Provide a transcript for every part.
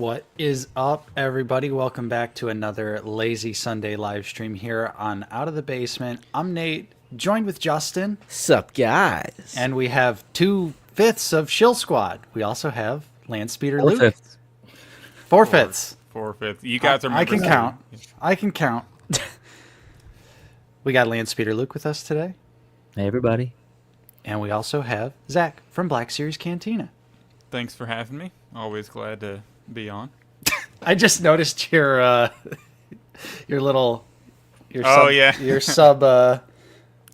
What is up, everybody? Welcome back to another Lazy Sunday live stream here on Out of the Basement. I'm Nate, joined with Justin. Sup, guys? And we have 2/5 of Shill Squad. We also have Landspeeder Luke. 4/5. 4/5. 4/5. You guys are I can members count. too. I can count. We got Landspeeder Luke with us today. Hey, everybody. And we also have Zach from Black Series Cantina. Thanks for having me. Always glad to be on. I just noticed your little your sub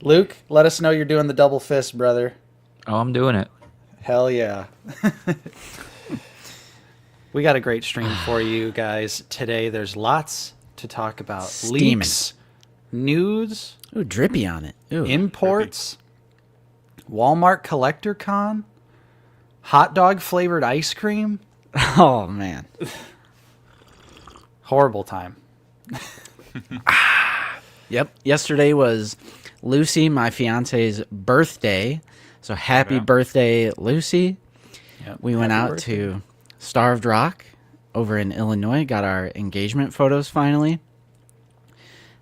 Luke, let us know you're doing the double fist, brother. Oh, I'm doing it. Hell yeah. We got a great stream for you guys today. There's lots to talk about. Steaming. Leaks, news, Ooh, drippy on it. Ooh. imports, Walmart Collector Con, hot dog flavored ice cream. Oh, man. Horrible time. Yep. Yesterday was Lucy, my fiance's birthday. So happy Yeah. birthday, Lucy. Yep. We went Happy out birthday. to Starved Rock over in Illinois, got our engagement photos finally.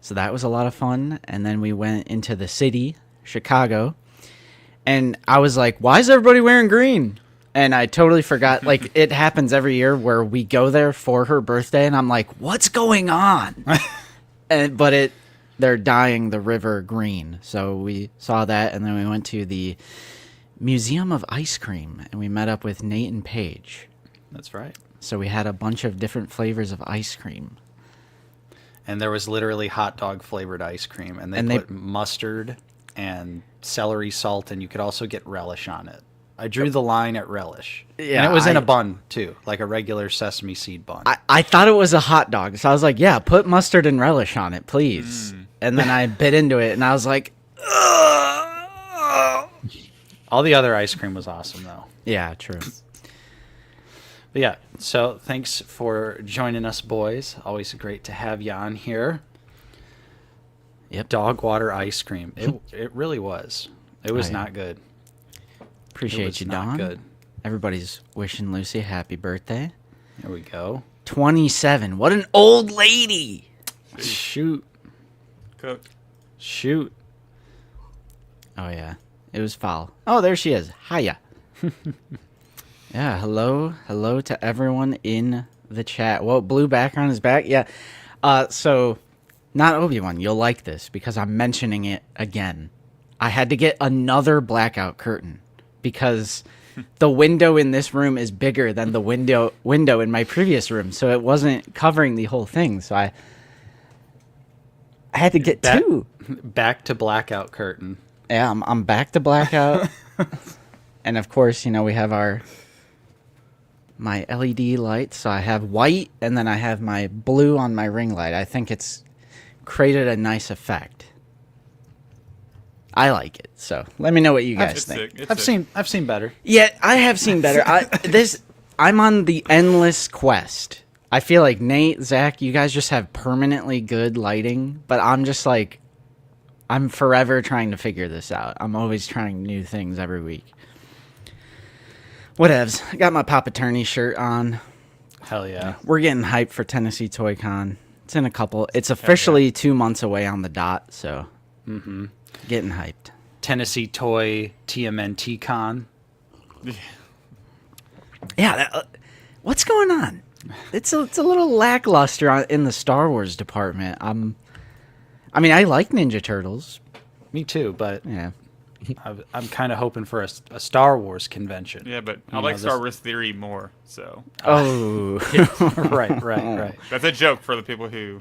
So that was a lot of fun. And then we went into the city, Chicago. And I was like, why is everybody wearing green? And I totally forgot. Like, it happens every year where we go there for her birthday, and I'm like, what's going on? But they're dyeing the river green. So we saw that, and then we went to the Museum of Ice Cream, and we met up with Nate and Paige. That's right. So we had a bunch of different flavors of ice cream. And there was literally hot dog flavored ice cream, and they put mustard and celery salt, and you could also get relish on it. I drew the line at relish. Yeah, and it was in a bun, too, like a regular sesame seed bun. I thought it was a hot dog, so I was like, yeah, put mustard and relish on it, please. And then I bit into it, and I was like, ugh. All the other ice cream was awesome, though. Yeah, true. But yeah, so thanks for joining us, boys. Always great to have you on here. Yep. Dog water ice cream. It really was. It was Oh, yeah. not good. Appreciate you, not Don. good. Everybody's wishing Lucy a happy birthday. Here we go. 27. What an old lady. Shoot. Cook. Shoot. Oh, yeah. It was foul. Oh, there she is. Hiya. Yeah, hello. Hello to everyone in the chat. Well, blue background is back. Yeah. So, not Obi-Wan. You'll like this because I'm mentioning it again. I had to get another blackout curtain because the window in this room is bigger than the window in my previous room, so it wasn't covering the whole thing. So I had to get two. Back to blackout curtain. Yeah, I'm back to blackout, and of course, we have my LED lights. So I have white, and then I have my blue on my ring light. I think it's created a nice effect. I like it. So let me know what you guys It's think. sick. It's I've seen better. Yeah, I have seen better. I'm on the endless quest. I feel like Nate, Zach, you guys just have permanently good lighting, but I'm just like, I'm forever trying to figure this out. I'm always trying new things every week. Whatevs. I got my Papa Turney shirt on. Hell yeah. We're getting hyped for Tennessee Toy Con. It's in a couple. It's officially 2 months away on the dot, so getting hyped. Tennessee Toy TMNT Con. Yeah, what's going on? It's a little lackluster in the Star Wars department. I mean, I like Ninja Turtles. Me too, but Yeah. I'm kind of hoping for a Star Wars convention. Yeah, but I You like know, Star Wars Theory more, so. Oh. Right. That's a joke for the people who,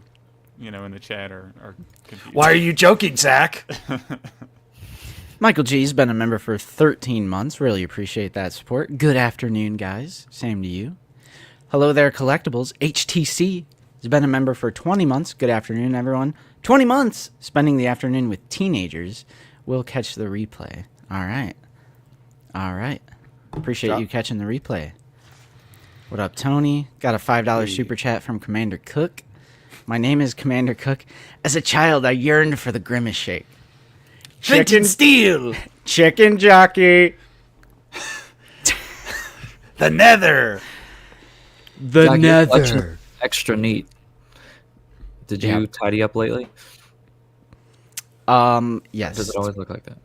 in the chat are confused. Why are you joking, Zach? Michael G's been a member for 13 months. Really appreciate that support. Good afternoon, guys. Same to you. Hello there, Collectibles. HTC has been a member for 20 months. Good afternoon, everyone. 20 months spending the afternoon with teenagers. We'll catch the replay. All right. Appreciate you catching the replay. What up, Tony? Got a $5 super chat from Commander Cook. My name is Commander Cook. As a child, I yearned for the Grimace Shake. Chicken Steel. Chicken Jockey. The Nether. The Zach, your collection Nether. is extra neat. Did you tidy up lately? Yes. Does it always look like that?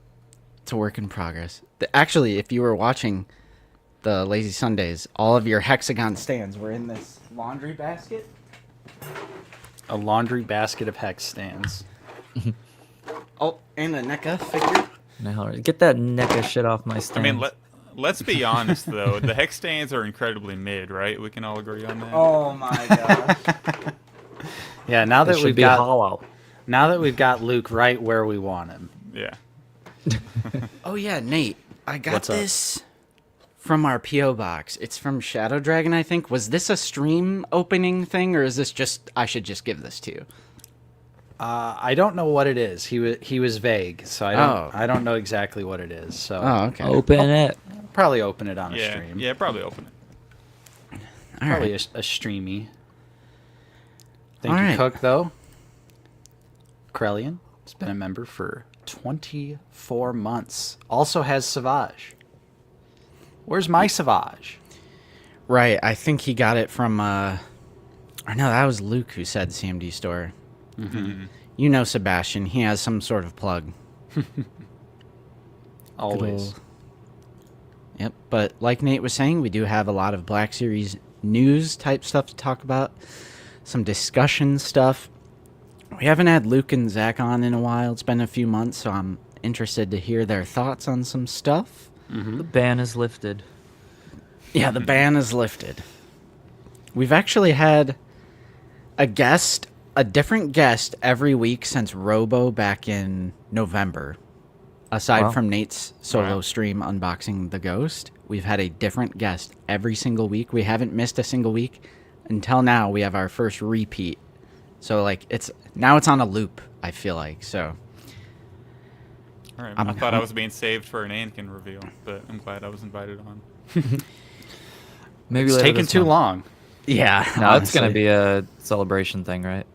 It's a work in progress. Actually, if you were watching the Lazy Sundays, all of your hexagon stands were in this laundry basket. A laundry basket of hex stands. Oh, and a NECA figure. Now, get that NECA shit off my I stand. mean, let's be honest though. The hex stands are incredibly mid, right? We can all agree on that. Oh my gosh. Yeah, now They that should we've be got hollow. now that we've got Luke right where we want him. Yeah. Oh yeah, Nate. I got What's up? this from our PO box. It's from Shadow Dragon, I think. Was this a stream opening thing, or is this just I should just give this to you? I don't know what it is. He was vague, so I don't know exactly what it is. So Oh, okay. Open it. probably open it on a Yeah. stream. Yeah. Probably open it. All Probably right. a streamy. Thank All you, right. Cook, though. Krellian has been a member for 24 months. Also has Savage. Where's my Savage? Right. I think he got it from or no, that was Luke who said CMD store. Mm-hmm. You know Sebastian, he has some sort of plug. Always. Good Yep, but like Nate was saying, we do have a lot of Black Series news type stuff to talk about. Some discussion stuff. We haven't had Luke and Zach on in a while. It's been a few months, so I'm interested to hear their thoughts on some stuff. The ban is lifted. Yeah, the ban is lifted. We've actually had a different guest every week since Robo back in November. Aside Wow. from Nate's solo Wow. stream unboxing the Ghost, we've had a different guest every single week. We haven't missed a single week. Until now, we have our first repeat. So, like, it's on a loop, I feel like, so... All right. I'm- I thought I was being saved for an Anakin reveal, but I'm glad I was invited on. Maybe It's later taken this too month. long. Yeah, No, it's gonna honestly. be a celebration thing, right?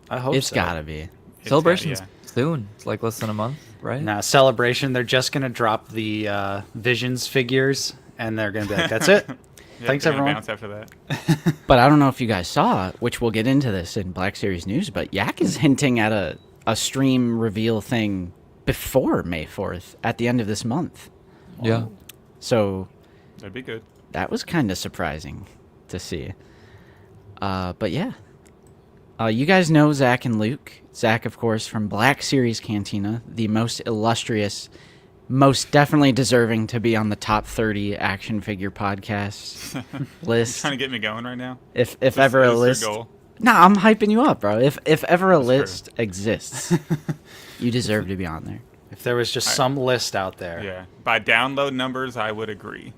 I hope It's so. gotta be. It's Celebration's yeah. soon. It's like less than a month, right? Nah, Celebration, they're just going to drop the Visions figures, and they're going to be like, that's it. Yeah, Thanks, they're gonna everyone. Bounce after that. But I don't know if you guys saw, which we'll get into this in Black Series News, but Yak is hinting at a stream reveal thing before May 4th, at the end of this month. Yeah. So That'd be good. that was kind of surprising to see. But yeah. You guys know Zach and Luke. Zach, of course, from Black Series Cantina, the most illustrious, most definitely deserving to be on the top 30 action figure podcasts list. Trying to get me going right now. If This ever a is your list... goal. No, I'm hyping you up, bro. If ever a That's true. list exists, you deserve to be on there. If there was just some list out there. Yeah. By download numbers, I would agree.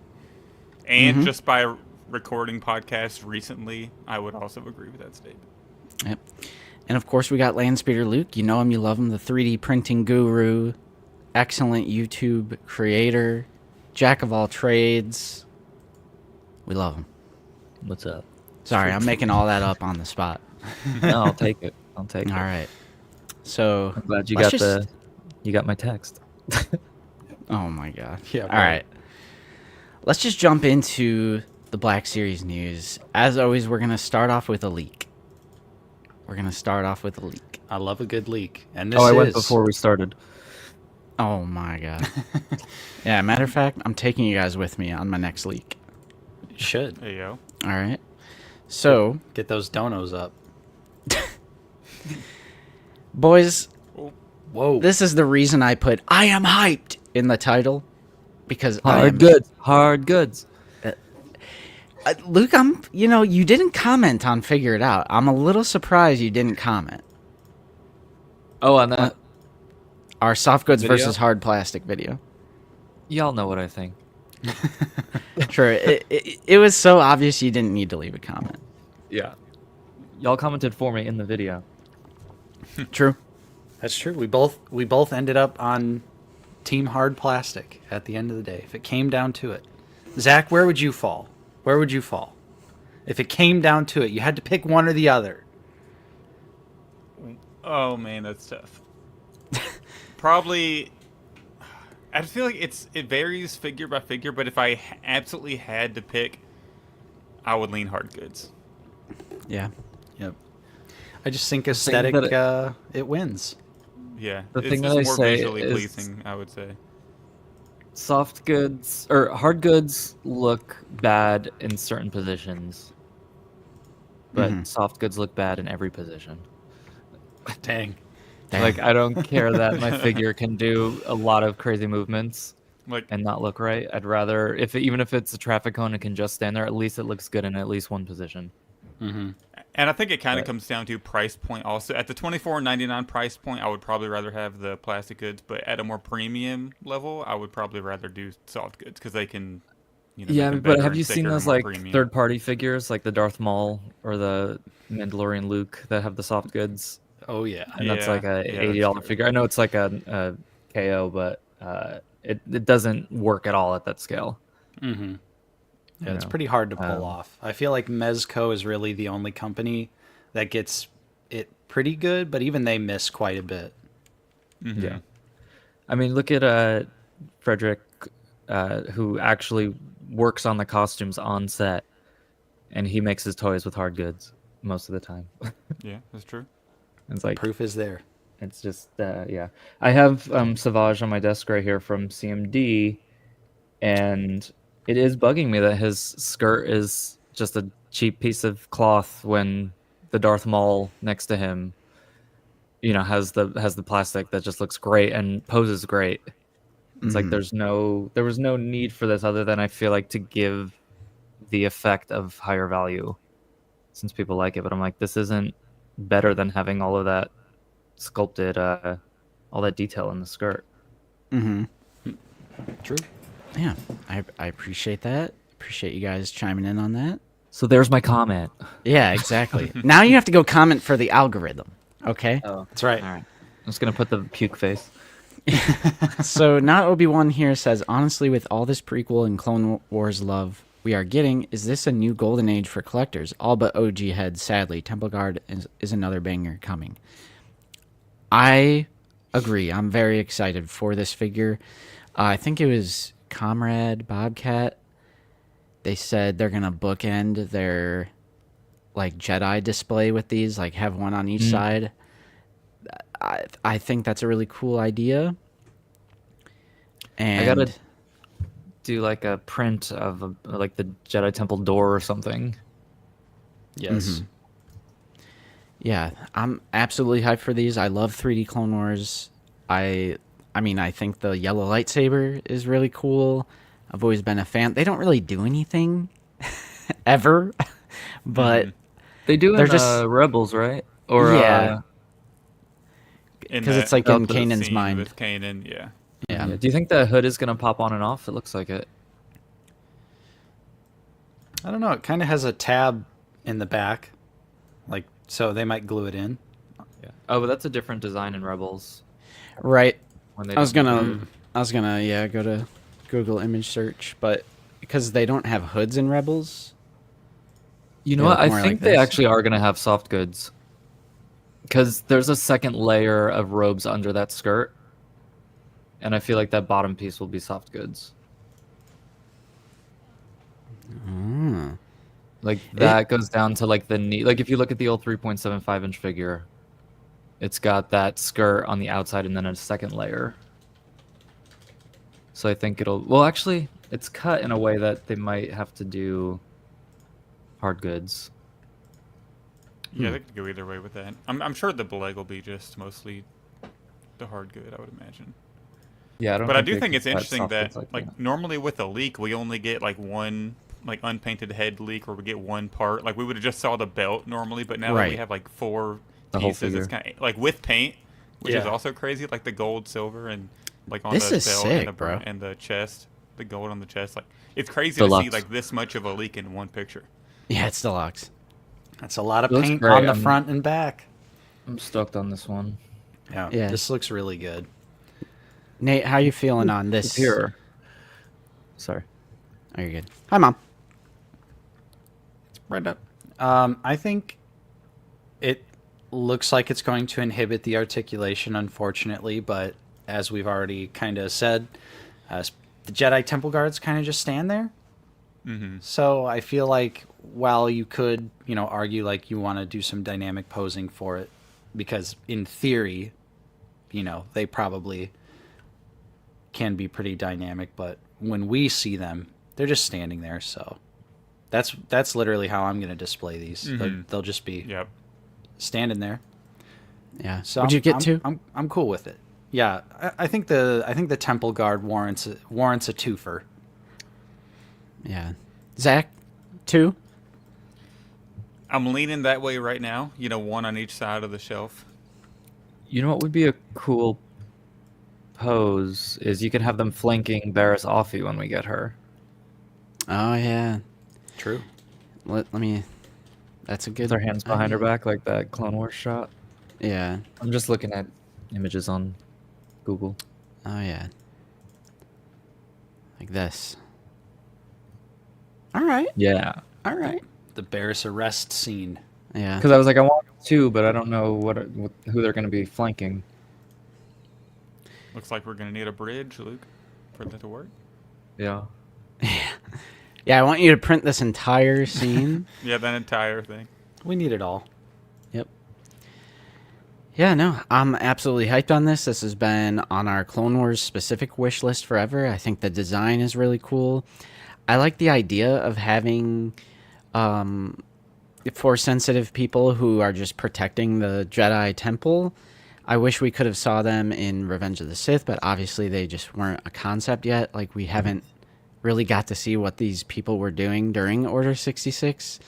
And just by recording podcasts recently, I would also agree with that statement. Yep. And of course, we got Landspeeder Luke. You know him, you love him, the 3D printing guru, excellent YouTube creator, jack of all trades. We love him. What's up? Sorry, I'm making all that up on the spot. No, I'll take it. I'll take All it. right. So, I'm glad you let's got just- you got my text. oh my god. Yeah, All right. right. Let's just jump into the Black Series news. As always, we're going to start off with a leak. I love a good leak. And this Oh, I is... went before we started. Oh my god. Yeah, matter of fact, I'm taking you guys with me on my next leak. You should. There you go. All right. So, Get those donos up. boys, Whoa. this is the reason I put I am hyped in the title because I am Hard goods. Hard goods. Luke, you didn't comment on Figure It Out. I'm a little surprised you didn't comment. Oh, on that. Our soft goods Video? versus hard plastic video. Y'all know what I think. Sure, it was so obvious you didn't need to leave a comment. Yeah. Y'all commented for me in the video. True. That's true. We both ended up on Team Hard Plastic at the end of the day. If it came down to it. Zach, where would you fall? Where would you fall? If it came down to it, you had to pick one or the other. Oh man, that's tough. Probably. I feel like it varies figure by figure, but if I absolutely had to pick, I would lean hard goods. Yeah. Yep. I just think thing aesthetic, that it wins. Yeah, The it's thing just that I more say visually is- pleasing, I would say. soft goods or hard goods look bad in certain positions, but soft goods look bad in every position. Dang. Like, I don't care that my figure can do a lot of crazy movements Like, and not look right. I'd rather, even if it's a traffic cone and can just stand there, at least it looks good in at least one position. and I think it kind of But- comes down to price point also. At the $24.99 price point, I would probably rather have the plastic goods, but at a more premium level, I would probably rather do soft goods because they can, make Yeah, them but better have and you seen thicker and those more like premium. third-party figures, like the Darth Maul or the Mandalorian Luke that have the soft goods? Oh yeah. And that's Yeah, like a yeah, $80 that's true. figure. I know it's like a KO, but it doesn't work at all at that scale. Mm-hmm. Yeah, You it's know, pretty hard to pull um, off. I feel like Mezco is really the only company that gets it pretty good, but even they miss quite a bit. Yeah. I mean, look at Frederick, who actually works on the costumes on set, and he makes his toys with hard goods most of the time. Yeah, that's true. It's like, Proof is there. it's just, yeah. I have Savage on my desk right here from CMD, and it is bugging me that his skirt is just a cheap piece of cloth when the Darth Maul next to him, has the plastic that just looks great and poses great. It's like there was no need for this other than I feel like to give the effect of higher value since people like it. But I'm like, this isn't better than having all of that sculpted, all that detail in the skirt. Mm-hmm. True. Yeah, I appreciate that. Appreciate you guys chiming in on that. So there's my comment. Yeah, exactly. Now you have to go comment for the algorithm. Okay. Oh, That's right. all right. I'm just gonna put the puke face. So not Obi-Wan here says, honestly, with all this prequel and Clone Wars love we are getting, is this a new golden age for collectors? All but OG heads, sadly. Temple Guard is another banger coming. I agree. I'm very excited for this figure. I think it was Comrade Bobcat. They said they're going to bookend their like Jedi display with these, like have one on each side. I think that's a really cool idea. And I gotta do like a print of like the Jedi Temple door or something. Yes. yeah, I'm absolutely hyped for these. I love 3D Clone Wars. I mean, I think the yellow lightsaber is really cool. I've always been a fan. They don't really do anything ever, but They do They're in just- Rebels, right? Or Yeah. In 'Cause that it's like in ultimate Kanan's scene mind. With Kanan, yeah. yeah. Do you think the hood is gonna pop on and off? It looks like it. I don't know. It kind of has a tab in the back, like so they might glue it in. Yeah. Oh, but that's a different design in Rebels. Right. When they I was don't- gonna yeah, go to Google image search, but because they don't have hoods in Rebels. You know They what? look I more think like they this. actually are gonna have soft goods. Because there's a second layer of robes under that skirt, and I feel like that bottom piece will be soft goods. Like that goes down to like the knee. Like if you look at the old 3.75-inch figure, it's got that skirt on the outside and then a second layer. So I think it'll. Well, actually, it's cut in a way that they might have to do hard goods. Yeah, they could go either way with that. I'm sure the leg will be just mostly the hard good, I would imagine. Yeah, I don't. But I think do they think could it's cut interesting soft that goods like normally with a leak we only get like one like unpainted head leak where we get one part. Like we would have just saw the belt normally, but now that we Right. have like four The whole pieces, it's figure. kind of like with paint, which is Yeah. also crazy. Like the gold, silver, and like on This the is belt sick, and the bro. and the chest, the gold on the chest. Like it's crazy to Deluxe. see like this much of a leak in one picture. Yeah, it's deluxe. That's a lot of It looks paint great. on the I'm- front and back. I'm stoked on this one. Yeah. Yeah. This looks really good. Nate, how you feeling on this? Here. Sorry. Oh, you're good. Hi, Mom. Right up. I think it looks like it's going to inhibit the articulation, unfortunately, but as we've already kind of said, the Jedi Temple Guards kind of just stand there. Mm-hmm. So I feel like while you could, argue like you want to do some dynamic posing for it, because in theory, they probably can be pretty dynamic, but when we see them, they're just standing there. So that's literally how I'm going to display these. They'll just be Yep. standing there. Yeah. So Would you get to? I'm cool with it. Yeah, I think the temple guard warrants a twofer. Yeah. Zach, 2? I'm leaning that way right now. One on each side of the shelf. You know what would be a cool pose is you can have them flanking Barris Offee when we get her. Oh yeah. True. Let me. That's a good. With her hands behind her idea. back, like that Clone Wars shot. Yeah. I'm just looking at images on Google. Oh yeah. Like this. All right. Yeah. All right. The Barris arrest scene. Yeah. Because I was like, I want 2, but I don't know who they're going to be flanking. Looks like we're going to need a bridge, Luke, for that to work. Yeah. Yeah. I want you to print this entire scene. Yeah, that entire thing. We need it all. Yep. Yeah, no, I'm absolutely hyped on this. This has been on our Clone Wars specific wish list forever. I think the design is really cool. I like the idea of having Force-sensitive people who are just protecting the Jedi Temple. I wish we could have saw them in Revenge of the Sith, but obviously they just weren't a concept yet. Like, we haven't really got to see what these people were doing during Order 66.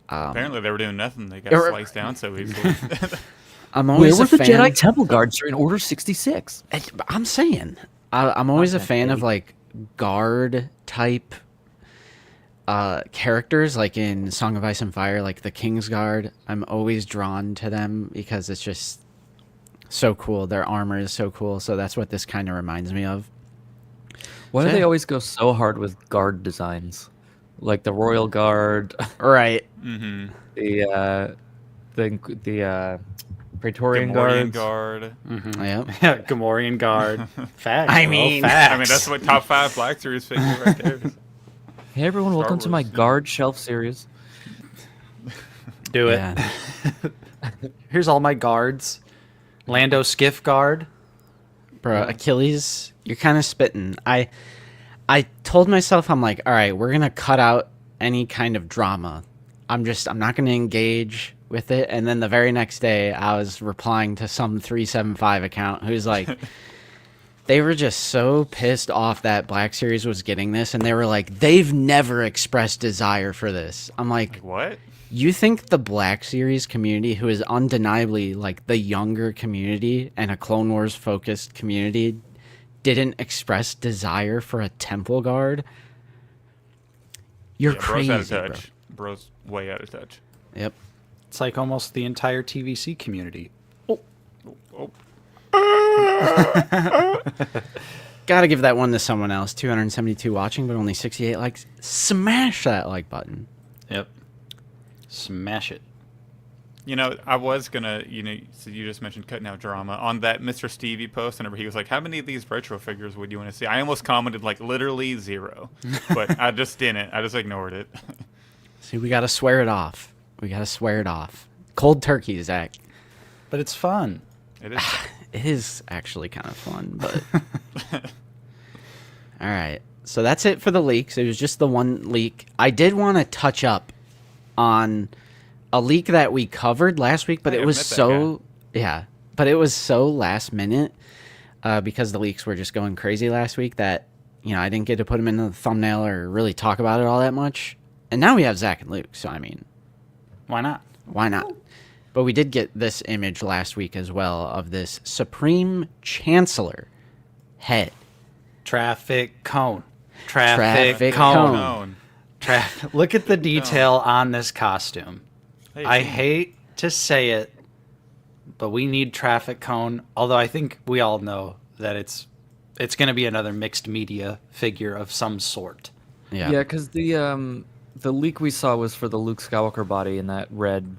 Apparently they were doing nothing. They got sliced down so easily. I'm always Where were a the fan. Jedi Temple Guards during Order 66? I'm saying, I'm always a Okay, fan of maybe. like guard type characters, like in Song of Ice and Fire, like the King's Guard. I'm always drawn to them because it's just so cool. Their armor is so cool. So that's what this kind of reminds me of. Why do So, they yeah. always go so hard with guard designs? Like the Royal Guard, Right. Mm-hmm. the Praetorian Gamorrean Guards. Guard. Yep. Yeah, Gamorrean guard. Facts. I bro, mean- facts. I mean, that's what top 5 Black Series figure right there is. Hey everyone, Star welcome to my Wars, yeah. Guard Shelf series. Do it. Yeah. Here's all my guards. Lando Skiff guard. Bro, Achilles, you're kind of spitting. I told myself, I'm like, all right, we're going to cut out any kind of drama. I'm not going to engage with it. And then the very next day, I was replying to some 375 account who's like, they were just so pissed off that Black Series was getting this. And they were like, they've never expressed desire for this. I'm like, What? you think the Black Series community, who is undeniably like the younger community and a Clone Wars focused community, didn't express desire for a temple guard? You're Yeah, crazy, bro's out bro. of touch. Bro's way out of touch. Yep. It's like almost the entire TVC community. Oh. Gotta give that one to someone else. 272 watching, but only 68 likes. Smash that like button. Yep. Smash it. I was gonna, so you just mentioned cutting out drama on that Mr. Stevie post, and he was like, "How many of these retro figures would you want to see?" I almost commented like literally 0, but I just didn't. I just ignored it. See, we gotta swear it off. Cold turkey, Zach. But it's fun. It is. It is actually kind of fun, but... All right. So that's it for the leaks. It was just the one leak. I did want to touch up on a leak that we covered last week, but I it was admit that, so... Yeah. But it was so last minute because the leaks were just going crazy last week that, I didn't get to put them in the thumbnail or really talk about it all that much. And now we have Zach and Luke, so I mean... Why not? Why not? But we did get this image last week as well of this Supreme Chancellor head. Traffic cone. Traffic cone. cone. Look at the detail on this costume. Hey, I hate to say it, but we need traffic cone. Although I think we all know that it's going to be another mixed media figure of some sort. Yeah. Yeah, because the leak we saw was for the Luke Skywalker body in that red,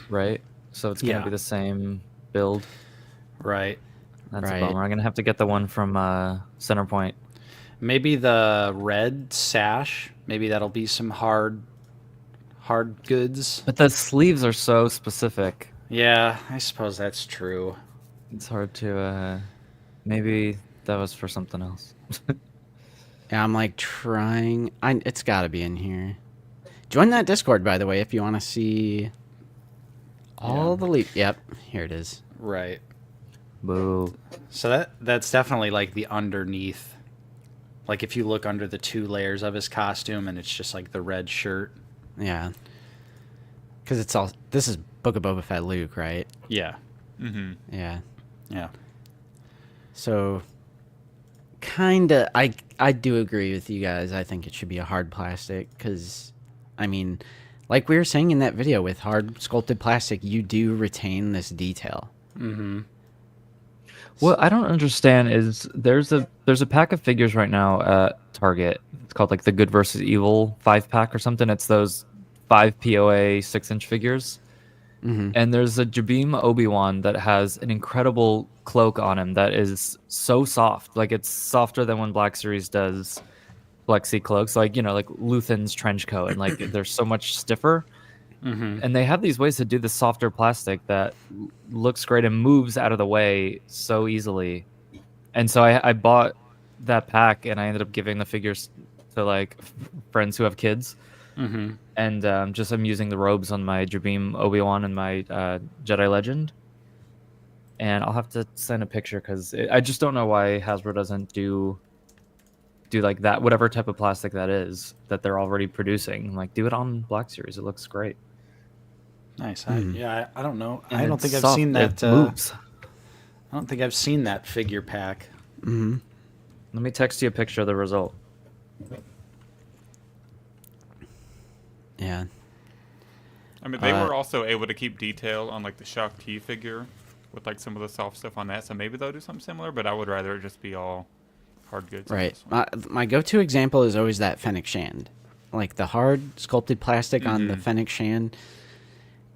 right? So it's gonna Yeah. be the same build. Right. That's Right. a bummer. I'm gonna have to get the one from Centerpoint. Maybe the red sash. Maybe that'll be some hard hard goods. But the sleeves are so specific. Yeah, I suppose that's true. It's hard to. Maybe that was for something else. Yeah, I'm like trying. It's got to be in here. Join that Discord, by the way, if you want to see all the leaf. Yep, here it is. Right. Boo. So that's definitely like the underneath. Like if you look under the 2 layers of his costume, and it's just like the red shirt. Yeah. Because it's all. This is Book of Boba Fett Luke, right? Yeah. Mm-hmm. Yeah. Yeah. So, kinda, I do agree with you guys. I think it should be a hard plastic because, I mean, like we were saying in that video, with hard sculpted plastic, you do retain this detail. Mm-hmm. What I don't understand is there's a pack of figures right now at Target. It's called like the Good versus Evil 5-pack or something. It's those 5 POA 6-inch figures. Mm-hmm. And there's a Jabeam Obi-Wan that has an incredible cloak on him that is so soft. Like it's softer than when Black Series does Black Sea cloaks. Like, like Luthen's trench coat, and like they're so much stiffer. Mm-hmm. And they have these ways to do the softer plastic that looks great and moves out of the way so easily. And so I bought that pack, and I ended up giving the figures to like friends who have kids. Mm-hmm. And just I'm using the robes on my Jabeam Obi-Wan and my Jedi Legend. And I'll have to send a picture because I just don't know why Hasbro doesn't do like that, whatever type of plastic that is that they're already producing. Like, do it on Black Series. It looks great. Nice. Mm. I don't know. And I don't it's think I've soft, seen that. it moves. I don't think I've seen that figure pack. Mm-hmm. Let me text you a picture of the result. Yeah. I mean, they were also able to keep detail on like the Shock T figure with like some of the soft stuff on that. So maybe they'll do something similar, but I would rather it just be all hard goods. on Right. this one. My go-to example is always that Fennec Shand. Like the hard sculpted plastic on the Fennec Shand,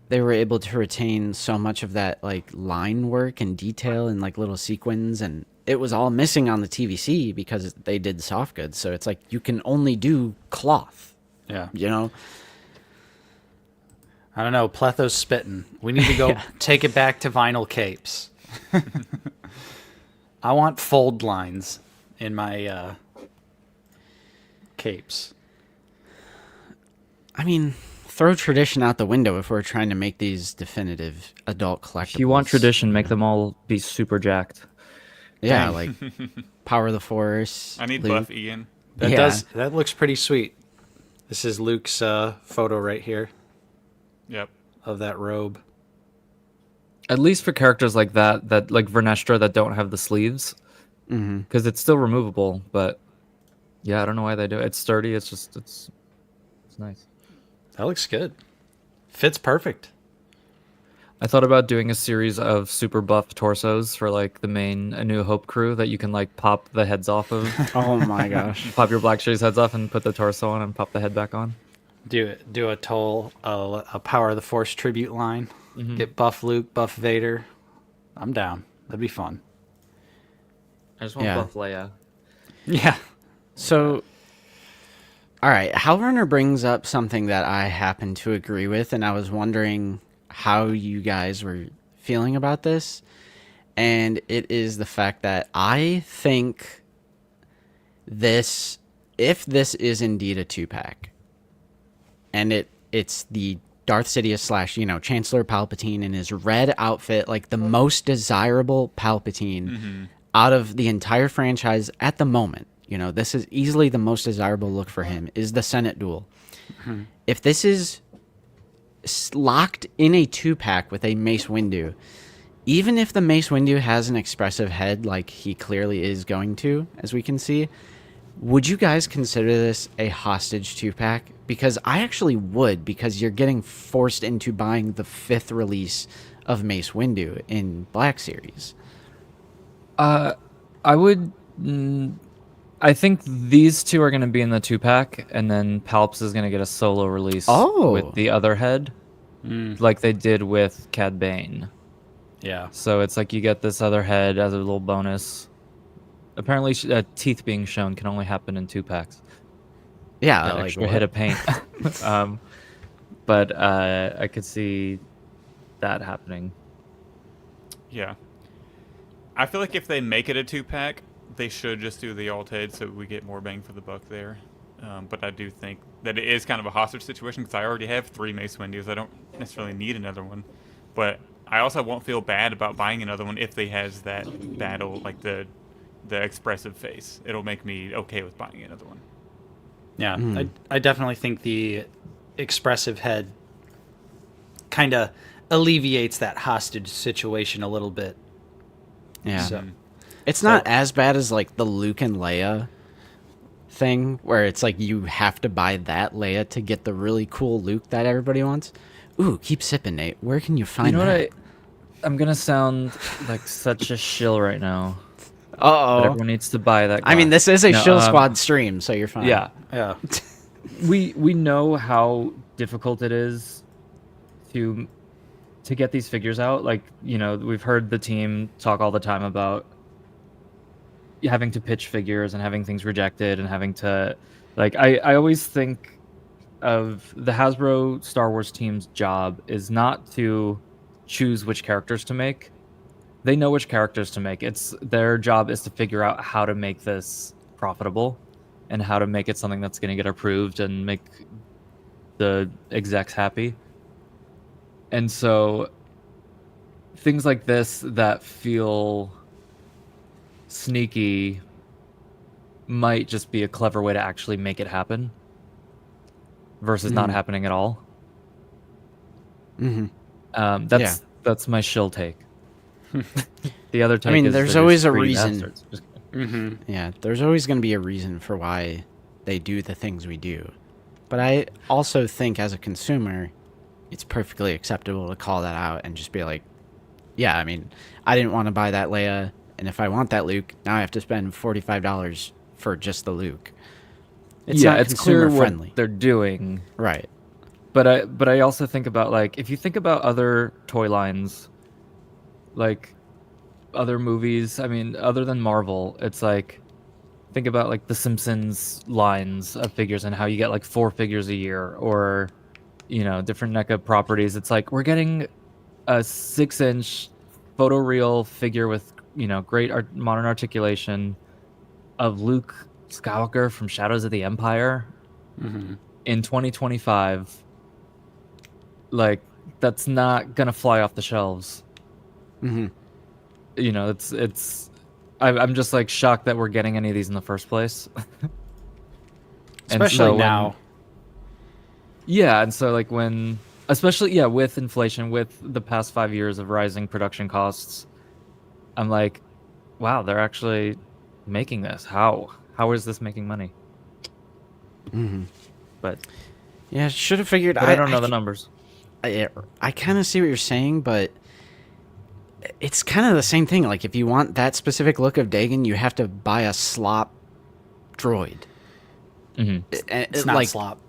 they were able to retain so much of that like line work and detail and like little sequins, and it was all missing on the TVC because they did soft goods. So it's like you can only do cloth, Yeah. you know? I don't know. Pletho's spitting. We need to go Yeah. take it back to vinyl capes. I want fold lines in my capes. I mean, throw tradition out the window if we're trying to make these definitive adult collectibles. If you want tradition, make them all be super jacked. Yeah, Dang. like Power of the Force. I need Luke. buff Ian. That looks pretty sweet. This is Luke's photo right here Yep. of that robe. At least for characters like that like Vernestra that don't have the sleeves, Mm-hmm. because it's still removable. But yeah, I don't know why they do it. It's sturdy. It's just it's nice. That looks good. Fits perfect. I thought about doing a series of super buff torsos for like the main A New Hope crew that you can like pop the heads off of. Oh my gosh. Pop your Black Series heads off and put the torso on and pop the head back on. Do a Power of the Force tribute line. Get buff Luke, buff Vader. I'm down. That'd be fun. I just want Yeah. buff Leia. Yeah. So, all right, Hellrunner brings up something that I happen to agree with, and I was wondering how you guys were feeling about this. And it is the fact that I think if this is indeed a 2-pack, and it's the Darth Sidious / Chancellor Palpatine in his red outfit, like the most desirable Palpatine out of the entire franchise at the moment. This is easily the most desirable look for him, is the Senate duel. If this is locked in a 2-pack with a Mace Windu, even if the Mace Windu has an expressive head like he clearly is going to, as we can see, would you guys consider this a hostage 2-pack? Because I actually would, because you're getting forced into buying the 5th release of Mace Windu in Black Series. I would. I think these two are going to be in the 2-pack, and then Palps is going to get a solo release with the other head, like they did with Cad Bane. Yeah. So it's like you get this other head as a little bonus. Apparently, teeth being shown can only happen in 2-packs. Yeah, That like extra what? hit of paint. but I could see that happening. Yeah. I feel like if they make it a 2-pack, they should just do the Altaid so we get more bang for the buck there. But I do think that it is kind of a hostage situation because I already have 3 Mace Windu's. I don't necessarily need another one. But I also won't feel bad about buying another one if they has that battle, like the expressive face. It'll make me okay with buying another one. Yeah, I definitely think the expressive head kind of alleviates that hostage situation a little bit. Yeah. So, It's not as bad as like the Luke and Leia thing where it's like you have to buy that Leia to get the really cool Luke that everybody wants. Ooh, keep sipping, Nate. Where can you find You know that? I'm gonna sound like such a shill right now. But Uh-oh. everyone needs to buy that. I mean, glass. this is a No, Shill Squad stream, so you're fine. Yeah, yeah. we know how difficult it is to get these figures out. Like, you know, we've heard the team talk all the time about having to pitch figures and having things rejected and having to, like, I always think of the Hasbro Star Wars team's job is not to choose which characters to make. They know which characters to make. It's their job is to figure out how to make this profitable and how to make it something that's going to get approved and make the execs happy. And so things like this that feel sneaky might just be a clever way to actually make it happen versus not happening at all. Mm-hmm. That's my shill take. The other take I mean, is there's they're always just a greedy reason. bastards. Just kidding. Yeah, there's always going to be a reason for why they do the things we do. But I also think as a consumer, it's perfectly acceptable to call that out and just be like, yeah, I mean, I didn't want to buy that Leia, and if I want that Luke, now I have to spend $45 for just the Luke. It's not it's clear consumer friendly. what they're doing. Right. But I also think about, like, if you think about other toy lines, like other movies, I mean, other than Marvel, it's like, think about like the Simpsons lines of figures and how you get like 4 figures a year, or, you know, different NECA properties. It's like we're getting a 6-inch photoreal figure with, you know, great modern articulation of Luke Skywalker from Shadows of the Empire in 2025. Like, that's not gonna fly off the shelves. You know, I'm just like shocked that we're getting any of these in the first place. Especially now. And so like when, especially with inflation, with the past 5 years of rising production costs, I'm like, wow, they're actually making this. How is this making money? But Yeah, should have figured. I don't know the numbers. I kind of see what you're saying, but it's kind of the same thing. Like, if you want that specific look of Dagon, you have to buy a slop droid. It's not like, slop.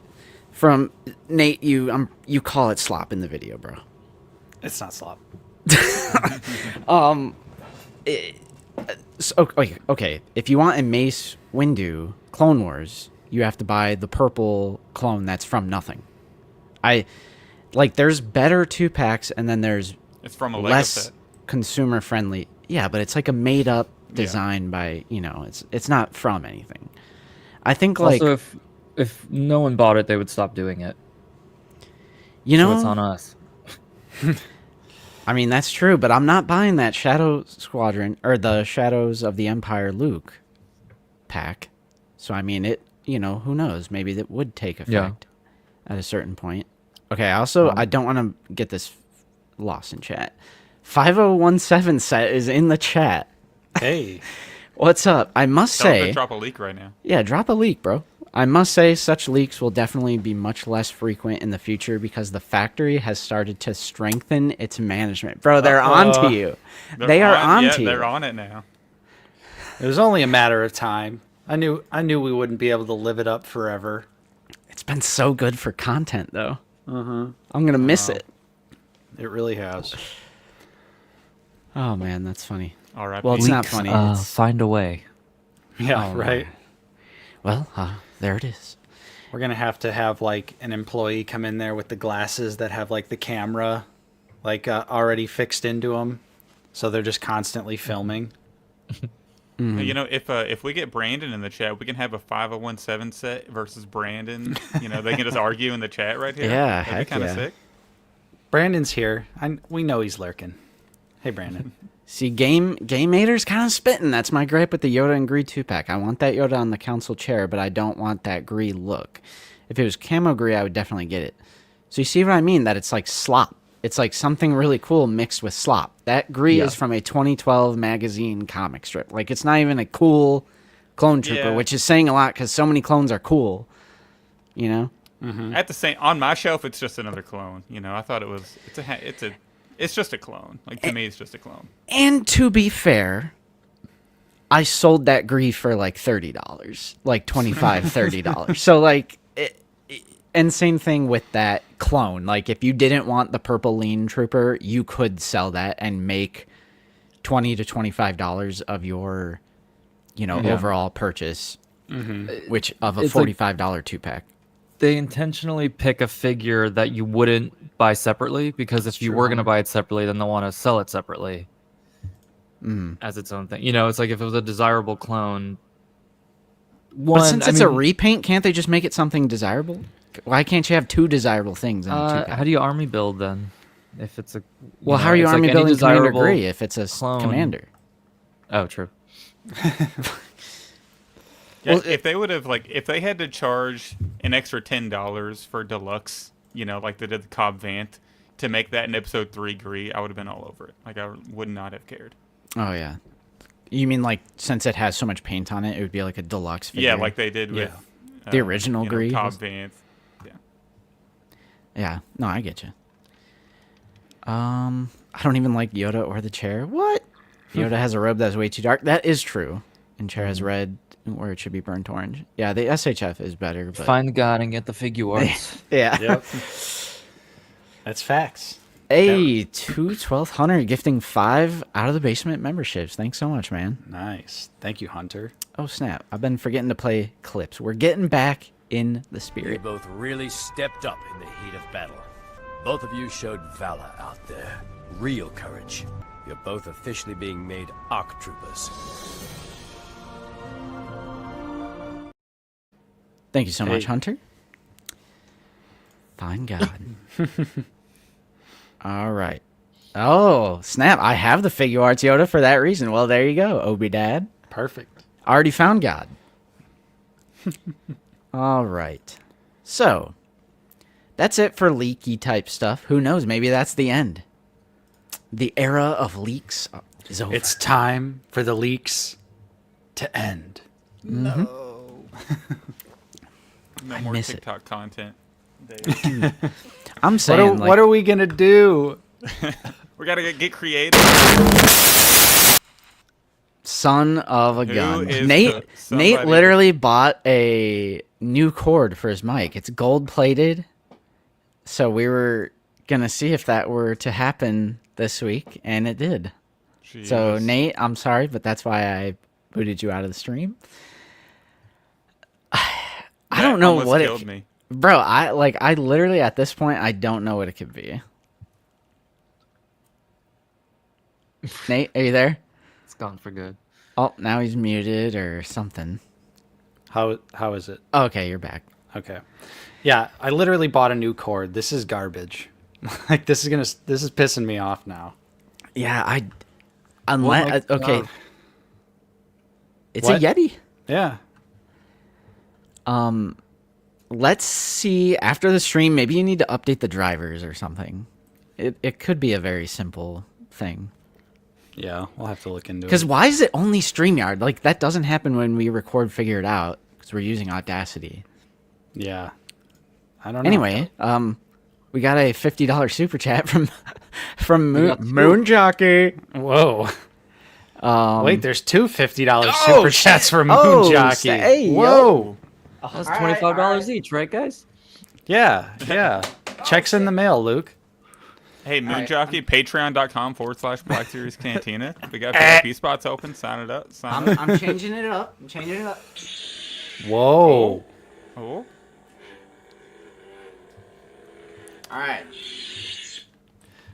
From Nate, you call it slop in the video, bro. It's not slop. Okay. If you want a Mace Windu Clone Wars, you have to buy the purple clone that's from nothing. There's better 2-packs, and then there's It's from a Lego less set. consumer friendly. Yeah, but it's like a made up design by, you know, it's not from anything. I think, like, Also, if no one bought it, they would stop doing it. you know, So it's on us. I mean, that's true, but I'm not buying that Shadow Squadron or the Shadows of the Empire Luke pack. So, I mean, you know, who knows? Maybe that would take effect at a certain point. Okay, also, I don't want to get this lost in chat. 5017 set is in the chat. Hey. What's up? I must Tell them say... to drop a leak right now. Yeah, drop a leak, bro. I must say such leaks will definitely be much less frequent in the future because the factory has started to strengthen its management. Bro, they're on to you. They are on to you. They're on it now. It was only a matter of time. I knew we wouldn't be able to live it up forever. It's been so good for content, though. I'm going to miss it. It really has. Oh, man, that's funny. All right. Well, it's not funny. Find a way. Yeah, Oh, right. Well, there it is. We're gonna have to have like an employee come in there with the glasses that have like the camera, like already fixed into them, so they're just constantly filming. You know, if we get Brandon in the chat, we can have a 5017 set versus Brandon. You know, they can just argue in the chat right here. Yeah, That'd be heck kind of yeah. sick. Brandon's here. We know he's lurking. Hey, Brandon. See, Game Mater's kind of spitting. That's my gripe with the Yoda and Gree 2-pack. I want that Yoda on the council chair, but I don't want that Gree look. If it was camo Gree, I would definitely get it. So you see what I mean? That it's like slop. It's like something really cool mixed with slop. That Gree is from a 2012 magazine comic strip. Like, it's not even a cool clone trooper, Yeah. which is saying a lot because so many clones are cool. You know? At the same, on my shelf, it's just another clone. You know, I thought it was. It's just a clone. Like, to me, it's just a clone. And to be fair, I sold that Gree for like $30, like $25, $30. So like, and same thing with that clone. Like, if you didn't want the purple lean trooper, you could sell that and make $20 to $25 of your, overall purchase, which of a It's like- $45 2-pack. They intentionally pick a figure that you wouldn't buy separately, because if you were going to buy it separately, then they'll want to sell it separately as its own thing. You know, it's like if it was a desirable clone. But since it's a repaint, can't they just make it something desirable? Why can't you have two desirable things in a 2-pack? how do you army build then? If it's a Well, how are you it's like army any building Commander desirable Gree if it's a clone. commander? Oh, true. Yeah, Well, if they would have if they had to charge an extra $10 for deluxe, like they did the Cobb Vant, to make that in episode 3 Gree, I would have been all over it. Like, I would not have cared. Oh yeah, you mean like since it has so much paint on it, it would be like a deluxe figure? Yeah, like they did with The original Gree Cobb was- Vant. Yeah. Yeah, no, I get you. I don't even like Yoda or the chair. What? Yoda has a robe that's way too dark. That is true. And chair has red where it should be burnt orange. Yeah, the SHF is better, but Find God and get the figure arts. yeah. Yep. That's facts. Hey, 2/1200 gifting 5 out of the basement memberships. Thanks so much, man. Nice. Thank you, Hunter. Oh snap! I've been forgetting to play clips. We're getting back in the You spirit. both really stepped up in the heat of battle. Both of you showed valor out there. Real courage. You're both officially being made ARC troopers. Thank you so much, Hey. Hunter. Fine God. All right. Oh, snap. I have the figure arts Yoda for that reason. Well, there you go, Obi Dad. Perfect. Already found God. All right. So, that's it for leaky type stuff. Who knows? Maybe that's the end. The era of leaks is over. It's time for the leaks to end. No more miss it. TikTok content. I'm What saying, are, like, what are we going to do? We gotta get creative. son of a Who gun. is Nate somebody? literally bought a new cord for his mic. It's gold plated. So we were going to see if that were to happen this week, and it did. So Jesus. Nate, I'm sorry, but that's why I booted you out of the stream. I don't know almost what killed it, me. bro. I literally at this point I don't know what it could be. Nate, are you there? It's gone for good. Oh, now he's muted or something. How is it? Okay, you're back. Okay. Yeah, I literally bought a new cord. This is garbage. Like this is pissing me off now. Yeah, unless my okay. God. It's What? a Yeti. Yeah. Let's see after the stream. Maybe you need to update the drivers or something. It could be a very simple thing. Yeah, we'll have to look into Because it. why is it only StreamYard? Like that doesn't happen when we record Figure It Out because we're using Audacity. Yeah. I don't know. Anyway, we got a $50 super chat from got two. Moon Jockey. Whoa. Wait, there's two $50 Oh, super chats from Moon Oh, Jockey. hey, Whoa. That's $25 each, right, guys? Yeah, yeah. Checks in the mail, Luke. Hey, Moon Jockey, patreon.com/Black Series Cantina. We got VIP spots open. Sign it up. Sign up. I'm changing it up. Whoa. Oh. All right.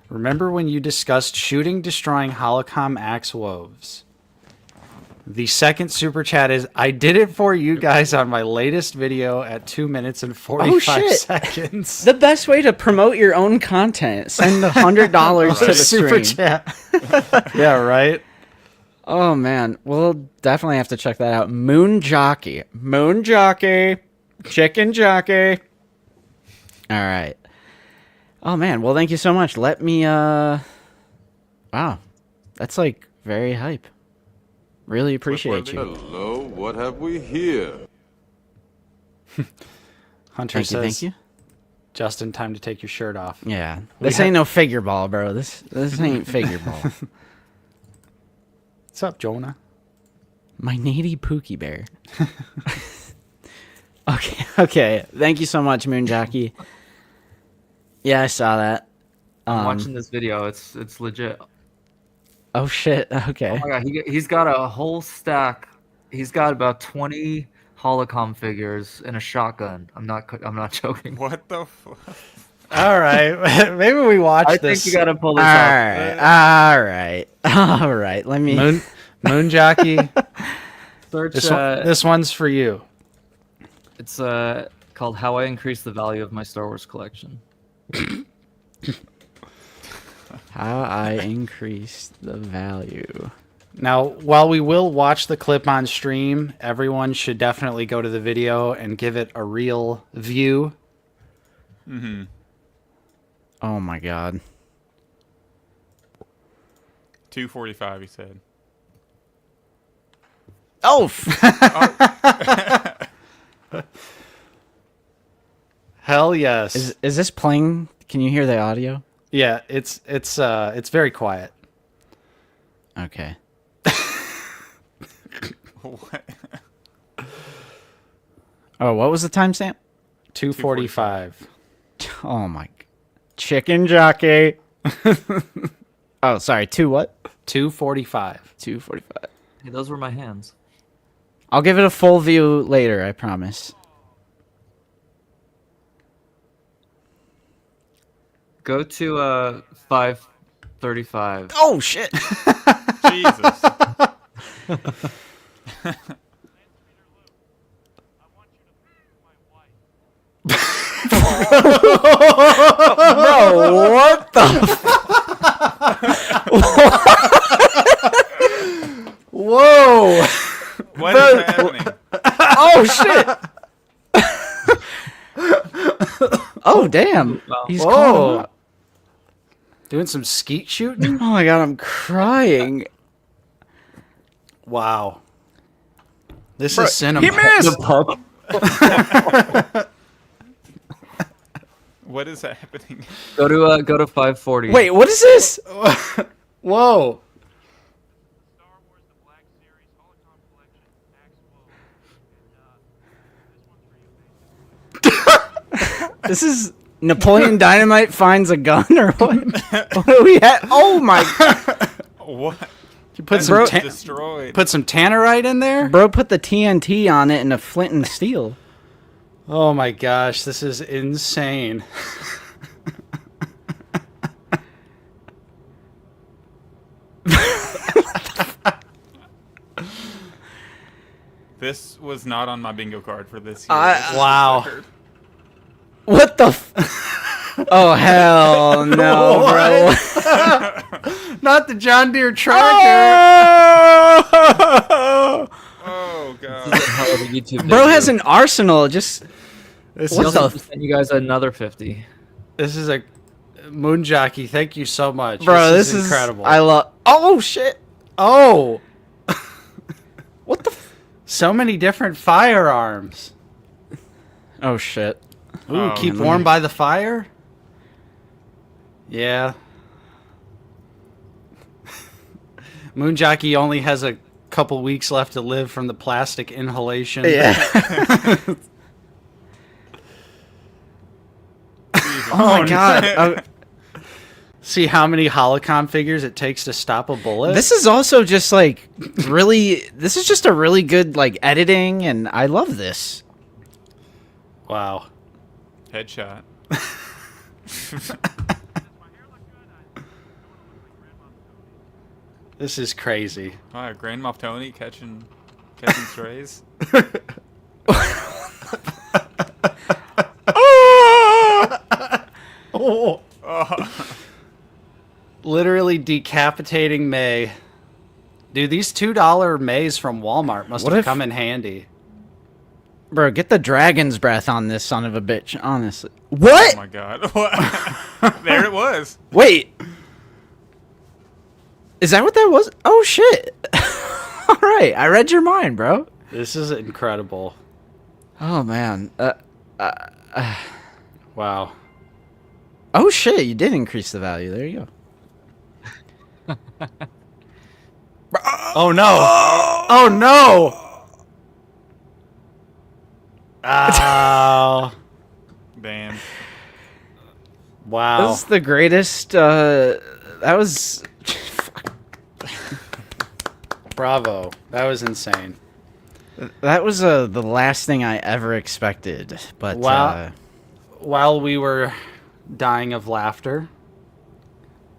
Remember when you discussed shooting, destroying Holocom axe woves? The second super chat is, I did it for you guys on my latest video at 2 minutes and 45 shit. seconds. The best way to promote your own content. Send $100 to the super stream. chat. Yeah, right? Oh, man. We'll definitely have to check that out. Moon Jockey. Moon Jockey. Chicken Jockey. All right. Oh, man. Well, thank you so much. Let me, Wow. That's, like, very hype. Really appreciate you. Hello, what have we here? Hunter Thank you, says, thank you. Justin, time to take your shirt off. Yeah. This ain't no figure ball, bro. This ain't figure ball. What's up, Jonah? My natty Pookie Bear. Okay. Thank you so much, Moon Jockey. Yeah, I saw that. I'm watching this video. It's legit. Oh shit. Okay. Oh my god, he's got a whole stack. He's got about 20 Holocom figures and a shotgun. I'm not joking. What the fuck? All right. Maybe we watch I this. think you gotta pull this All off. right. All right. Let me. Moon Jockey. Search. This one's for you. It's called "How I Increase the Value of My Star Wars Collection." How I increase the value. Now, while we will watch the clip on stream, everyone should definitely go to the video and give it a real view. Mm-hmm. Oh my god. 245, he said. Oh. Hell yes. Is this playing? Can you hear the audio? Yeah, it's very quiet. Okay. What? Oh, what was the timestamp? 2:45. Oh my. Chicken Jockey. Oh, sorry. 2 what? 2:45. 2:45. Hey, those were my hands. I'll give it a full view later, I promise. Go to 535. Oh shit. Jesus. Bro, what the Whoa! What is happening? Oh shit. Oh damn. He's Whoa. calling out. Doing some skeet shooting? Oh my god, I'm crying. Wow. This is cinema. He missed. What is happening? Go to 540. Wait, what is this? Whoa. Star Wars The Black Series Holocom Collection, Axe Woe. And this one's for you, This is Napoleon Dynamite finds a gun or what? What do we have? Oh my god. What? You put That some was ta- destroyed. put some tannerite in there? Bro put the TNT on it in a flint and steel. Oh my gosh, this is insane. This was not on my bingo card for this year. Wow. What the Oh hell no, bro. Not the John Deere tractor. Oh god. Hell of a YouTube Bro video. has an arsenal. Just This What is the Also send you guys another 50. this is a Moon Jockey. Thank you so much. bro, this is incredible. I love. Oh shit. Oh, What the so many different firearms. Oh shit. Ooh, Oh, keep man. warm by the fire? Yeah. Moon Jockey only has a couple weeks left to live from the plastic inhalation. Yeah. Oh my god. See how many Holocom figures it takes to stop a bullet? This is also just like really. This is just a really good like editing, and I love this. Wow. Headshot. This is crazy. Wow, Grand Moff Tony catching strays. Oh. Literally decapitating May. Dude, these $2 Mays from Walmart must have come in handy. Bro, get the dragon's breath on this son of a bitch, honestly. What? Oh my god. What? There it was. Wait. Is that what that was? Oh, shit. All right. I read your mind, bro. This is incredible. Oh, man. Wow. Oh, shit. You did increase the value. There you go. Oh, no. Oh, no. Oh. Damn. Wow. This is the greatest. That was. Bravo. That was insane. That was the last thing I ever expected. But Wow. While we were dying of laughter,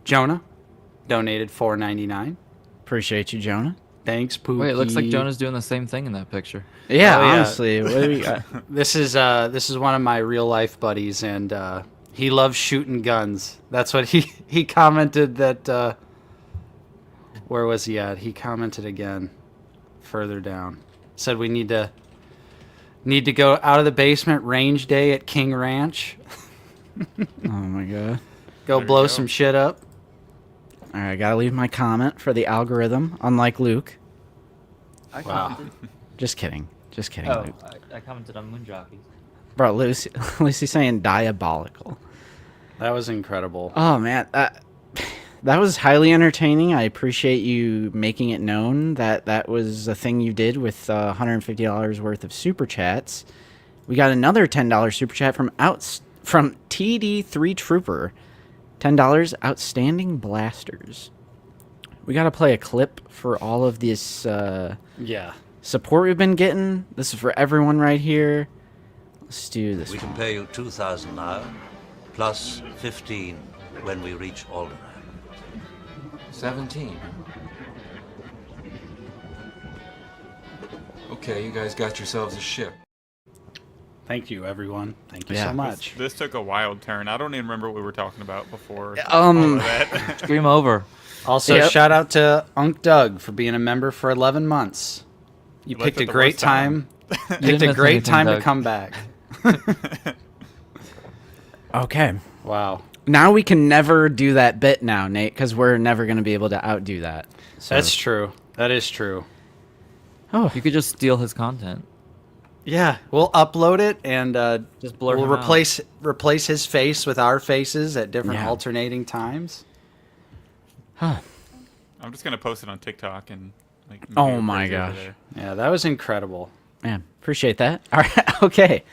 Jonah donated $4.99. appreciate you, Jonah. Thanks, Pookie. Wait, it looks like Jonah's doing the same thing in that picture. Yeah, Oh, yeah. honestly. What do we got? This is one of my real life buddies, and he loves shooting guns. That's what he commented that. Where was he at? He commented again, further down. Said we need to go out of the basement. Range day at King Ranch. Oh my god. Go Better blow go. some shit up. All right, gotta leave my comment for the algorithm. Unlike Luke. I Wow. commented. Just kidding. Just kidding, Oh, Luke. I commented on Moon Jockeys. Bro, Lucy's saying diabolical. That was incredible. Oh man, that was highly entertaining. I appreciate you making it known that that was a thing you did with $150 worth of super chats. We got another $10 super chat from TD3 Trooper. $10 outstanding blasters. We got to play a clip for all of this Yeah. support we've been getting. This is for everyone right here. Let's do this We one. can pay you 2,000 now, plus 15 when we reach Alderaan. 17. Okay, you guys got yourselves a ship. Thank you, everyone. Thank you Yeah. so much. This took a wild turn. I don't even remember what we were talking about before. Um, all of that. Game over. Also, Yep. shout out to Unc Doug for being a member for 11 months. You left picked at a the great worst time. time. didn't Picked a miss great anything, time to Doug. come back. Okay. Wow. Now we can never do that bit now, Nate, because we're never going to be able to outdo that. So, That's true. That is true. oh, You could just steal his content. Yeah, we'll upload it and Just blur we'll him out. replace his face with our faces at different Yeah. alternating times. huh. I'm just gonna post it on TikTok and like. make Oh it my crazy over gosh. there. Yeah, that was incredible. Man, appreciate that. All right, okay.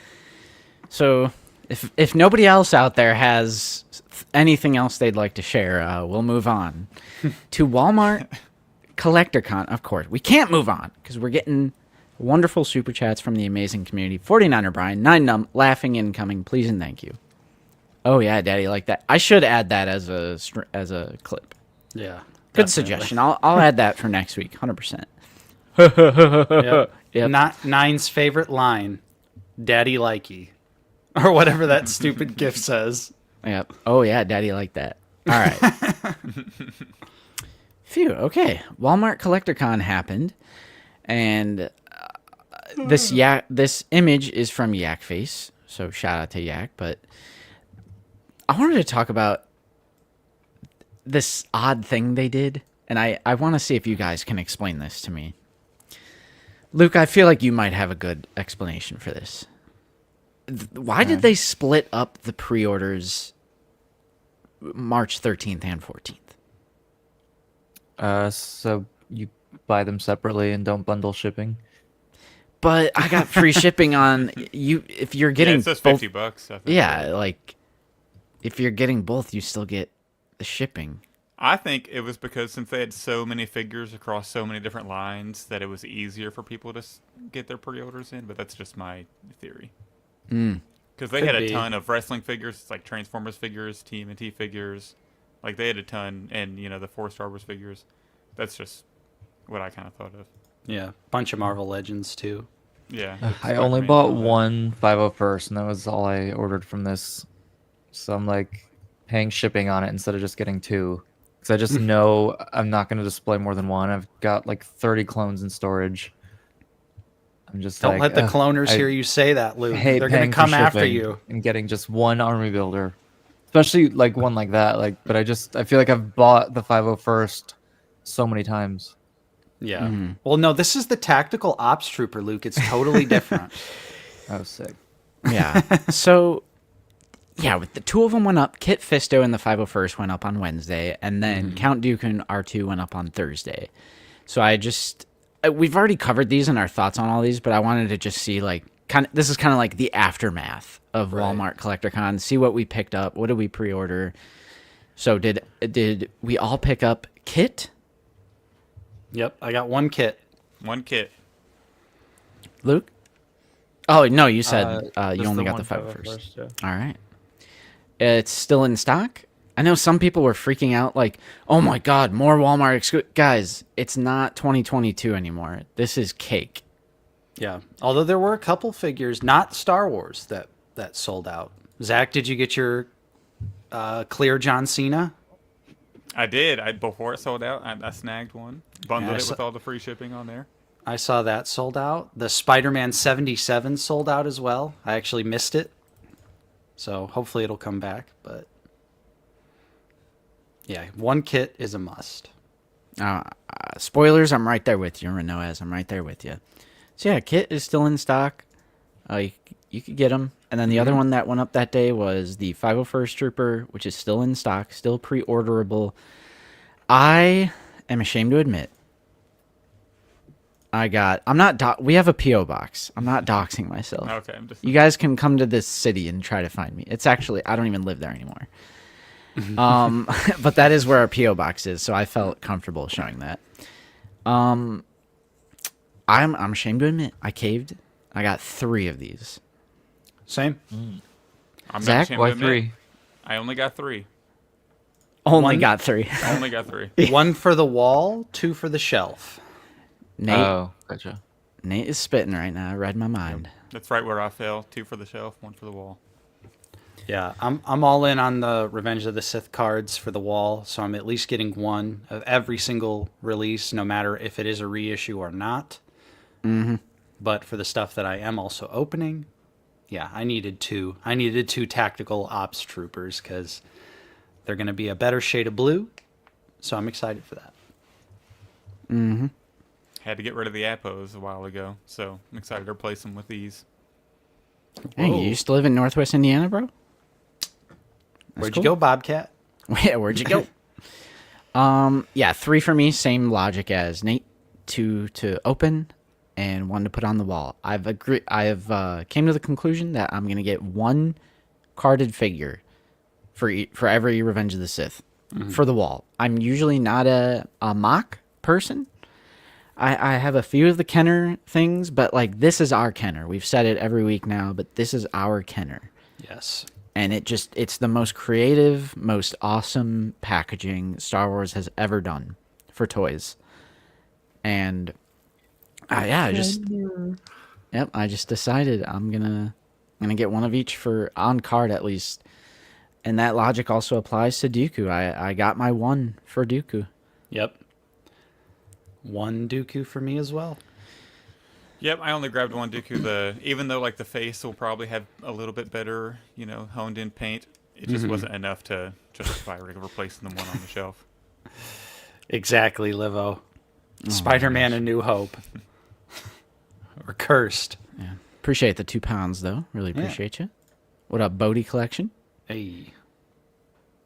So, if nobody else out there has anything else they'd like to share, we'll move on to Walmart Collector Con. Of course, we can't move on because we're getting wonderful super chats from the amazing community. 49er Brian, 9num, laughing incoming, please and thank you. Oh yeah, Daddy, like that. I should add that as a clip. Yeah. Good definitely. suggestion. I'll add that for next week, 100%. Yep. Yep. Nine's favorite line, "Daddy likey," or whatever that stupid gift says. Yep. Oh yeah, Daddy like that. All right. Phew. Okay. Walmart Collector Con happened, and this image is from Yak Face. So shout out to Yak. But I wanted to talk about this odd thing they did, and I want to see if you guys can explain this to me. Luke, I feel like you might have a good explanation for this. Why did they split up the pre-orders March 13th and 14th? So you buy them separately and don't bundle shipping. But I got free shipping on you if you're Yeah, getting it says both. $50. I think. Yeah, like if you're getting both, you still get the shipping. I think it was because since they had so many figures across so many different lines that it was easier for people to get their pre-orders in. But that's just my theory. Because they Could had a be. ton of wrestling figures, like Transformers figures, TMNT figures. Like they had a ton, and the 4 Star Wars figures. That's just what I kind of thought of. Yeah, bunch of Marvel Legends too. Yeah. I only bought one 501st, and that was all I ordered from this. So I'm like paying shipping on it instead of just getting 2. Because I just know I'm not going to display more than one. I've got like 30 clones in storage. I'm just Don't like, let the ugh, cloners I hear you say that, Luke. hate They're gonna paying for come after shipping you. and getting just one army builder, especially like one like that. Like, but I feel like I've bought the 501st so many times. Yeah. Well, no, this is the tactical ops trooper, Luke. It's totally different. Oh, sick. Yeah. So, yeah, with the 2 of them went up. Kit Fisto and the 501st went up on Wednesday, and then Count Dooku and R2 went up on Thursday. So we've already covered these and our thoughts on all these, but I wanted to just see this is kind of like the aftermath of Walmart CollectorCon. See what we picked up. What did we pre-order? So did we all pick up Kit? Yep, I got 1 kit. 1 kit. Luke? Oh no, you said you Just only the got the one 501st. yeah. All right. It's still in stock. I know some people were freaking out like, oh my God, more Walmart guys, it's not 2022 anymore. This is cake. Yeah. Although there were a couple figures, not Star Wars, that sold out. Zach, did you get your clear John Cena? I did. Before it sold out, I snagged one. Bundled Yeah, it with all the free shipping on there. I saw that sold out. The Spider-Man 77 sold out as well. I actually missed it. So hopefully it'll come back, but yeah, 1 kit is a must. Spoilers, I'm right there with you, Renoaz. I'm right there with you. So yeah, Kit is still in stock. You could get them. And then the other one that went up that day was the 501st Trooper, which is still in stock, still pre-orderable. I am ashamed to admit, we have a P.O. box. I'm not doxing myself. Okay. You guys can come to this city and try to find me. It's actually, I don't even live there anymore. But that is where our P.O. box is, so I felt comfortable showing that. I'm ashamed to admit, I caved. I got 3 of these. Same. I'm not Zach, ashamed why to admit, 3? I only got 3. Only got 3. I only got 3. 1 for the wall, 2 for the shelf. Nate, Oh, gotcha. Nate is spitting right now. I read my mind. That's right where I fell. 2 for the shelf, 1 for the wall. Yeah, I'm all in on the Revenge of the Sith cards for the wall, so I'm at least getting 1 of every single release, no matter if it is a reissue or not. Mm-hmm. But for the stuff that I am also opening, yeah, I needed 2. I needed 2 tactical ops troopers because they're going to be a better shade of blue, so I'm excited for that. Mm-hmm. Had to get rid of the Appos a while ago, so I'm excited to replace them with these. Hey, you used to live in Northwest Indiana, bro? Where'd you go, Bobcat? Yeah, where'd you go? Yeah, 3 for me, same logic as Nate. 2 to open, and 1 to put on the wall. I have came to the conclusion that I'm gonna get 1 carded figure for every Revenge of the Sith for the wall. I'm usually not a mock person. I have a few of the Kenner things, but like this is our Kenner. We've said it every week now, but this is our Kenner. Yes. And it's the most creative, most awesome packaging Star Wars has ever done for toys. And I just decided I'm gonna get 1 of each for on card at least. And that logic also applies to Dooku. I got my 1 for Dooku. Yep. 1 Dooku for me as well. Yep, I only grabbed 1 Dooku. Even though like the face will probably have a little bit better, honed in paint, it just wasn't enough to justify replacing the one on the shelf. Exactly, Livo. Spider-Man: A New Hope. Or Cursed. Yeah. Appreciate the 2 pounds though. Really appreciate you. What up, Bodhi collection? Hey.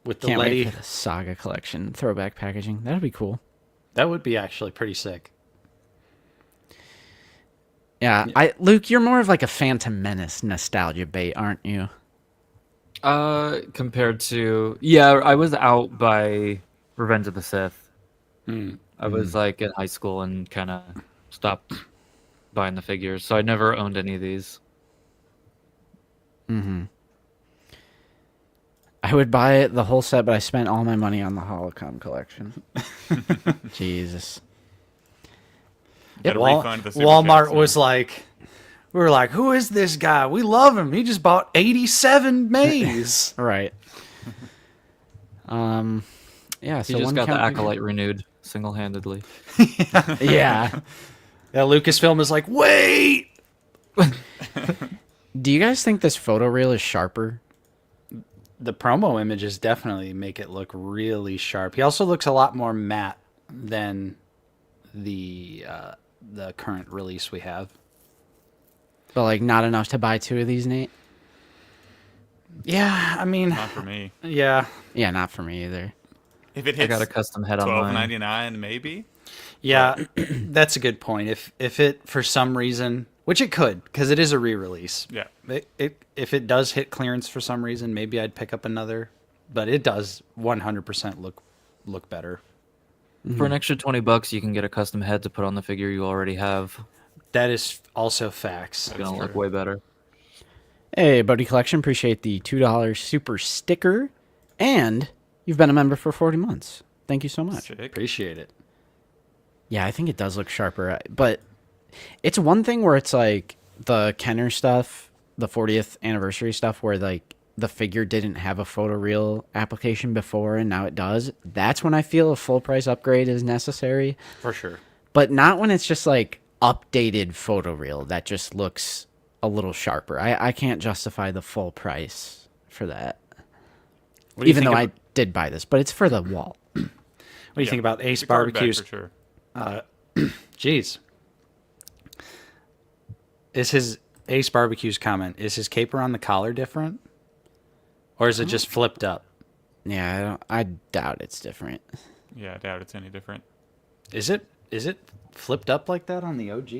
With the Can't Letty. wait for the Saga collection throwback packaging. That'd be cool. That would be actually pretty sick. Yeah, Luke, you're more of like a Phantom Menace nostalgia bait, aren't you? Compared to I was out by Revenge of the Sith. I was like in high school and kind of stopped buying the figures, so I never owned any of these. Mm-hmm. I would buy the whole set, but I spent all my money on the Holocom collection. Jesus. Got a Wal- refund the Super Walmart Chats, was like, we were like, who is this guy? We love him. He just bought 87 Maze. Right. Yeah, He so just one got the count- Acolyte renewed single-handedly. Yeah. Yeah, Lucasfilm is like, wait. Do you guys think this photo reel is sharper? The promo images definitely make it look really sharp. He also looks a lot more matte than the current release we have. But like not enough to buy 2 of these, Nate? Yeah, I mean, not for me. yeah. Yeah, not for me either. If it I hits got a custom head on mine. $12.99, maybe. Yeah, that's a good point. If it for some reason, which it could, because it is a re-release. Yeah. If it does hit clearance for some reason, maybe I'd pick up another. But it does 100% look better. For an extra $20, you can get a custom head to put on the figure you already have. That is also facts. It's gonna look way better. Hey, Buddy Collection, appreciate the $2 super sticker. And you've been a member for 40 months. Thank you so much. Sick. Appreciate it. Yeah, I think it does look sharper. But it's one thing where it's like the Kenner stuff, the 40th anniversary stuff, where like the figure didn't have a photoreal application before and now it does. That's when I feel a full price upgrade is necessary. For sure. But not when it's just like updated photoreal that just looks a little sharper. I can't justify the full price for that. What do you Even think though ab- I did buy this, but it's for the wall. What do you think about Ace The card back Barbecue's? for sure. Geez. Is his Ace Barbecue's comment, is his caper on the collar different? Or is it just flipped up? Yeah, I doubt it's different. Yeah, I doubt it's any different. Is it flipped up like that on the OG?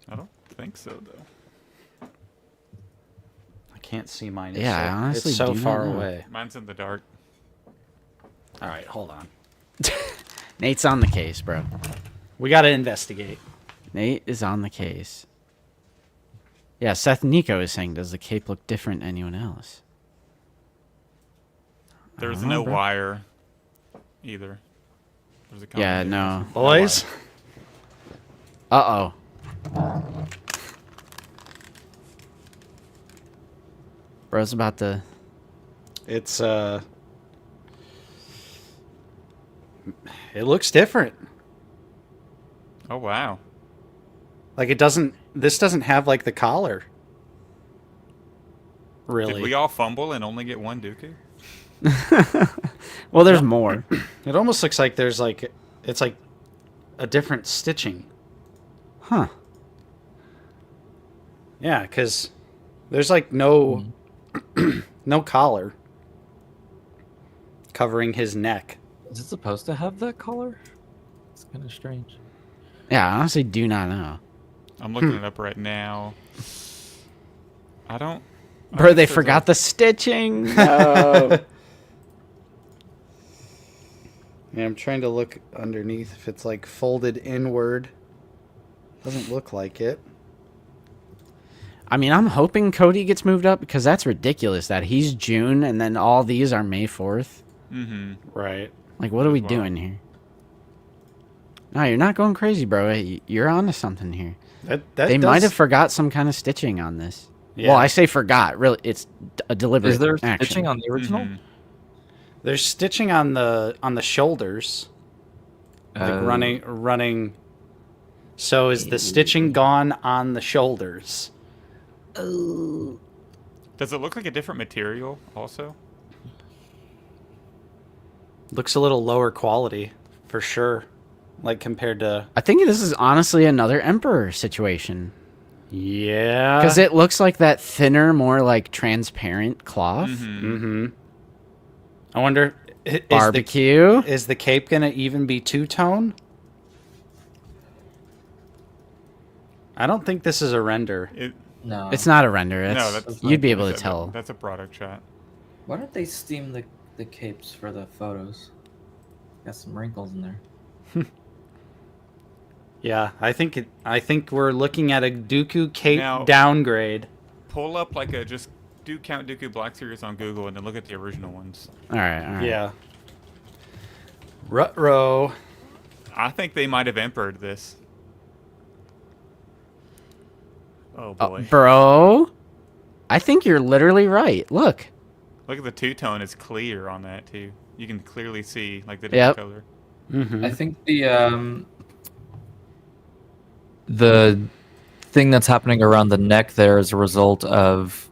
I don't think so, though. I can't see mine. It's Yeah, I so, honestly it's so do not far know. away. Mine's in the dark. All right, hold on. Nate's on the case, bro. We got to investigate. Nate is on the case. Yeah, Seth Nico is saying, does the cape look different than anyone else? There's don't know, no bro. wire either. There's a Yeah, combination. no. Boys, Uh-oh. Bro's about to... it's it looks different. Oh, wow. Like this doesn't have like the collar. Really? Did we all fumble and only get one Dooku? Well, there's more. It almost looks like there's like it's like a different stitching. Huh. Yeah, because there's like no no collar covering his neck. Is it supposed to have that color? It's kind of strange. Yeah, I honestly do not know. I'm looking it up right now. I don't... I Bro, think they there's forgot a- the stitching. No. Yeah, I'm trying to look underneath if it's like folded inward. Doesn't look like it. I mean, I'm hoping Cody gets moved up because that's ridiculous that he's June and then all these are May 4th. Mm-hmm. Right. Like, what are we Wow. doing here? No, you're not going crazy, bro. You're onto something here. That They might have forgot some kind of stitching on this. Yeah. Well, I say forgot. Really, it's a deliberate Is there action. stitching on the original? Mm-hmm. There's stitching on the shoulders. Like running. So is the stitching gone on the shoulders? Does it look like a different material also? Looks a little lower quality, for sure. Like compared to I think this is honestly another Emperor situation. yeah. Because it looks like that thinner, more like transparent cloth. Mm-hmm. I wonder Barbecue. Is the cape gonna even be two-tone? I don't think this is a render. No. It's not a render. It's, No, that's you'd be able to that's a- tell. That's a product shot. Why don't they steam the capes for the photos? Got some wrinkles in there. Yeah, I think we're looking at a Dooku cape Now- downgrade. Pull up like a just do Count Dooku Black Series on Google and then look at the original ones. All right. Yeah. Ruh-roh. I think they might have empered this. Oh boy. Bro, I think you're literally right. Look. Look at the two-tone. It's clear on that too. You can clearly see like the Yep. different color. Mm-hmm. I think the thing that's happening around the neck there is a result of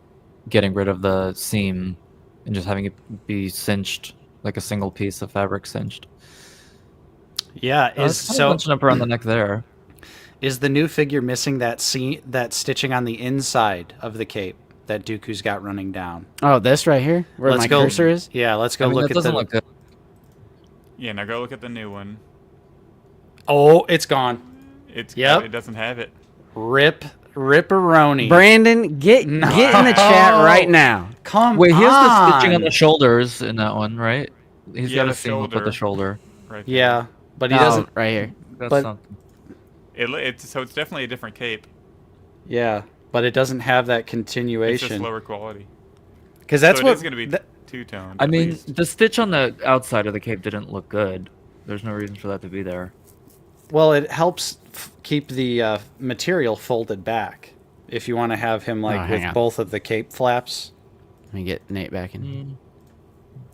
getting rid of the seam and just having it be cinched, like a single piece of fabric cinched. Yeah, It's kind of bunching up around the neck there. Is the new figure missing that stitching on the inside of the cape that Dooku's got running down? Oh, this right here, where Let's my go- cursor is. Yeah, let's go I mean, look that at doesn't the. look good. Yeah, now go look at the new one. Oh, it's gone. Yep. It doesn't have it. Ripperoni. Brandon, get in the chat right now. Come Wait, he has the stitching on on. the shoulders in that one, right? He's Yeah, got a the seam up with the shoulder. Right there. Yeah, but he Oh, doesn't. right here. That's But- something. It's definitely a different cape. Yeah, but it doesn't have that It's just continuation. lower quality. Because that's so what. it is going to be th- two-tone. I mean, the stitch on the outside of the cape didn't look good. There's no reason for that to be there. well, it helps keep the material folded back. If you want to have him like hang with on. both of the cape flaps, Let me get Nate back in.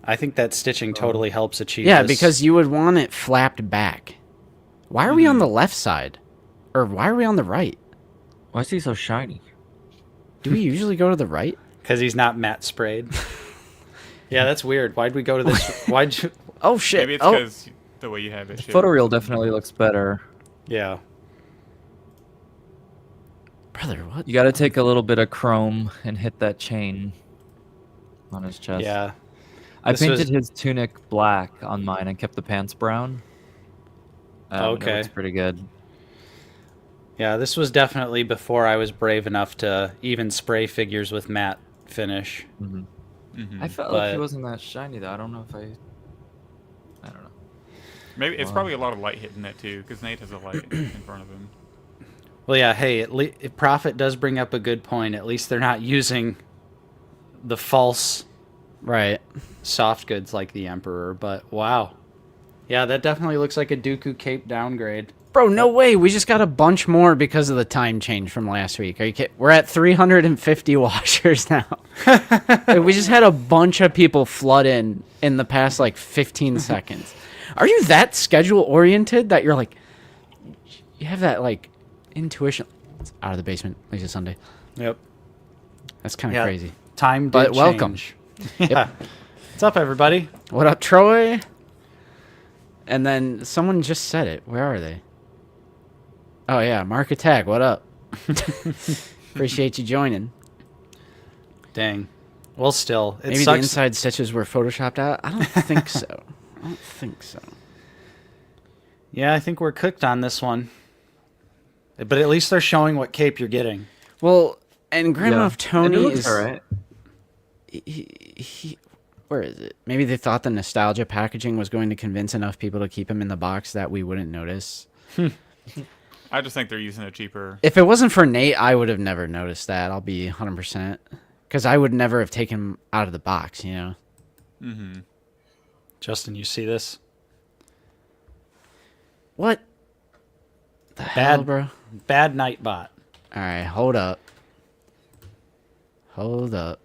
I think that stitching totally helps achieve. Yeah, this. because you would want it flapped back. Why are we on the left side? Or why are we on the right? Why is he so shiny? Do we usually go to the right? he's not matte sprayed. Yeah, that's weird. Why'd we go to this? Why'd you? Oh, shit. Maybe it's Oh, because the way you have it. The shit. photoreal definitely looks better. Yeah. brother, what? You got to take a little bit of chrome and hit that chain on his chest. Yeah. I This painted was- his tunic black on mine and kept the pants brown. Okay. It looks pretty good. Yeah, this was definitely before I was brave enough to even spray figures with matte finish. Mm-hmm. I felt like he But- wasn't that shiny though. I don't know if I don't know. Maybe it's Wow. probably a lot of light hitting that too, because Nate has a light in front of him. Well, yeah, hey, Prophet does bring up a good point. At least they're not using the false Right. soft goods like the Emperor, but wow. Yeah, that definitely looks like a Dooku cape downgrade. Bro, no way. We just got a bunch more because of the time change from last week. Are you kidding? We're at 350 washers now. Like, we just had a bunch of people flood in the past, like, 15 seconds. Are you that schedule-oriented that you're, like, you have that, like, intuition? It's out of the basement. Lisa Sunday. Yep. That's kind of Yeah, crazy. time did But welcome. change. Yeah. What's up, everybody? What up, Troy? And then someone just said it. Where are they? Oh, yeah. Mark Attack. What up? Appreciate you joining. Dang. Well, still, it Maybe the sucks. inside stitches were photoshopped out. I don't think so. I don't think so. Yeah, I think we're cooked on this one. But at least they're showing what cape you're getting. Well, and Grand Moff Tony is... alright. He, where is it? Maybe they thought the nostalgia packaging was going to convince enough people to keep him in the box that we wouldn't notice. I just think they're using a cheaper. If it wasn't for Nate, I would have never noticed that. I'll be 100%. Because I would never have taken him out of the box, you know? Mm-hmm. Justin, you see this? What the hell, bro? Bad Nightbot. All right, hold up. Hold up.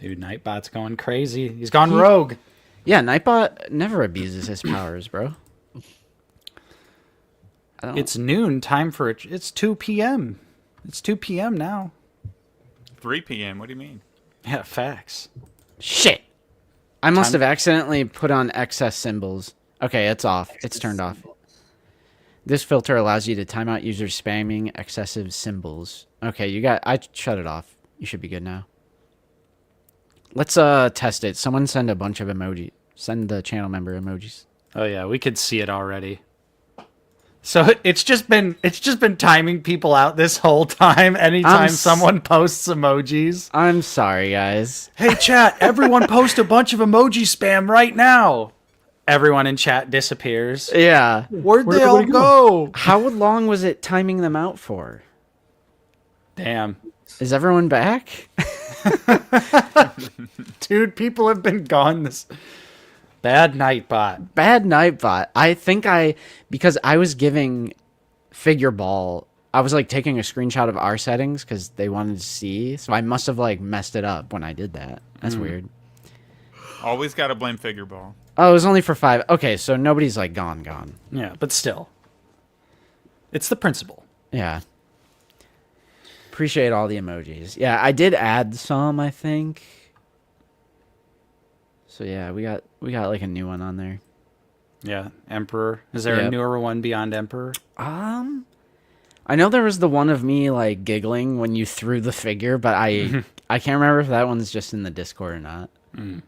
Dude, Nightbot's going crazy. He's gone rogue. Yeah, Nightbot never abuses his powers, bro. I don't... It's noon. Time for it. It's 2 p.m. It's 2 p.m. now. 3 p.m. What do you mean? Yeah, facts. Shit. I must Time- have accidentally put on excess symbols. Okay, it's off. It's turned off. This filter allows you to time out users spamming excessive symbols. Okay, I shut it off. You should be good now. Let's test it. Someone send a bunch of emoji. Send the channel member emojis. Oh yeah, we could see it already. So it's just been timing people out this whole time. Anytime someone posts emojis. I'm sorry, guys. Hey chat, everyone post a bunch of emoji spam right now. Everyone in chat disappears. Yeah. Where'd they all go? How long was it timing them out for? Damn. Is everyone back? Dude, people have been gone this bad Nightbot. Bad Nightbot. I think because I was giving Figure Ball, I was like taking a screenshot of our settings because they wanted to see. So I must have like messed it up when I did that. That's weird. Always got to blame Figure Ball. Oh, it was only for 5. Okay, so nobody's like gone. Yeah, but still. It's the principle. Yeah. Appreciate all the emojis. Yeah, I did add some, I think. So yeah, we got like a new one on there. Yeah, Emperor. Is there a Yep. newer one beyond Emperor? I know there was the one of me like giggling when you threw the figure, but I can't remember if that one's just in the Discord or not. Damn.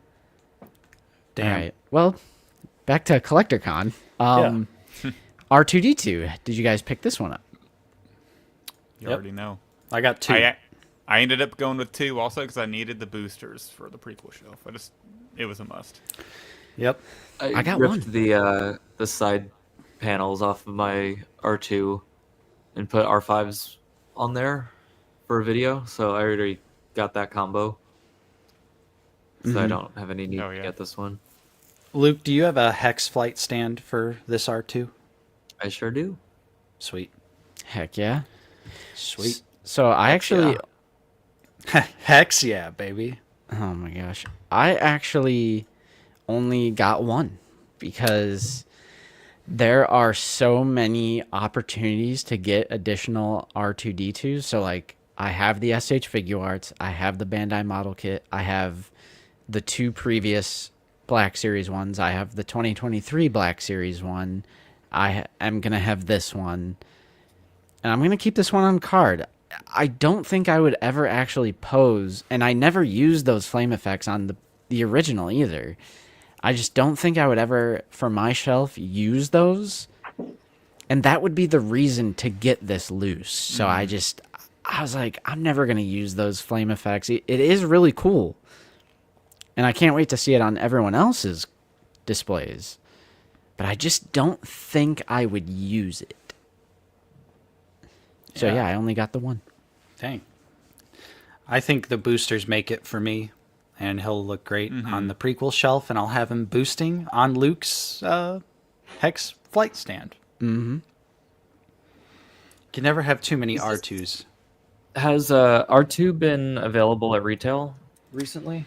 All right. Well, back to CollectorCon. R2D2. Did you guys pick this one up? You already know. I got 2. I ended up going with 2 also because I needed the boosters for the prequel shelf. It was a must. Yep. I got ripped one. the side panels off of my R2 and put R5s on there for a video, so I already got that combo. So I don't have any need to get this one. Luke, do you have a Hex flight stand for this R2? I sure do. Sweet. Heck yeah. Sweet. So I actually... Hex, yeah, baby. Oh my gosh. I actually only got one because there are so many opportunities to get additional R2D2s. So like I have the SH Figure Arts, I have the Bandai model kit, I have the 2 previous Black Series ones, I have the 2023 Black Series one, I am going to have this one, and I'm going to keep this one on card. I don't think I would ever actually pose, and I never used those flame effects on the original either. I just don't think I would ever, for my shelf, use those. And that would be the reason to get this loose. So I was like, I'm never going to use those flame effects. It is really cool. And I can't wait to see it on everyone else's displays. But I just don't think I would use it. So yeah, I only got the one. Dang. I think the boosters make it for me, and he'll look great on the prequel shelf, and I'll have him boosting on Luke's Hex flight stand. Mm-hmm. Can never have too many R2s. Has R2 been available at retail recently?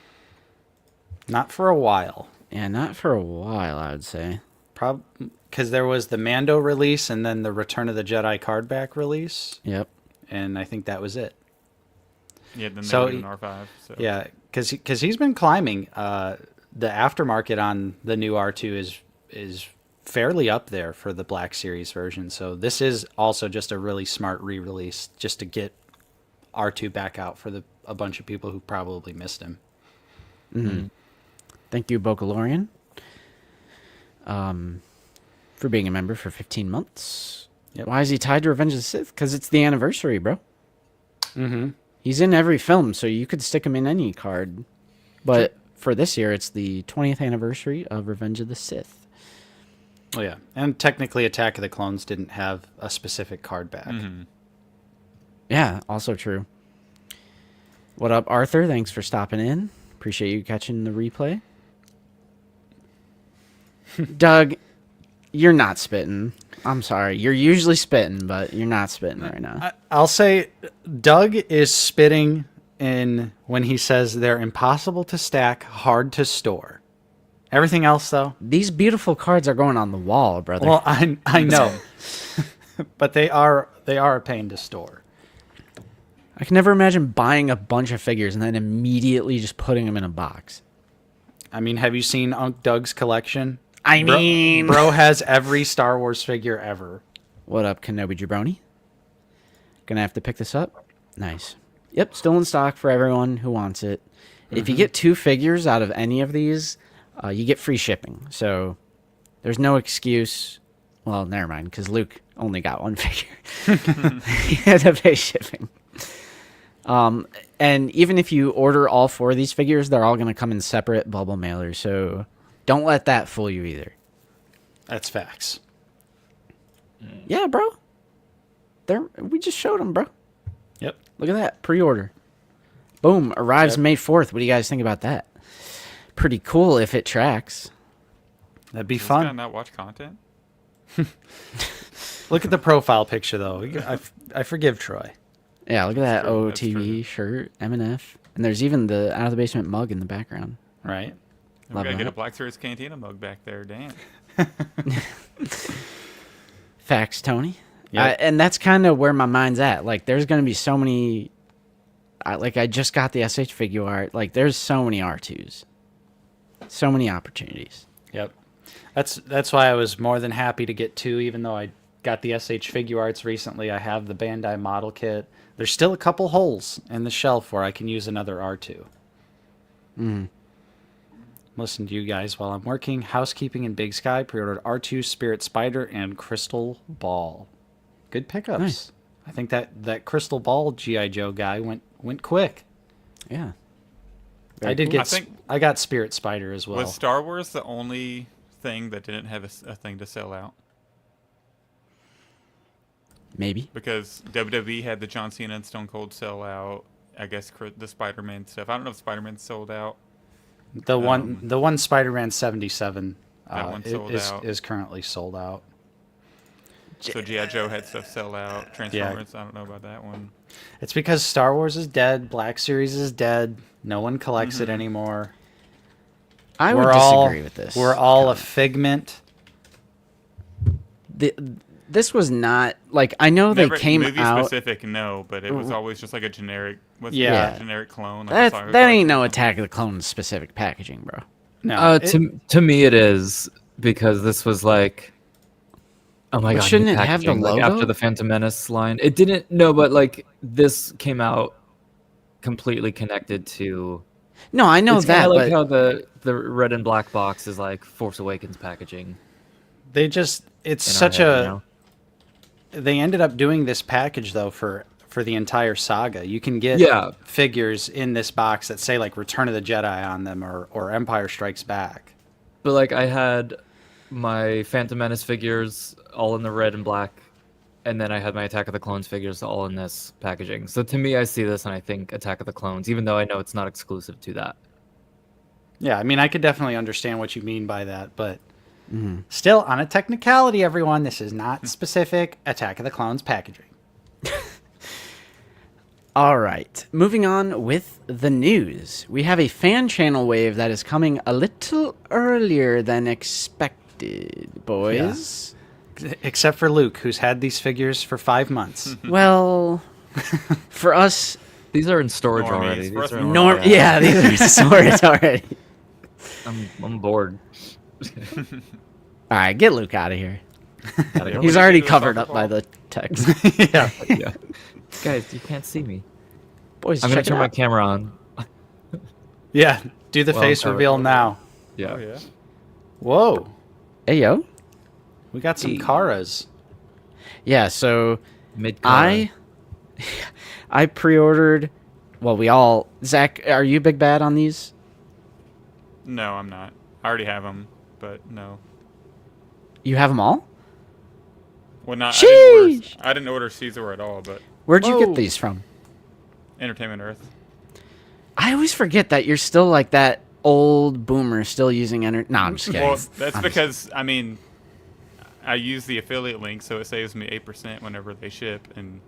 Not for a while. Yeah, not for a while, I would say. Because there was the Mando release and then the Return of the Jedi card back release. Yep. And I think that was it. Yeah, then So they did an R5. So. Yeah, because he's been climbing. The aftermarket on the new R2 is fairly up there for the Black Series version. So this is also just a really smart re-release just to get R2 back out for a bunch of people who probably missed him. Mm-hmm. Thank you, Bocalorian, for being a member for 15 months. Yep. Why is he tied to Revenge of the Sith? Because it's the anniversary, bro. Mm-hmm. He's in every film, so you could stick him in any card. But for this year, it's the 20th anniversary of Revenge of the Sith. Oh, yeah. And technically, Attack of the Clones didn't have a specific card back. Mm-hmm. Yeah, also true. What up, Arthur? Thanks for stopping in. Appreciate you catching the replay. Doug, you're not spitting. I'm sorry. You're usually spitting, but you're not spitting right now. I'll say Doug is spitting in when he says they're impossible to stack, hard to store. Everything else, though? These beautiful cards are going on the wall, brother. Well, I know. But they are a pain to store. I can never imagine buying a bunch of figures and then immediately just putting them in a box. I mean, have you seen Unc Doug's collection? I mean... Bro has every Star Wars figure ever. What up, Kenobi Jabroni? Gonna have to pick this up? Nice. Yep, still in stock for everyone who wants it. If you get 2 figures out of any of these, you get free shipping. So there's no excuse. Well, never mind, because Luke only got 1 figure. He had to pay shipping. And even if you order all 4 of these figures, they're all going to come in separate bubble mailers. So don't let that fool you either. That's facts. Yeah, bro. We just showed them, bro. Yep. Look at that. Pre-order. Boom, arrives May 4th. What do you guys think about that? Pretty cool if it tracks. That'd be Does this guy fun. not watch content? Look at the profile picture, though. I forgive Troy. Yeah, look at that true, that's OTV shirt, M&F. And there's even the Out of the Basement mug in the background. Right? We Love gotta get a that. Black Series Cantina mug back there. Damn. Facts, Tony. Yep. And that's kind of where my mind's at. Like, there's going to be so many... I just got the SH figure art. Like, there's so many R2s. So many opportunities. Yep. That's why I was more than happy to get 2, even though I got the SH figure arts recently. I have the Bandai model kit. There's still a couple holes in the shelf where I can use another R2. Listen to you guys while I'm working. Housekeeping in Big Sky. Pre-ordered R2, Spirit Spider, and Crystal Ball. Good pickups. Nice. I think that Crystal Ball G.I. Joe guy went quick. Yeah. I did cool. get. I got Spirit Spider as well. Was Star Wars the only thing that didn't have a thing to sell out? Maybe. Because WWE had the John Cena and Stone Cold sell out. I guess the Spider-Man stuff. I don't know if Spider-Man sold out. The one Spider-Man 77 That one sold out. is currently sold out. So G.I. Joe had stuff sell out. Transformers, I don't know about that one. It's because Star Wars is dead. Black Series is dead. No one collects it anymore. I would disagree with this. We're all a figment. This was not like I know they came movie out. specific, no, but it was always just like a generic. Yeah. A generic clone. Like That ain't no Attack of the Clones specific packaging, bro. No, To me, it is because this was like, oh my But god, shouldn't new it have the packaging, like, logo? after the Phantom Menace line? It didn't. No, but like this came out completely connected to. No, I know It's kinda that, like but how the red and black box is like Force Awakens packaging. it's in such our head, a. you know? They ended up doing this package though for the entire saga. You can get figures in this box that say like Return of the Jedi on them or Empire Strikes Back. But like I had my Phantom Menace figures all in the red and black, and then I had my Attack of the Clones figures all in this packaging. So to me, I see this and I think Attack of the Clones, even though I know it's not exclusive to that. Yeah, I mean, I could definitely understand what you mean by that, but still, on a technicality, everyone, this is not specific Attack of the Clones packaging. all right. Moving on with the news. We have a fan channel wave that is coming a little earlier than expected, boys. Except for Luke, who's had these figures for 5 months. Well, for us, These are in storage Normies. already. For us These are normies. yeah, these are storage already. I'm bored. All right, get Luke out of here. Gotta go. He's already covered up by the text. Yeah. Yeah. Guys, you can't see me. Boys, I'm gonna check it turn my out. camera on. Yeah, do the Well, face covered. reveal now. Yeah. Oh yeah. Whoa, Hey, yo. we got some Karas. Yeah, so Mid. I pre-ordered. Well, we all. Zach, are you big bad on these? No, I'm not. I already have them, but no. You have them all? Well, not. Sheesh. I didn't order Caesar at all, but Where'd you Whoa. get these from? Entertainment Earth. I always forget that you're still like that old boomer, still using No, I'm just kidding. Well, that's because I mean, I use the affiliate link, so it saves me 8% whenever they ship, and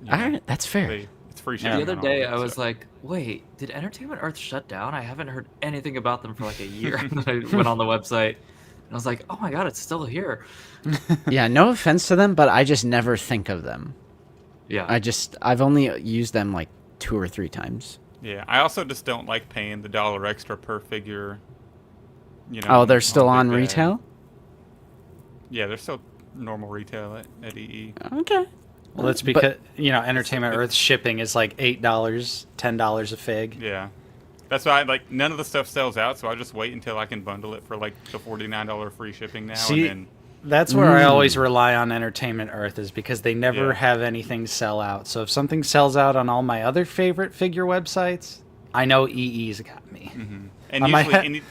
you All know, right, that's fair. it's free The shipping. other on all day, of it, I was so. like, wait, did Entertainment Earth shut down? I haven't heard anything about them for like a year. And I went on the website, and I was like, oh my god, it's still here. Yeah, no offense to them, but I just never think of them. Yeah. I've only used them like 2 or 3 times. Yeah, I also just don't like paying the $1 extra per figure. You know. Oh, they're still Big on Bad. retail? Yeah, they're still normal retail at EE. Okay. Well, that's because Entertainment Earth shipping is like $8, $10 a fig. Yeah. That's why none of the stuff sells out, so I just wait until I can bundle it for like the $49 free shipping now, See, and then That's where I always rely on Entertainment Earth, is because they never Yeah. have anything sell out. So if something sells out on all my other favorite figure websites, I know EE's got me. and on my usually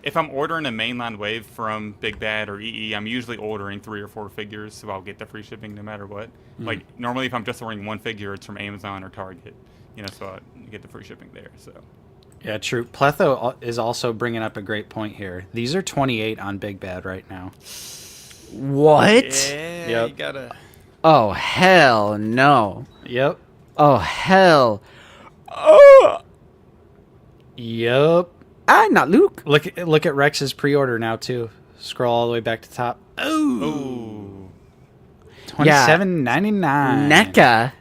if I'm ordering a mainline wave from Big Bad or EE, I'm usually ordering 3 or 4 figures, so I'll get the free shipping no matter what. Like normally, if I'm just ordering one figure, it's from Amazon or Target. So you get the free shipping there. So Yeah, true. Pletho is also bringing up a great point here. These are 28 on Big Bad right now. What? yeah, Yep. you gotta. Oh, hell no. Yep. Oh, hell. Oh, Yep. not Luke. Look at Rex's pre-order now too. Scroll all the way back to top. Ooh. $27.99. NECA. Yep.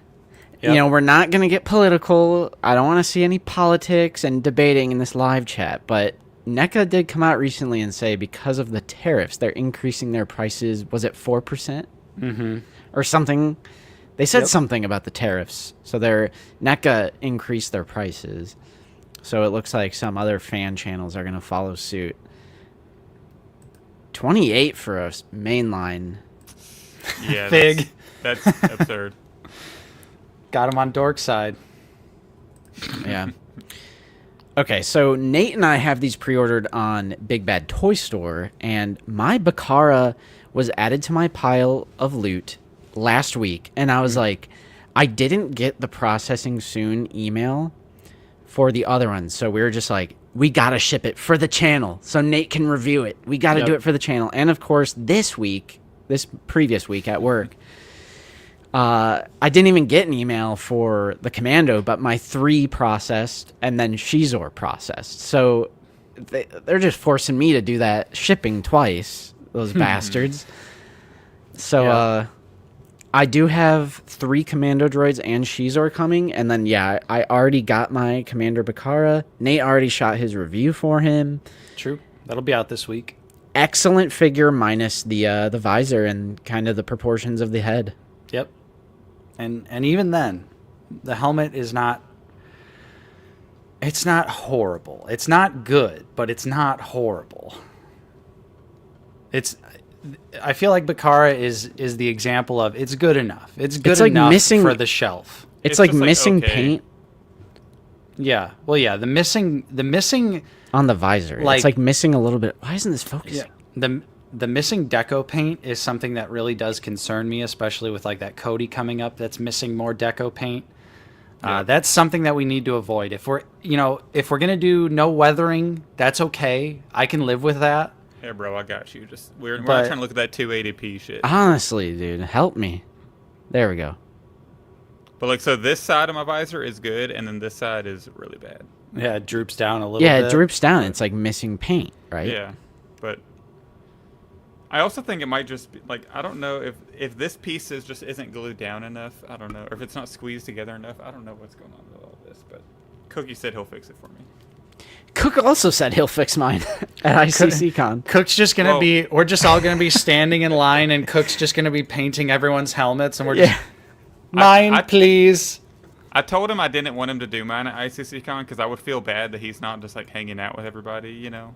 You know, we're not going to get political. I don't want to see any politics and debating in this live chat, but NECA did come out recently and say because of the tariffs, they're increasing their prices. Was it 4%? Mm-hmm. Or something? They said Yep. something about the tariffs. So NECA increased their prices. So it looks like some other fan channels are going to follow suit. 28 for a mainline. Yeah, Big. That's absurd. Got him on Dork side. Yeah. Okay, so Nate and I have these pre-ordered on Big Bad Toy Store, and my Bakara was added to my pile of loot last week, and I was like, I didn't get the processing soon email for the other ones, so we were just like, we gotta ship it for the channel so Nate can review it. We gotta Yep. do it for the channel. And of course, this previous week at work, I didn't even get an email for the Commando, but my 3 processed and then Shizor processed. So they're just forcing me to do that shipping twice, those bastards. So Yeah. I do have 3 Commando droids and Shizor coming, and then I already got my Commander Bakara. Nate already shot his review for him. True. That'll be out this week. Excellent figure minus the visor and kind of the proportions of the head. Yep. And even then, the helmet is not. It's not horrible. It's not good, but it's not horrible. I feel like Bakara is the example of it's good enough. It's good like enough missing- for the shelf. It's It's like just, like, missing okay. paint Yeah. Well, yeah. The missing on the visor. Like- It's like missing a little bit. Why isn't this focusing? the missing deco paint is something that really does concern me, especially with like that Cody coming up that's missing more deco paint. That's something that we need to avoid. If we're gonna do no weathering, that's okay. I can live with that. Here, bro, I got you. Just we're not But- trying to look at that 280p shit. Honestly, dude, help me. There we go. But like, so this side of my visor is good, and then this side is really bad. Yeah, it droops down a little Yeah, bit. it droops down. It's like missing paint, right? Yeah, but I also think it might just be like, I don't know if this piece isn't glued down enough. I don't know, or if it's not squeezed together enough. I don't know what's going on with all this. But Cookie said he'll fix it for me. Cook also said he'll fix mine at ICCCon. Cook's just gonna Whoa. be. We're just all gonna be standing in line, and Cook's just gonna be painting everyone's helmets, and we're just mine, I- please. I told him I didn't want him to do mine at ICCCon because I would feel bad that he's not just like hanging out with everybody, you know.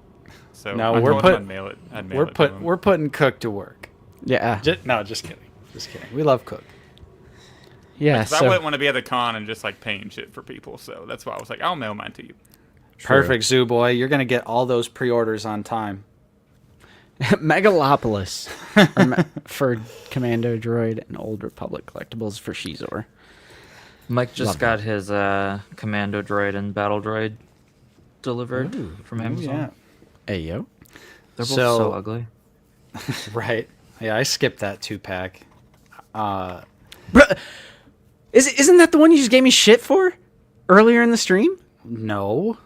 So No, I we're told him I'd mail it. I'd mail it to him. We're putting Cook to work. Yeah. Just kidding. Just kidding. We love Cook. Yeah. 'Cause I wouldn't want to be at the con and just like paint shit for people. So that's why I was like, I'll mail mine to you. Perfect, Zoo Boy. You're gonna get all those pre-orders on time. Megalopolis for Commando Droid and Old Republic collectibles for Shizor. Mike just Love got his Commando Droid and Battle Droid delivered from Amazon. Yeah. Hey, yo. They're both So- so ugly. Right. Yeah, I skipped that 2-pack. Bruh, isn't that the one you just gave me shit for earlier in the stream? No.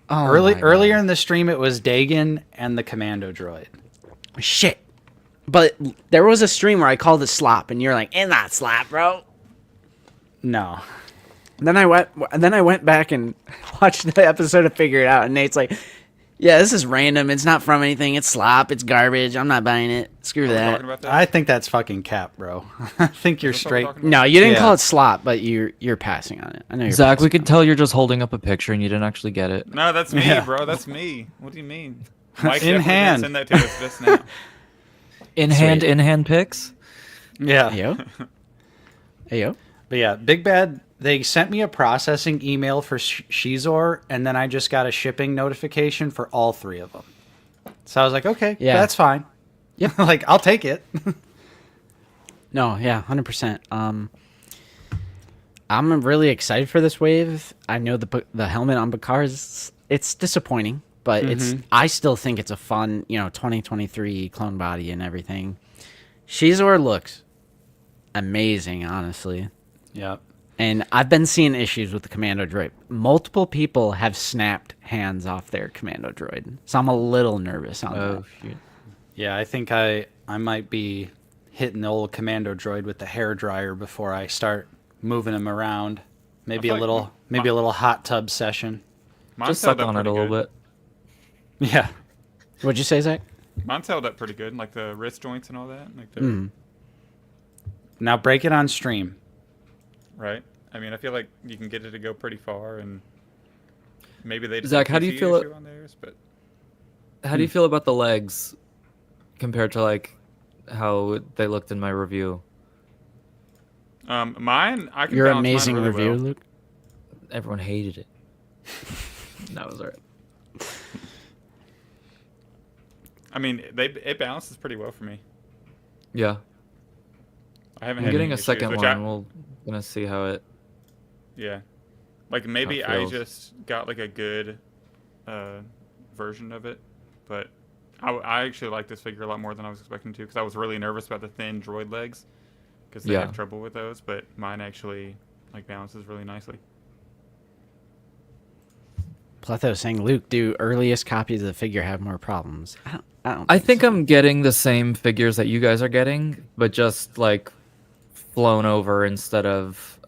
Oh, Earlier in the stream, it was Dagon and the Commando Droid. Shit. But there was a stream where I called it slop, and you're like, "It's not slop, bro." No. And then I went back and watched the episode to figure it out, and Nate's like, "Yeah, this is random. It's not from anything. It's slop. It's garbage. I'm not buying it. Screw Are we that." talking about that? I think that's fucking cap, bro. I think you're Is that what we're straight. talking about? No, you didn't Yeah. call it slop, but you're passing on it. I know you're Zach, we passing. could tell you're just holding up a picture and you didn't actually get it. No, that's me, Yeah. bro. That's me. What do you mean? Mike In definitely didn't hand. Send that to us just now. In hand pics? Yeah. Hey, yo. Hey, yo. But yeah, Big Bad, they sent me a processing email for Shizor, and then I just got a shipping notification for all 3 of them. So I was like, okay, Yeah. that's fine. Yep. Like, I'll take it. No, yeah, 100%. I'm really excited for this wave. I know the helmet on Bakar it's disappointing, but I still think it's a fun, 2023 clone body and everything. Shizor looks amazing, honestly. Yep. And I've been seeing issues with the commando droid. Multiple people have snapped hands off their commando droid, so I'm a little nervous on that. Shoot. Yeah, I think I might be hitting the old commando droid with the hair dryer before I start moving him around. Maybe a I feel like little hot tub session. Mine's Just held suck up on it pretty a little good. bit. Yeah. What'd you say, Zach? Mine's held up pretty good, like the wrist joints and all that. Like Now break it on stream. right? I mean, I feel like you can get it to go pretty far, and maybe they just Zach, have how do you PC feel issue on theirs, but How do you feel about the legs compared to like how they looked in my review? mine, I can Your balance mine amazing really review, well. Luke. Everyone hated it. That was alright. I mean, it balances pretty well for me. Yeah, I haven't I'm had getting any a issues, second which one. We're gonna see how it. Yeah, like maybe How it I feels. just got like a good version of it, but I actually like this figure a lot more than I was expecting to, because I was really nervous about the thin droid legs, because they Yeah. have trouble with those, but mine actually like balances really nicely. Pletho was saying, Luke, do earliest copies of the figure have more problems? I don't I think I'm getting the same figures that you guys are getting, but just like flown over instead of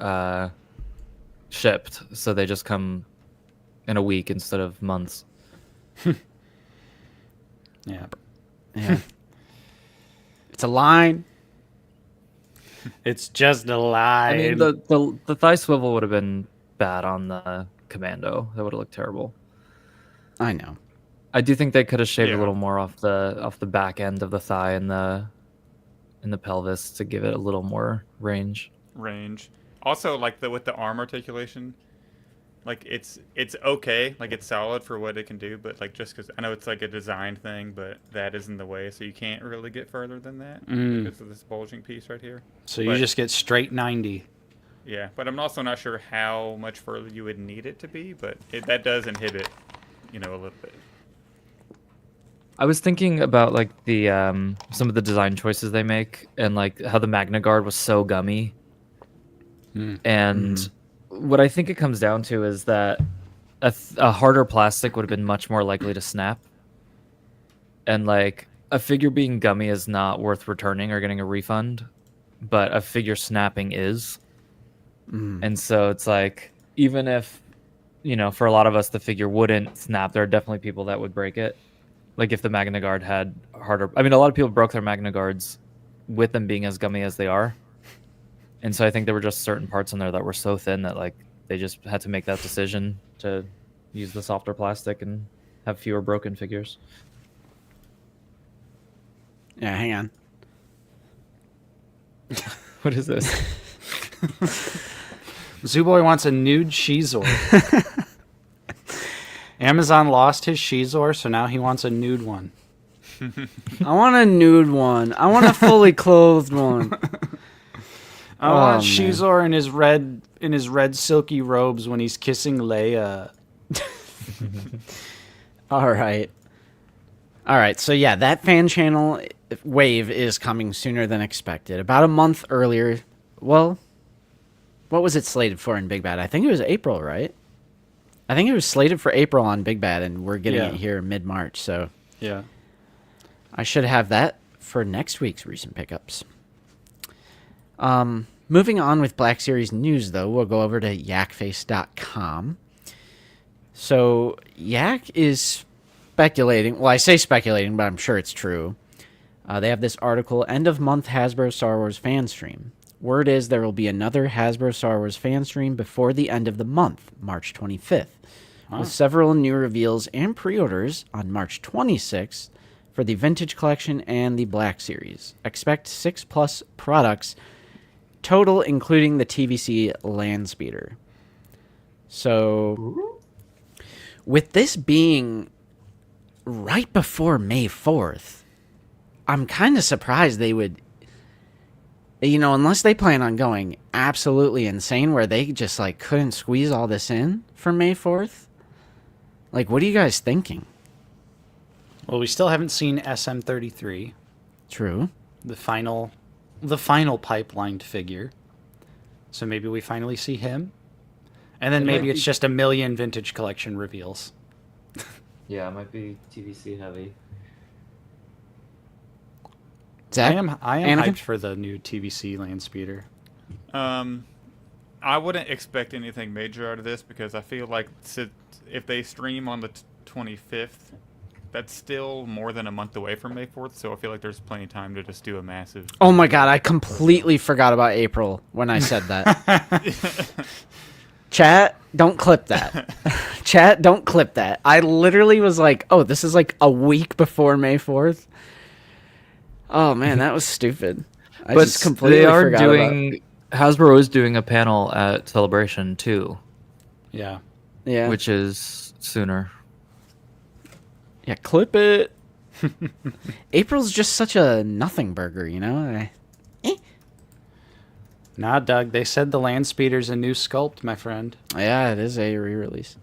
shipped. So they just come in a week instead of months. Yeah. Yeah. It's a line. It's just a lie. I mean, the thigh swivel would have been bad on the Commando. That would have looked terrible. I know. I do think they could have shaved Yeah. a little more off the back end of the thigh and the pelvis to give it a little more range. Also, like with the arm articulation, like it's okay, like it's solid for what it can do, but like just because I know it's like a design thing, but that is in the way, so you can't really get further than that because of this bulging piece right here. So you But- just get straight 90. Yeah, but I'm also not sure how much further you would need it to be, but that does inhibit, a little bit. I was thinking about like the some of the design choices they make, and like how the Magna Guard was so gummy. And what I think it comes down to is that a harder plastic would have been much more likely to snap. And like a figure being gummy is not worth returning or getting a refund, but a figure snapping is. And so it's like, even if, for a lot of us, the figure wouldn't snap, there are definitely people that would break it. Like if the Magna Guard had harder... I mean, a lot of people broke their Magna Guards with them being as gummy as they are. And so I think there were just certain parts in there that were so thin that like they just had to make that decision to use the softer plastic and have fewer broken figures. Yeah, hang on. What is this? Zooboy wants a nude Shizor. Amazon lost his Shizor, so now he wants a nude one. I want a nude one. I want a fully clothed one. I want man. Shizor in his red silky robes when he's kissing Leia. All right. So yeah, that fan channel wave is coming sooner than expected. About a month earlier. Well, what was it slated for in Big Bad? I think it was April, right? I think it was slated for April on Big Bad, and we're getting Yeah. it here mid-March. So Yeah. I should have that for next week's recent pickups. Moving on with Black Series news, though, we'll go over to yakface.com. So Yak is speculating. Well, I say speculating, but I'm sure it's true. They have this article, End of Month Hasbro Star Wars Fan Stream. Word is there will be another Hasbro Star Wars fan stream before the end of the month, March 25th, with several new reveals and pre-orders on March 26th for the Vintage Collection and the Black Series. Expect 6+ products total, including the TVC Landspeeder. So, with this being right before May 4th, I'm kind of surprised they would You know, unless they plan on going absolutely insane where they just, like, couldn't squeeze all this in for May 4th. Like, what are you guys thinking? Well, we still haven't seen SM33, True. the final pipelined figure. So maybe we finally see him. And then maybe it's just a million vintage collection reveals. Yeah, it might be TVC heavy. Zach? I am Anakin? hyped for the new TVC land speeder. I wouldn't expect anything major out of this because I feel like if they stream on the 25th, that's still more than a month away from May 4th, so I feel like there's plenty of time to just do a massive... Oh my god, I completely forgot about April when I said that. Chat, don't clip that. Chat, don't clip that. I literally was like, oh, this is like a week before May 4th. Oh man, that was stupid. I But just completely they are forgot doing... Hasbro is doing a panel at Celebration, too. Yeah. Yeah. Which is sooner. Yeah, clip it. April's just such a nothing burger, you know? Nah, Doug, they said the land speeder's a new sculpt, my friend. Yeah, it is a re-release.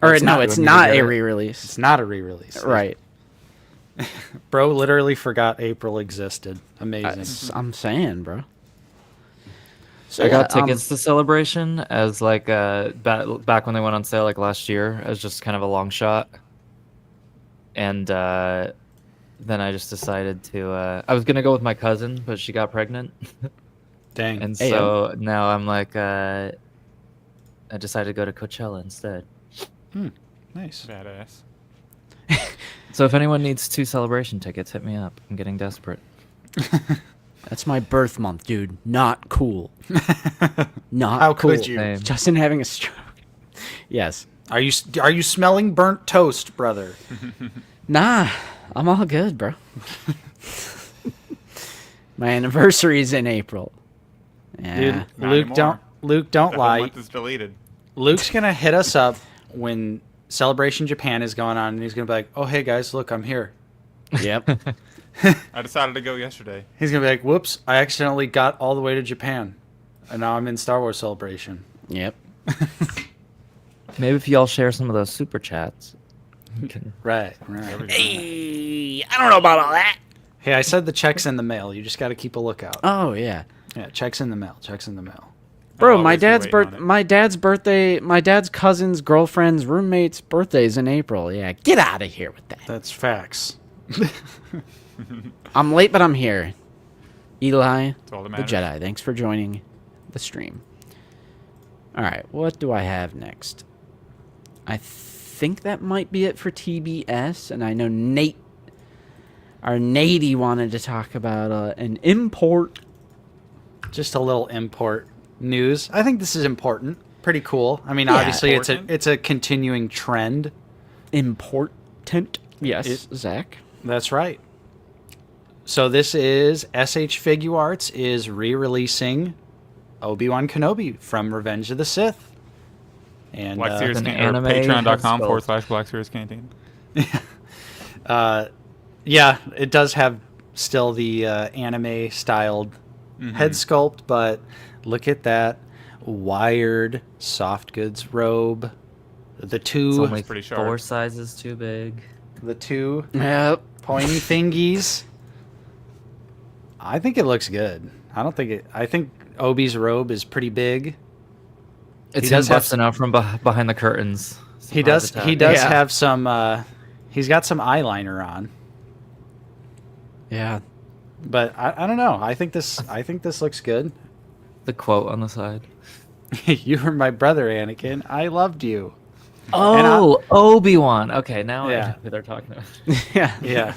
It's No, not. it's We need to not get a it. re-release. It's not a re-release. Right. Bro literally forgot April existed. Amazing. I'm saying, bro. So I got yeah, tickets to Celebration as like back when they went on sale like last year as just kind of a long shot. And then I just decided to I was gonna go with my cousin, but she got pregnant. Dang. And so now I'm like I decided to go to Coachella instead. Nice. Badass. So if anyone needs 2 Celebration tickets, hit me up. I'm getting desperate. That's my birth month, dude. Not cool. Not How cool. could you? Same. Justin having a stroke. Yes. Are you smelling burnt toast, brother? Nah, I'm all good, bro. My anniversary's in April. Yeah. Dude, Not Luke, anymore. don't The whole lie. month is deleted. Luke's gonna hit us up when Celebration Japan is going on, and he's gonna be like, "Oh, hey guys, look, I'm here." Yep. I decided to go yesterday. He's gonna be like, "Whoops, I accidentally got all the way to Japan, and now I'm in Star Wars Celebration." Yep. Maybe if y'all share some of those super chats. we can- Right. Hey, I don't know about all that. Hey, I said the check's in the mail. You just got to keep a lookout. Oh yeah. Yeah, check's in the mail. Check's in the mail. Bro, I'll my always be dad's waiting on it. my dad's cousin's girlfriend's roommate's birthday's in April. Yeah, get out of here with that. That's facts. I'm late, but I'm here. Eli, That's all that the matters. Jedi, thanks for joining the stream. All right, what do I have next? I think that might be it for TBS, and I know our Natey wanted to talk about an import. Just a little import news. I think this is important. Pretty cool. I mean, Yeah. obviously Important? it's a continuing trend. Important. Yes, It- Zach. That's right. So this is SH Figuarts is re-releasing Obi-Wan Kenobi from Revenge of the Sith. And Black Series an Can- or anime Patreon.com/Black Series Canteen. yeah, it does have still the anime styled head sculpt, but look at that wired soft goods robe. The It's two only pretty 4 sharp. sizes too big. Yep. pointy thingies. I think it looks good. I think Obi's robe is pretty big. It's does him have- busting out from behind the curtains. He does Yeah. have some he's got some eyeliner on. Yeah. But I don't know. I think this looks good. The quote on the side. You were my brother, Anakin. I loved you. Oh, Obi-Wan. Okay, now Yeah. I know who they're talking about. Yeah. Yeah.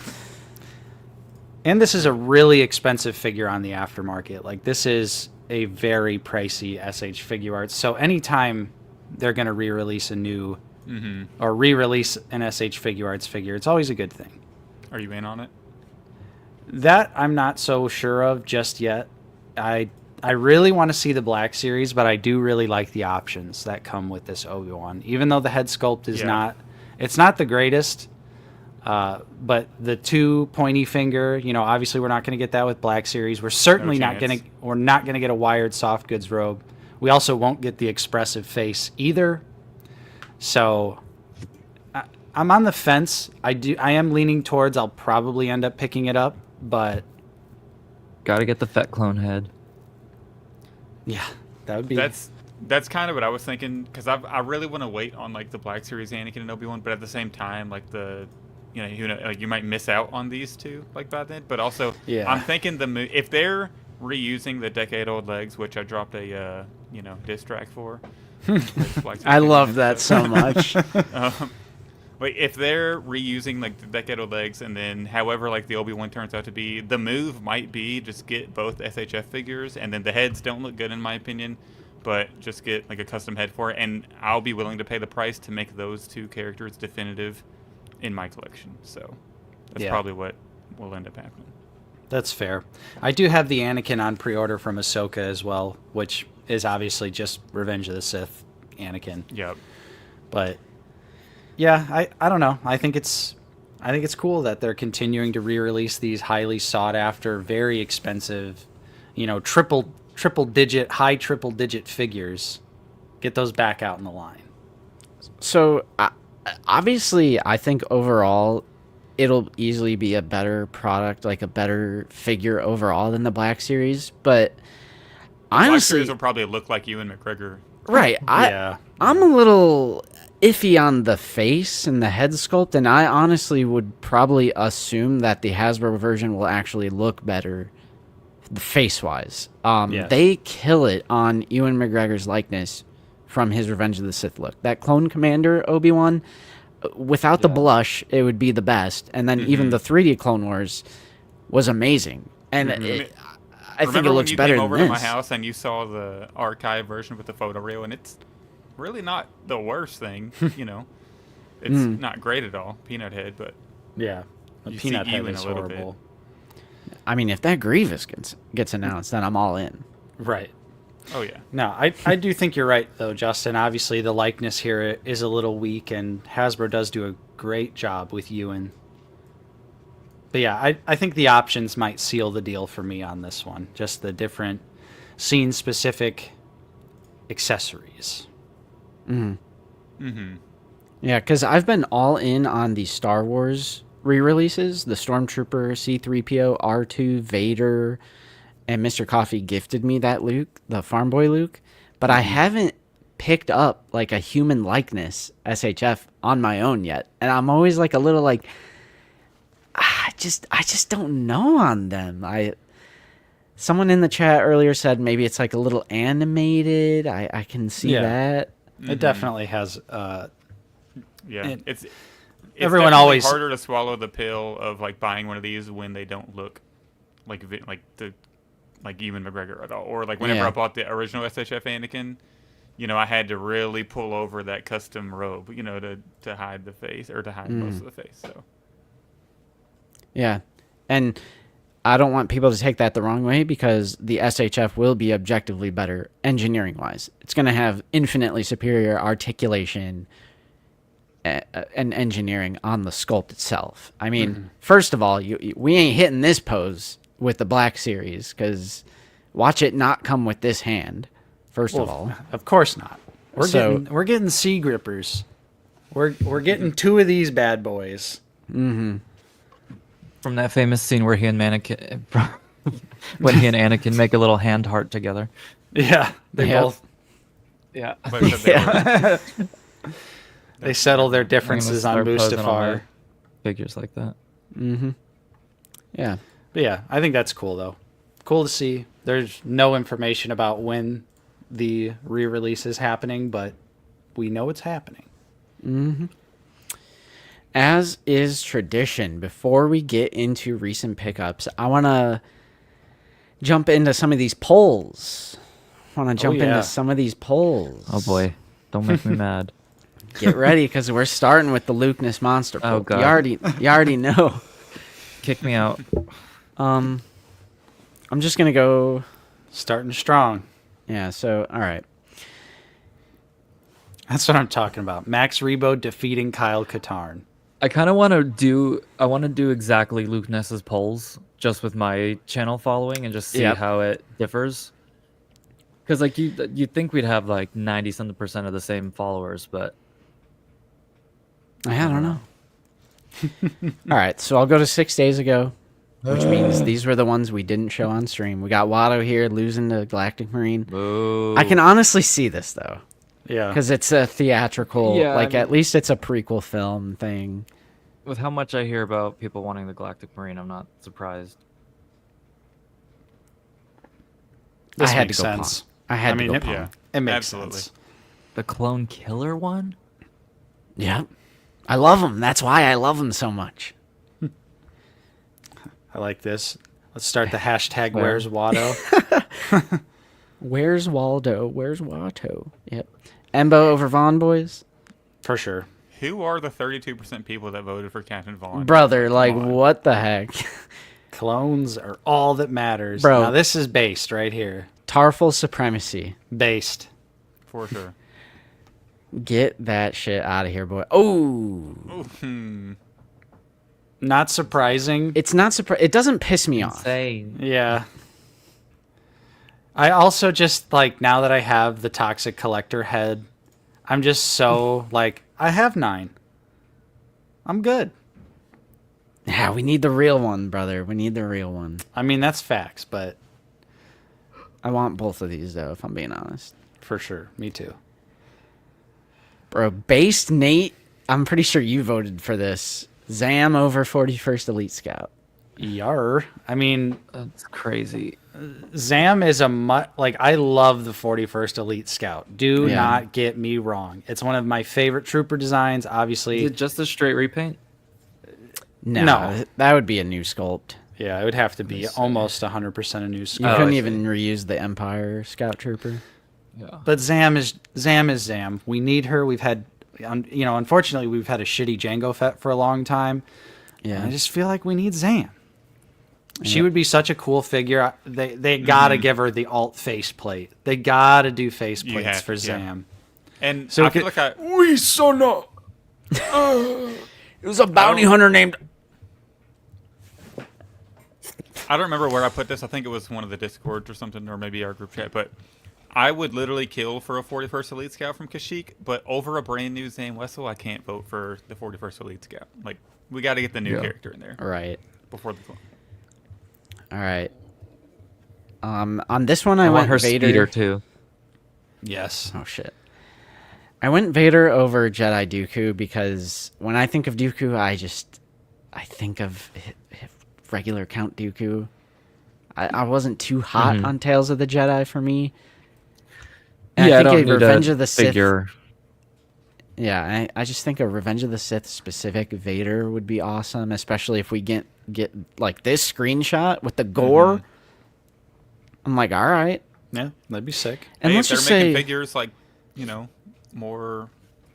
And this is a really expensive figure on the aftermarket. Like, this is a very pricey SH Figuarts. So anytime they're going to re-release a new or re-release an SH Figuarts figure, it's always a good thing. Are you in on it? That I'm not so sure of just yet. I really want to see the Black Series, but I do really like the options that come with this Obi-Wan. Even though the head sculpt is Yeah. not the greatest, But the 2 pointy finger, obviously we're not going to get that with Black Series. We're certainly not going to. We're not going to get a wired soft goods robe. We also won't get the expressive face either. So I'm on the fence. I am leaning towards I'll probably end up picking it up, but Gotta get the Fett clone head. yeah, that would be. That's kind of what I was thinking, because I really want to wait on like the Black Series Anakin and Obi-Wan, but at the same time, like you might miss out on these two like by then. But also, Yeah. I'm thinking if they're reusing the decade-old legs, which I dropped a diss track for. I love that so much. Like if they're reusing like the decade-old legs, and then however like the Obi-Wan turns out to be, the move might be just get both SHF figures, and then the heads don't look good in my opinion, but just get like a custom head for it, and I'll be willing to pay the price to make those two characters definitive in my collection. So that's probably what will end up happening. That's fair. I do have the Anakin on pre-order from Ahsoka as well, which is obviously just Revenge of the Sith Anakin. Yep. But yeah, I don't know. I think it's cool that they're continuing to re-release these highly sought after, very expensive, high triple digit figures. Get those back out in the line. So obviously, I think overall, it'll easily be a better product, like a better figure overall than the Black Series. But honestly, Black Series will probably look like Ewan McGregor. Right. I'm a little iffy on the face and the head sculpt, and I honestly would probably assume that the Hasbro version will actually look better face-wise. Yes. They kill it on Ewan McGregor's likeness from his Revenge of the Sith look. That Clone Commander Obi-Wan, without the blush, it would be the best. And then even the 3D Clone Wars was amazing. And I think it looks better than this. Remember when you came over to my house and you saw the archive version with the photo reel, and it's really not the worst thing, It's not great at all, Peanut Head, but yeah, the you Peanut see Head Ewan is a little horrible. I mean, if that Grievous gets announced, then I'm all in. Right. Oh yeah. No, I do think you're right though, Justin. Obviously, the likeness here is a little weak, and Hasbro does do a great job with Ewan. But yeah, I think the options might seal the deal for me on this one. Just the different scene-specific accessories. Yeah, because I've been all in on the Star Wars re-releases. The Stormtrooper, C-3PO, R2, Vader, and Mr. Coffee gifted me that Luke, the Farm Boy Luke. But I haven't picked up like a human likeness SHF on my own yet. And I'm always like a little like, I just don't know on them. Someone in the chat earlier said maybe it's like a little animated. I can see that. It definitely has. It's everyone definitely always harder to swallow the pill of like buying one of these when they don't look like Ewan McGregor at all. Or like whenever I bought the original SHF Anakin, I had to really pull over that custom robe, to hide the face or to hide most of the face. So. Yeah, and I don't want people to take that the wrong way, because the SHF will be objectively better engineering-wise. It's going to have infinitely superior articulation and engineering on the sculpt itself. I mean, first of all, we ain't hitting this pose with the Black Series, because watch it not come with this hand, of all. Of course not. We're getting sea grippers. We're getting two of these bad boys. From that famous scene where he and Anakin make a little hand heart together. Yeah, they both. Yeah. They settle their differences on Mustafar. Figures like that. Yeah. But yeah, I think that's cool though. Cool to see. There's no information about when the re-release is happening, but we know it's happening. As is tradition, before we get into recent pickups, I want to jump into some of these polls. Into some of these polls. Oh boy, don't make me mad. Get ready, because we're starting with the Lukeness Monster poll. Oh god, you already know. Kick me out. I'm just gonna go starting strong. Yeah. So all right. That's what I'm talking about. Max Rebo defeating Kyle Katarn. I kind of want to do. I want to do exactly Luke Ness's polls, just with my channel following, and just see how it differs. Because like you'd think we'd have like 90% of the same followers, but I don't know. All right, so I'll go to 6 days ago, which means these were the ones we didn't show on stream. We got Watto here losing to Galactic Marine. Boo. I can honestly see this though. Yeah. Because it's a theatrical, Yeah, like I mean- at least it's a prequel film thing. with how much I hear about people wanting the Galactic Marine, I'm not surprised. This I had makes to go sense. Pong. I had to go it, Pong. yeah. it makes Absolutely. sense. The Clone Killer one? Yeah. I love him. That's why I love him so much. I like this. Let's start the hashtag Where? Where's Watto? Where's Waldo? Where's Watto? Yep. Embo over Vaughn, boys? For sure. Who are the 32% people that voted for Captain Vaughn? Brother, like, on. what the heck? Clones are all that matters. Bro. Now this is based right here. Tarful supremacy. Based. For sure. Get that shit out of here, boy. Oh, Ooh, hmm. Not surprising. it's not surprising. It doesn't piss me off. Insane. Yeah. I also just like now that I have the Toxic Collector head, I'm just so like I have 9. I'm good. Yeah, we need the real one, brother. We need the real one. I mean that's facts, but I want both of these though, if I'm being honest. for sure, me too. Bro, based Nate, I'm pretty sure you voted for this. Zam over 41st Elite Scout. Yar. I mean, That's crazy. Zam is like I love the 41st Elite Scout. Do Yeah. not get me wrong. It's one of my favorite trooper designs. Obviously, Is it just a straight repaint? No, that would be a new sculpt. yeah, it would have to be almost 100% a new You scout. couldn't I even reuse the Empire Scout Trooper. Yeah. But Zam is Zam. We need her. We've had, unfortunately, we've had a shitty Jango Fett for a long time. Yeah. I just feel like we need Zam. She would be such a cool figure. They gotta give her the alt faceplate. They gotta do faceplates have- for yeah. Zam. And So I we feel could- like We son of. It was a bounty hunter named. I don't remember where I put this. I think it was one of the Discords or something, or maybe our group chat. But I would literally kill for a 41st Elite Scout from Kashyyyk, but over a brand new Zam Wessel, I can't vote for the 41st Elite Scout. Like, we got to get the new character in there Right. before the clone. All right. On this one, I, I went want her Vader. speeder too. Yes. Oh shit. I went Vader over Jedi Dooku because when I think of Dooku, I think of regular Count Dooku. I wasn't too hot on Tales of the Jedi for me. And Yeah, I I think don't a need Revenge a of the Sith. figure. Yeah, I just think a Revenge of the Sith specific Vader would be awesome, especially if we get like this screenshot with the gore. I'm like, all right. Yeah, that'd be sick. And Hey, let's if they're just making say, figures like, more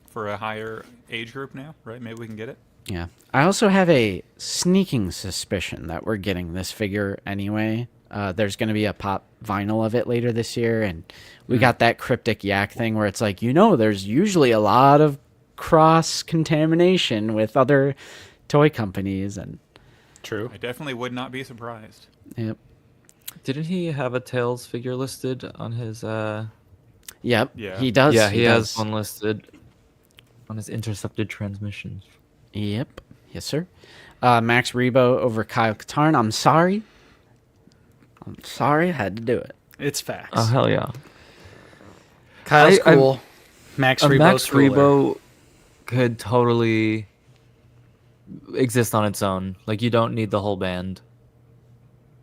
for a higher age group now, right? Maybe we can get it. yeah. I also have a sneaking suspicion that we're getting this figure anyway. There's going to be a pop vinyl of it later this year, and we got that cryptic yak thing where it's like, there's usually a lot of cross contamination with other toy companies, and True. I definitely would not be surprised. yep, Didn't he have a Tails figure listed on his? yep, Yeah. he does. Yeah, he has does. one listed on his intercepted transmissions. Yep, yes, sir. Max Rebo over Kyle Katarn. I'm sorry, I had to do it. It's facts. Oh hell yeah! Kyle's I- cool. Max A Rebo's Max cooler. Rebo could totally exist on its own. Like you don't need the whole band.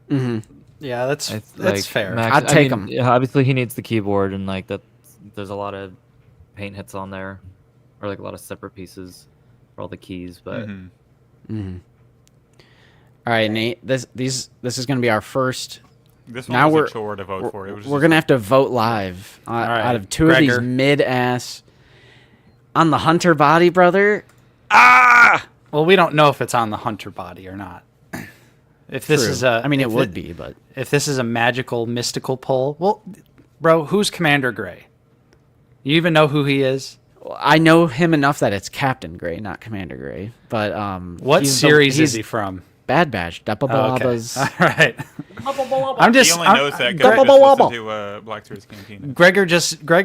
Yeah, that's Like, fair. Max, I'd take mean, him. yeah, obviously, he needs the keyboard, and like that. There's a lot of paint hits on there, or like a lot of separate pieces for all the keys. But All right, Nate. This is going to be our first. This Now one we're was a chore to vote for. It was we're just- gonna have to vote live right, out of two of these Gregor. mid-ass on the Hunter body, brother. Well, we don't know if it's on the Hunter body or not. If this True. is a, I mean, it if would be, but If this is a magical, mystical pull, well, bro, who's Commander Gray? You even know who he is? I know him enough that it's Captain Gray, not Commander Gray. But What he's series he's is he from? Bad Batch. Oh, okay. All All right. I'm just. He only knows that because he just listened to Black Series Cantina. Gregor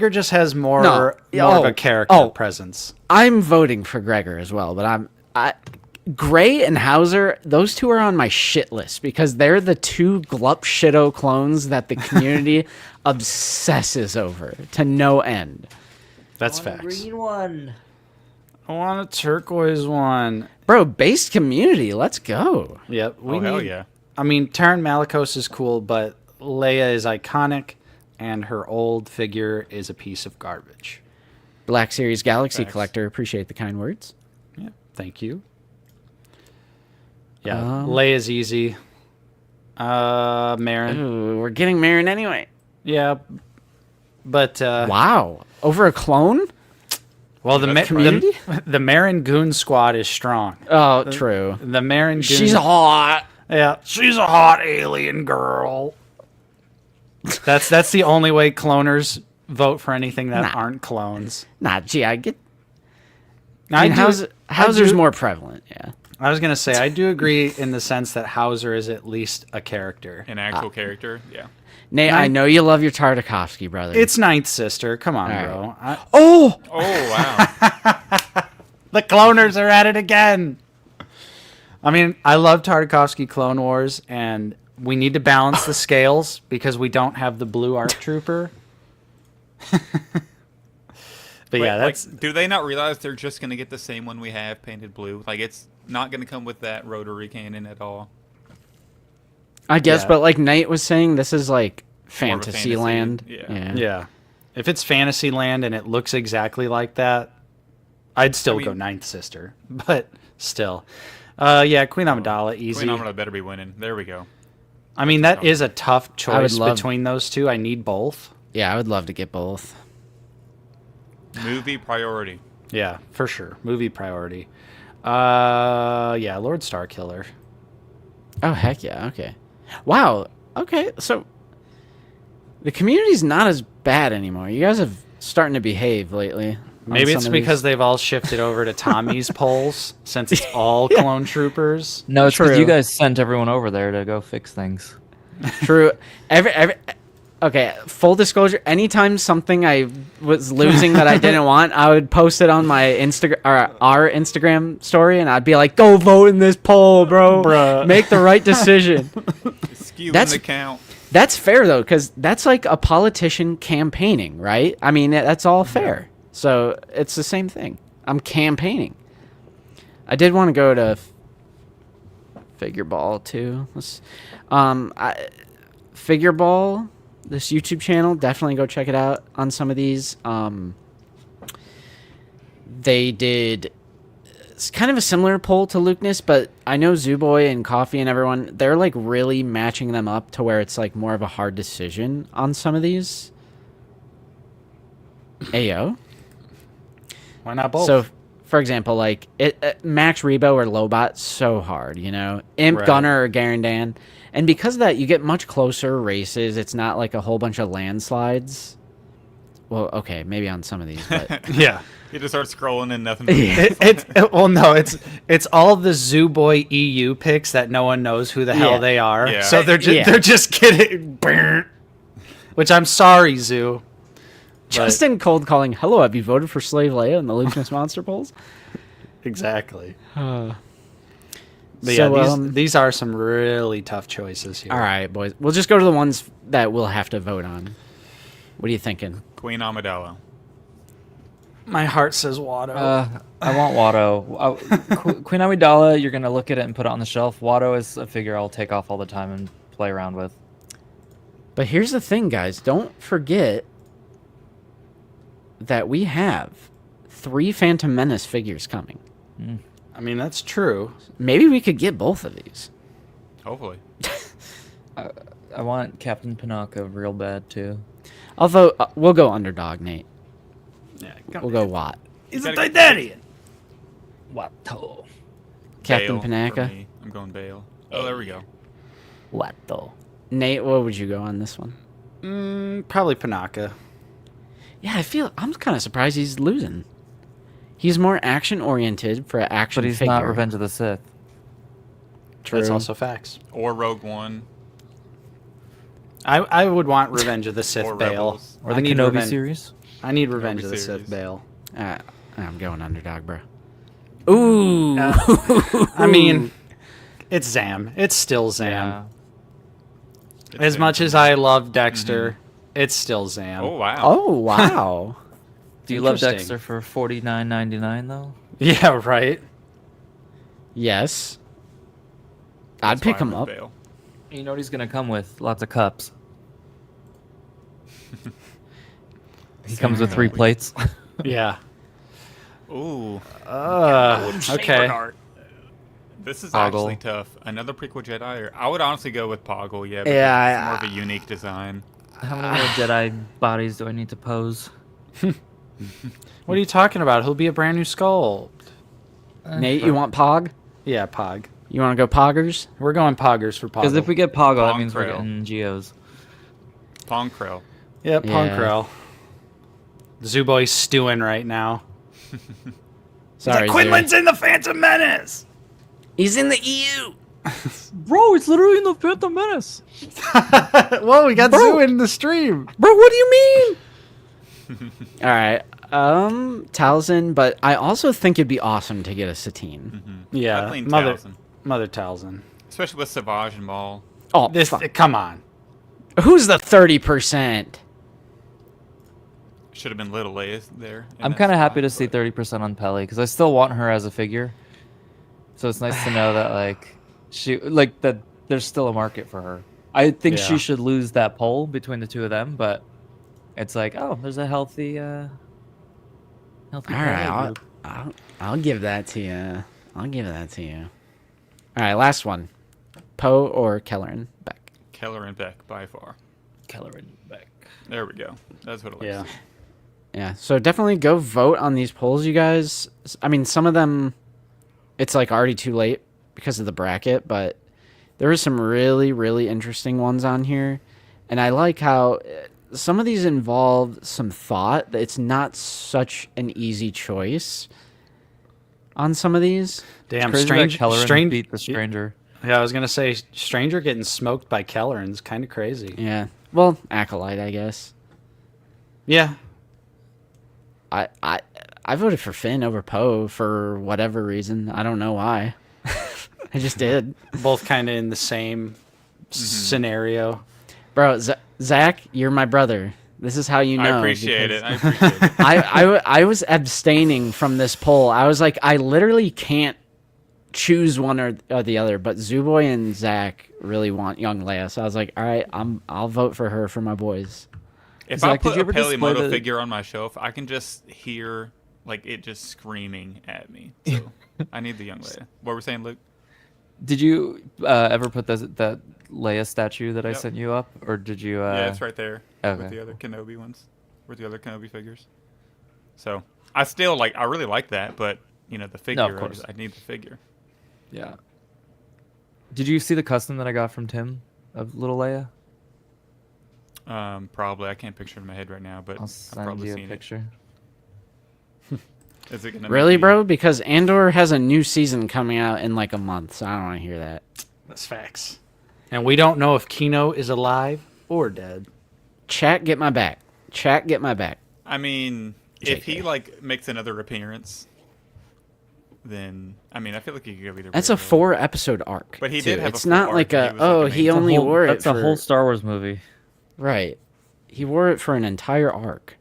just has more of a character presence. I'm voting for Gregor as well, but Gray and Hauser, those two are on my shit list because they're the two glup shitto clones that the community obsesses over to no end. That's facts. Green one. I want a turquoise one. Bro, based community, let's go. Yep. Hell yeah. I mean, Taryn Malikos is cool, but Leia is iconic, and her old figure is a piece of garbage. Black Series Galaxy Facts. Collector, appreciate the kind words. Yeah, thank you. Yeah, Leia's easy. Marin. Ooh, we're getting Marin anyway. Yeah, but Wow. Over a clone? well, Community? the Marin Goon Squad is strong. Oh, true. The Marin Goon. She's hot. Yeah, she's a hot alien girl. That's the only way cloners vote for anything that aren't clones. Nah, gee, I get. I mean, Hauser's more prevalent, yeah. I was gonna say I do agree in the sense that Hauser is at least a character. An actual character, yeah. Nate, I know you love your Tartakovsky brother. It's Ninth Sister. Come on, All right. bro. Oh! Oh wow. The cloners are at it again. I mean, I love Tartakovsky Clone Wars, and we need to balance the scales because we don't have the blue ARC Trooper. But yeah, that's. Like, do they not realize they're just gonna get the same one we have painted blue? Like, it's not gonna come with that rotary cannon at all. I guess, Yeah. but like Nate was saying, this is like More of a Fantasyland. fantasy, Yeah. If it's Fantasyland and it looks exactly like that, I'd still go mean- Ninth Sister. But still. Yeah, Queen Amidala, easy. Queen Amidala better be winning. There we go. I mean, that is a tough choice love- between those two. I need both. Yeah, I would love to get both. Movie priority. Yeah, for sure. Movie priority. Yeah, Lord Starkiller. Oh, heck yeah, okay. Wow, okay, so the community's not as bad anymore. You guys have starting to behave lately. on Maybe it's some of because these. they've all shifted over to Tommy's polls since it's all clone troopers. No, it's because True. you guys sent everyone over there to go fix things. True. Okay, full disclosure, anytime something I was losing that I didn't want, I would post it on my Instagram or our Instagram story and I'd be like, "Go vote in this poll, bro. Bruh. Make the right decision." Skewing That's- the count. That's fair though, cuz that's like a politician campaigning, right? I mean, that's all fair. So, it's the same thing. I'm campaigning. I did want to go to Figure Ball too. Figure Ball, this YouTube channel, definitely go check it out on some of these. They did it's kind of a similar poll to Lukeness, but I know Zooboy and Coffee and everyone, they're like really matching them up to where it's like more of a hard decision on some of these. Ayo. Why not both? So, for example, like Max Rebo or Lobot, so hard, you know. Imp Right. Gunner or Garandan, and because of that, you get much closer races. It's not like a whole bunch of landslides. Well, okay, maybe on some of these, but yeah. You just start scrolling and nothing. It's all the Zoo Boy EU picks that no one knows who the hell Yeah. they are. Yeah. So they're Yeah. they're just kidding. Which I'm sorry, Zoo. Justin cold calling. Hello, have you voted for Slave Leia in the Lukeness Monster polls? Exactly. Uh, But So, yeah, these are some really tough choices here. all right, boys. We'll just go to the ones that we'll have to vote on. What are you thinking? Queen Amidala. My heart says Watto. I want Watto. Queen Amidala, you're gonna look at it and put it on the shelf. Watto is a figure I'll take off all the time and play around with. But here's the thing, guys. Don't forget that we have 3 Phantom Menace figures coming. I mean, that's true. Maybe we could get both of these. Hopefully. I want Captain Panaka real bad too. Although, we'll go underdog, Nate. Yeah, We'll go Watt. He's a Titanian. Watto. Captain Bale for Panaka. me. I'm going Bale. Oh, there we go. Watto. Nate, what would you go on this one? Probably Panaka. Yeah, I'm kind of surprised he's losing. He's more action oriented for an action But he's figure. not Revenge of the Sith. True. That's also facts. Or Rogue One. I would want Revenge of the Sith Or Bail. Rebels. Or I the need Kenobi Reven- series. I need Revenge Kenobi of the series. Sith Bail. I'm going underdog, bro. Ooh. I mean, it's Zam. It's still Zam. Yeah. It's As been- much as I love Dexter, it's still Zam. Oh wow. Oh, wow. Do you love Interesting. Dexter for $49.99 though? Yeah, right. Yes. I'd That's why pick I him would up. bail. You know what he's gonna come with? Lots of cups. He comes with 3 plates. Yeah. Ooh. Okay. This is Poggle. actually tough. Another prequel Jedi, or I would honestly go with Poggle. Yeah. Yeah, because it's more of a unique design. How many more Jedi bodies do I need to pose? What are you talking about? He'll be a brand new skull. Nate, you want Pog? Yeah, Pog. You want to go Poggers? We're going Poggers for Pog. Because if we get Poggle, that Pong means we're Trail. getting Geos. Pong Krell. Yeah, Pong Yeah. Krell. Zuboy's stewing right now. Sorry, Quinlan's in the Phantom Menace! He's in the EU. Bro, it's literally in the Phantom Menace. Whoa, we got Zoo in the stream. Bro, what do you mean? All right. Talzin, but I also think it'd be awesome to get a Satine. Yeah, Definitely Mother Talzin. Mother Talzin. Especially with Savage and Maul. Oh, This, fuck. come on. Who's the 30%? Should have been Little Leia there. in I'm that kind of spot, happy to see but- 30% on Peli because I still want her as a figure. So it's nice to know that that there's still a market for her. I think Yeah. she should lose that poll between the two of them, but it's like, oh, there's a healthy All Peli right, group. I'll give that to you. I'll give that to you. All right, last one. Poe or Kelleran Beck? Keller and Beck by far. Kelleran Beck. There we go. That's what it looks Yeah. like. Yeah, so definitely go vote on these polls, you guys. I mean, some of them, it's like already too late because of the bracket, but there were some really, really interesting ones on here. And I like how some of these involve some thought. That it's not such an easy choice on some of these. Damn, Crazy that strange. Kelleran Strange. beat the Stranger. Yeah, I was gonna say, Stranger getting smoked by Kelleran's kind of crazy. Yeah. Well, Acolyte, I guess. Yeah. I voted for Finn over Poe for whatever reason. I don't know why. I just did. Both kind of in the same scenario. Bro, Zach, you're my brother. This is how you know. I appreciate because it. I appreciate it. I was abstaining from this poll. I was like, I literally can't choose one or the other. But Zuboy and Zach really want young Leia, so I was like, all right, I'll vote for her for my boys. If Zach, I did put you a ever display Pelimoto the- figure on my shelf, I can just hear like it just screaming at me. So I need the young Leia. What were we saying, Luke? Did you ever put that Leia statue that I Yep. sent you up, or did you? Yeah, it's right there okay. with the other Kenobi ones, with the other Kenobi figures. So I still I really like that, but you know the figure. course. I need the figure. Yeah. Did you see the custom that I got from Tim of Little Leia? Probably I can't picture it in my head right now, but I'll I've send probably you a seen picture. it. Is it gonna Really, make me- bro? Because Andor has a new season coming out in like a month, so I don't want to hear that. That's facts. And we don't know if Kino is alive or dead. Chat, get my back. Chat, get my back. I mean, if he JK. makes another appearance, then I mean I feel like he could go either. That's way, a really. 4-episode arc. But he too. did have a It's full not arc. like He a was, like, oh a he main- only wore it. That's a for, whole Star Wars movie. right. He wore it for an entire arc.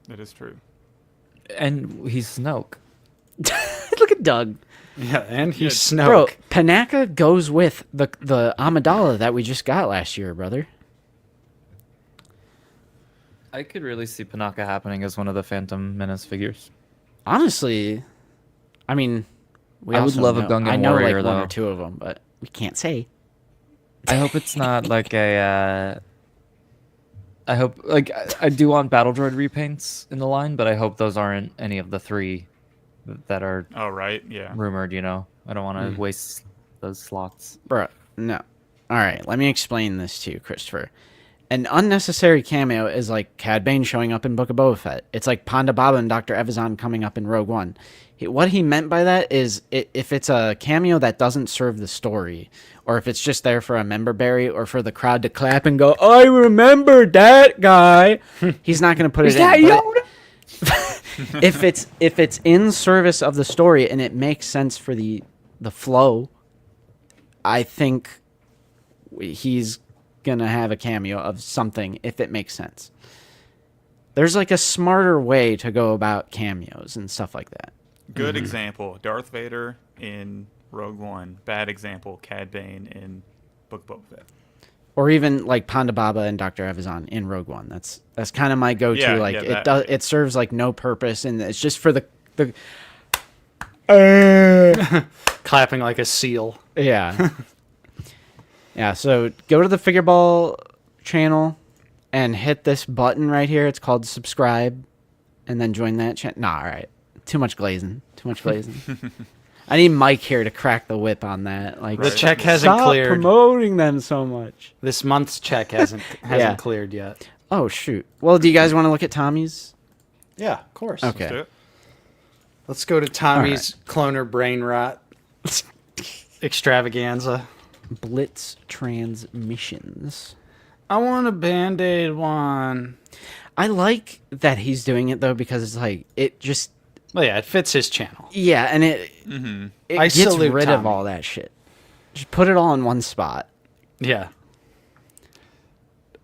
That is true. And he's Snoke. Look at Doug. Yeah, and he's Yeah, Snoke. Bro, Panaka goes with the Amidala that we just got last year, brother. I could really see Panaka happening as one of the Phantom Menace figures. Honestly, I mean, we I would also love a know, Gungan I know warrior, like one though. or two of them, but we can't say. I hope it's not like a. I hope I do want Battle Droid repaints in the line, but I hope those aren't any of the 3 that are Oh right, yeah. rumored. You know, I don't want to waste those slots. Bro, no. All right, let me explain this to you, Christopher. An unnecessary cameo is like Cad Bane showing up in Book of Boba Fett. It's like Ponda Baba and Dr. Evazan coming up in Rogue One. What he meant by that is if it's a cameo that doesn't serve the story, or if it's just there for a member berry or for the crowd to clap and go, I remember that guy, he's not going to put it in. But if it's in service of the story and it makes sense for the flow, I think he's going to have a cameo of something if it makes sense. There's like a smarter way to go about cameos and stuff like that. Good example, Darth Vader in Rogue One. Bad example, Cad Bane in Book of Boba Fett. Or even like Ponda Baba and Dr. Evazan in Rogue One. That's kind of my go-to. It serves like no purpose, and it's just for the clapping like a seal. Yeah. Yeah, so go to the Figure Ball channel and hit this button right here. It's called subscribe, and then join that channel. Nah, all right. Too much glazing. I need Mike here to crack the whip on that. Like the check hasn't stop cleared. Promoting them so much. This month's check hasn't Yeah. cleared yet. Oh shoot. Well, do you guys want to look at Tommy's? Yeah, of course. Okay. Let's do it. Let's go to Tommy's cloner brain rot extravaganza. Blitz transmissions. I want a Band-Aid one. I like that he's doing it though, because it's like it just Well, yeah, it fits his channel. yeah, and it I gets salute rid of Tommy. all that shit. Just put it all in one spot. Yeah.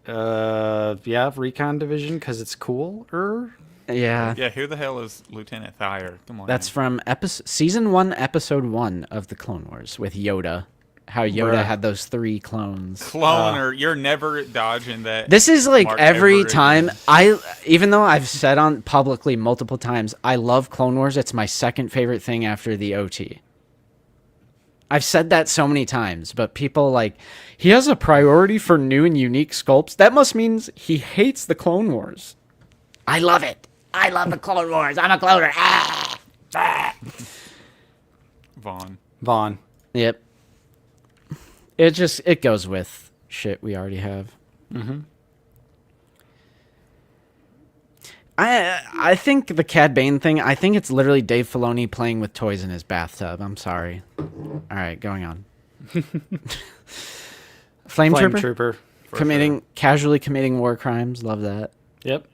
Yeah, Recon Division because it's cooler. Yeah. Yeah, who the hell is Lieutenant Thayer? Come on. That's from season 1, episode 1 of the Clone Wars with Yoda. How Yoda Bruh. had those 3 clones. Cloner. You're never dodging that. This is like mark every ever time again. even though I've said on publicly multiple times, I love Clone Wars. It's my second favorite thing after the OT. I've said that so many times, but people like, he has a priority for new and unique sculpts. That must mean he hates the Clone Wars. I love it. I love the Clone Wars. I'm a cloner. Ah! Ah! Vaughn. Yep. It goes with shit we already have. I think the Cad Bane thing, I think it's literally Dave Filoni playing with toys in his bathtub. I'm sorry. All right, going on. Flame Trooper? Casually committing war crimes. Love that. Yep.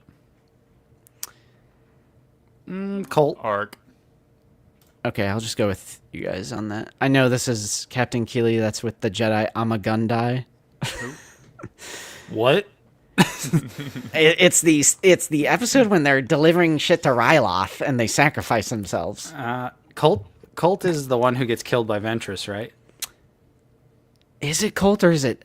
Colt. Arc. Okay, I'll just go with you guys on that. I know this is Captain Keeley. That's with the Jedi Amagundai. What? It's the episode when they're delivering shit to Ryloth and they sacrifice themselves. Colt is the one who gets killed by Ventress, right? Is it Colt or is it?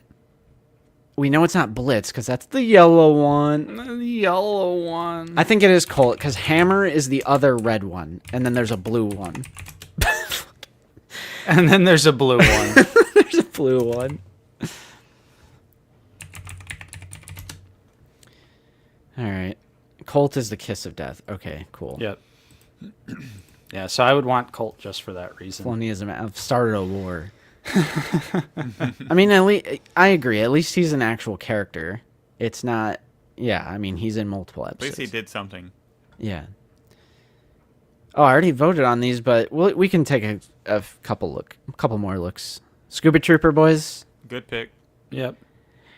We know it's not Blitz because that's the yellow one. The yellow one. I think it is Colt because Hammer is the other red one, and then there's a blue one. And then there's a blue one. There's a blue one. All right. Colt is the kiss of death. Okay, cool. Yep. Yeah, so I would want Colt just for that reason. Filoniism. I've started a war. I mean, I agree. At least he's an actual character. It's not. Yeah, I mean, he's in multiple At episodes. least he did something. Yeah. Oh, I already voted on these, but we can take a couple more looks. Scuba Trooper boys. Good pick. Yep.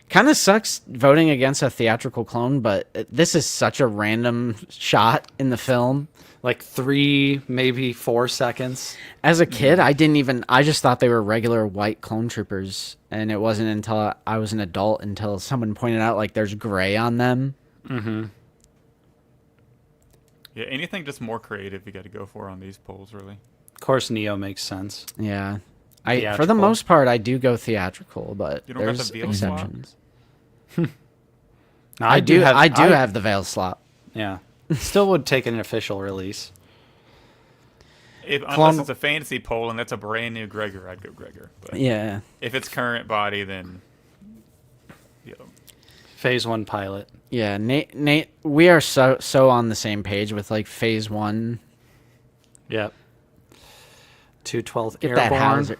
Kind of sucks voting against a theatrical clone, but this is such a random shot in the film. Like 3, maybe 4 seconds. As a kid, I just thought they were regular white clone troopers, and it wasn't until I was an adult until someone pointed out like there's gray on them. Mm-hmm. Yeah, anything just more creative you got to go for on these polls, really. Of course, Neo makes sense. Yeah. For the Theatrical. most part, I do go theatrical, but You don't got there's the veal swap? exceptions. Now, I do have the veil slot. Yeah. Still would take an official release. Unless it's a fantasy poll and that's a brand new Gregor, I'd go Gregor. But Yeah. if it's current body, then Phase 1 pilot. Yeah, Nate, we are so on the same page with like phase 1. Yep. 212th Get Airborne. that Hauser.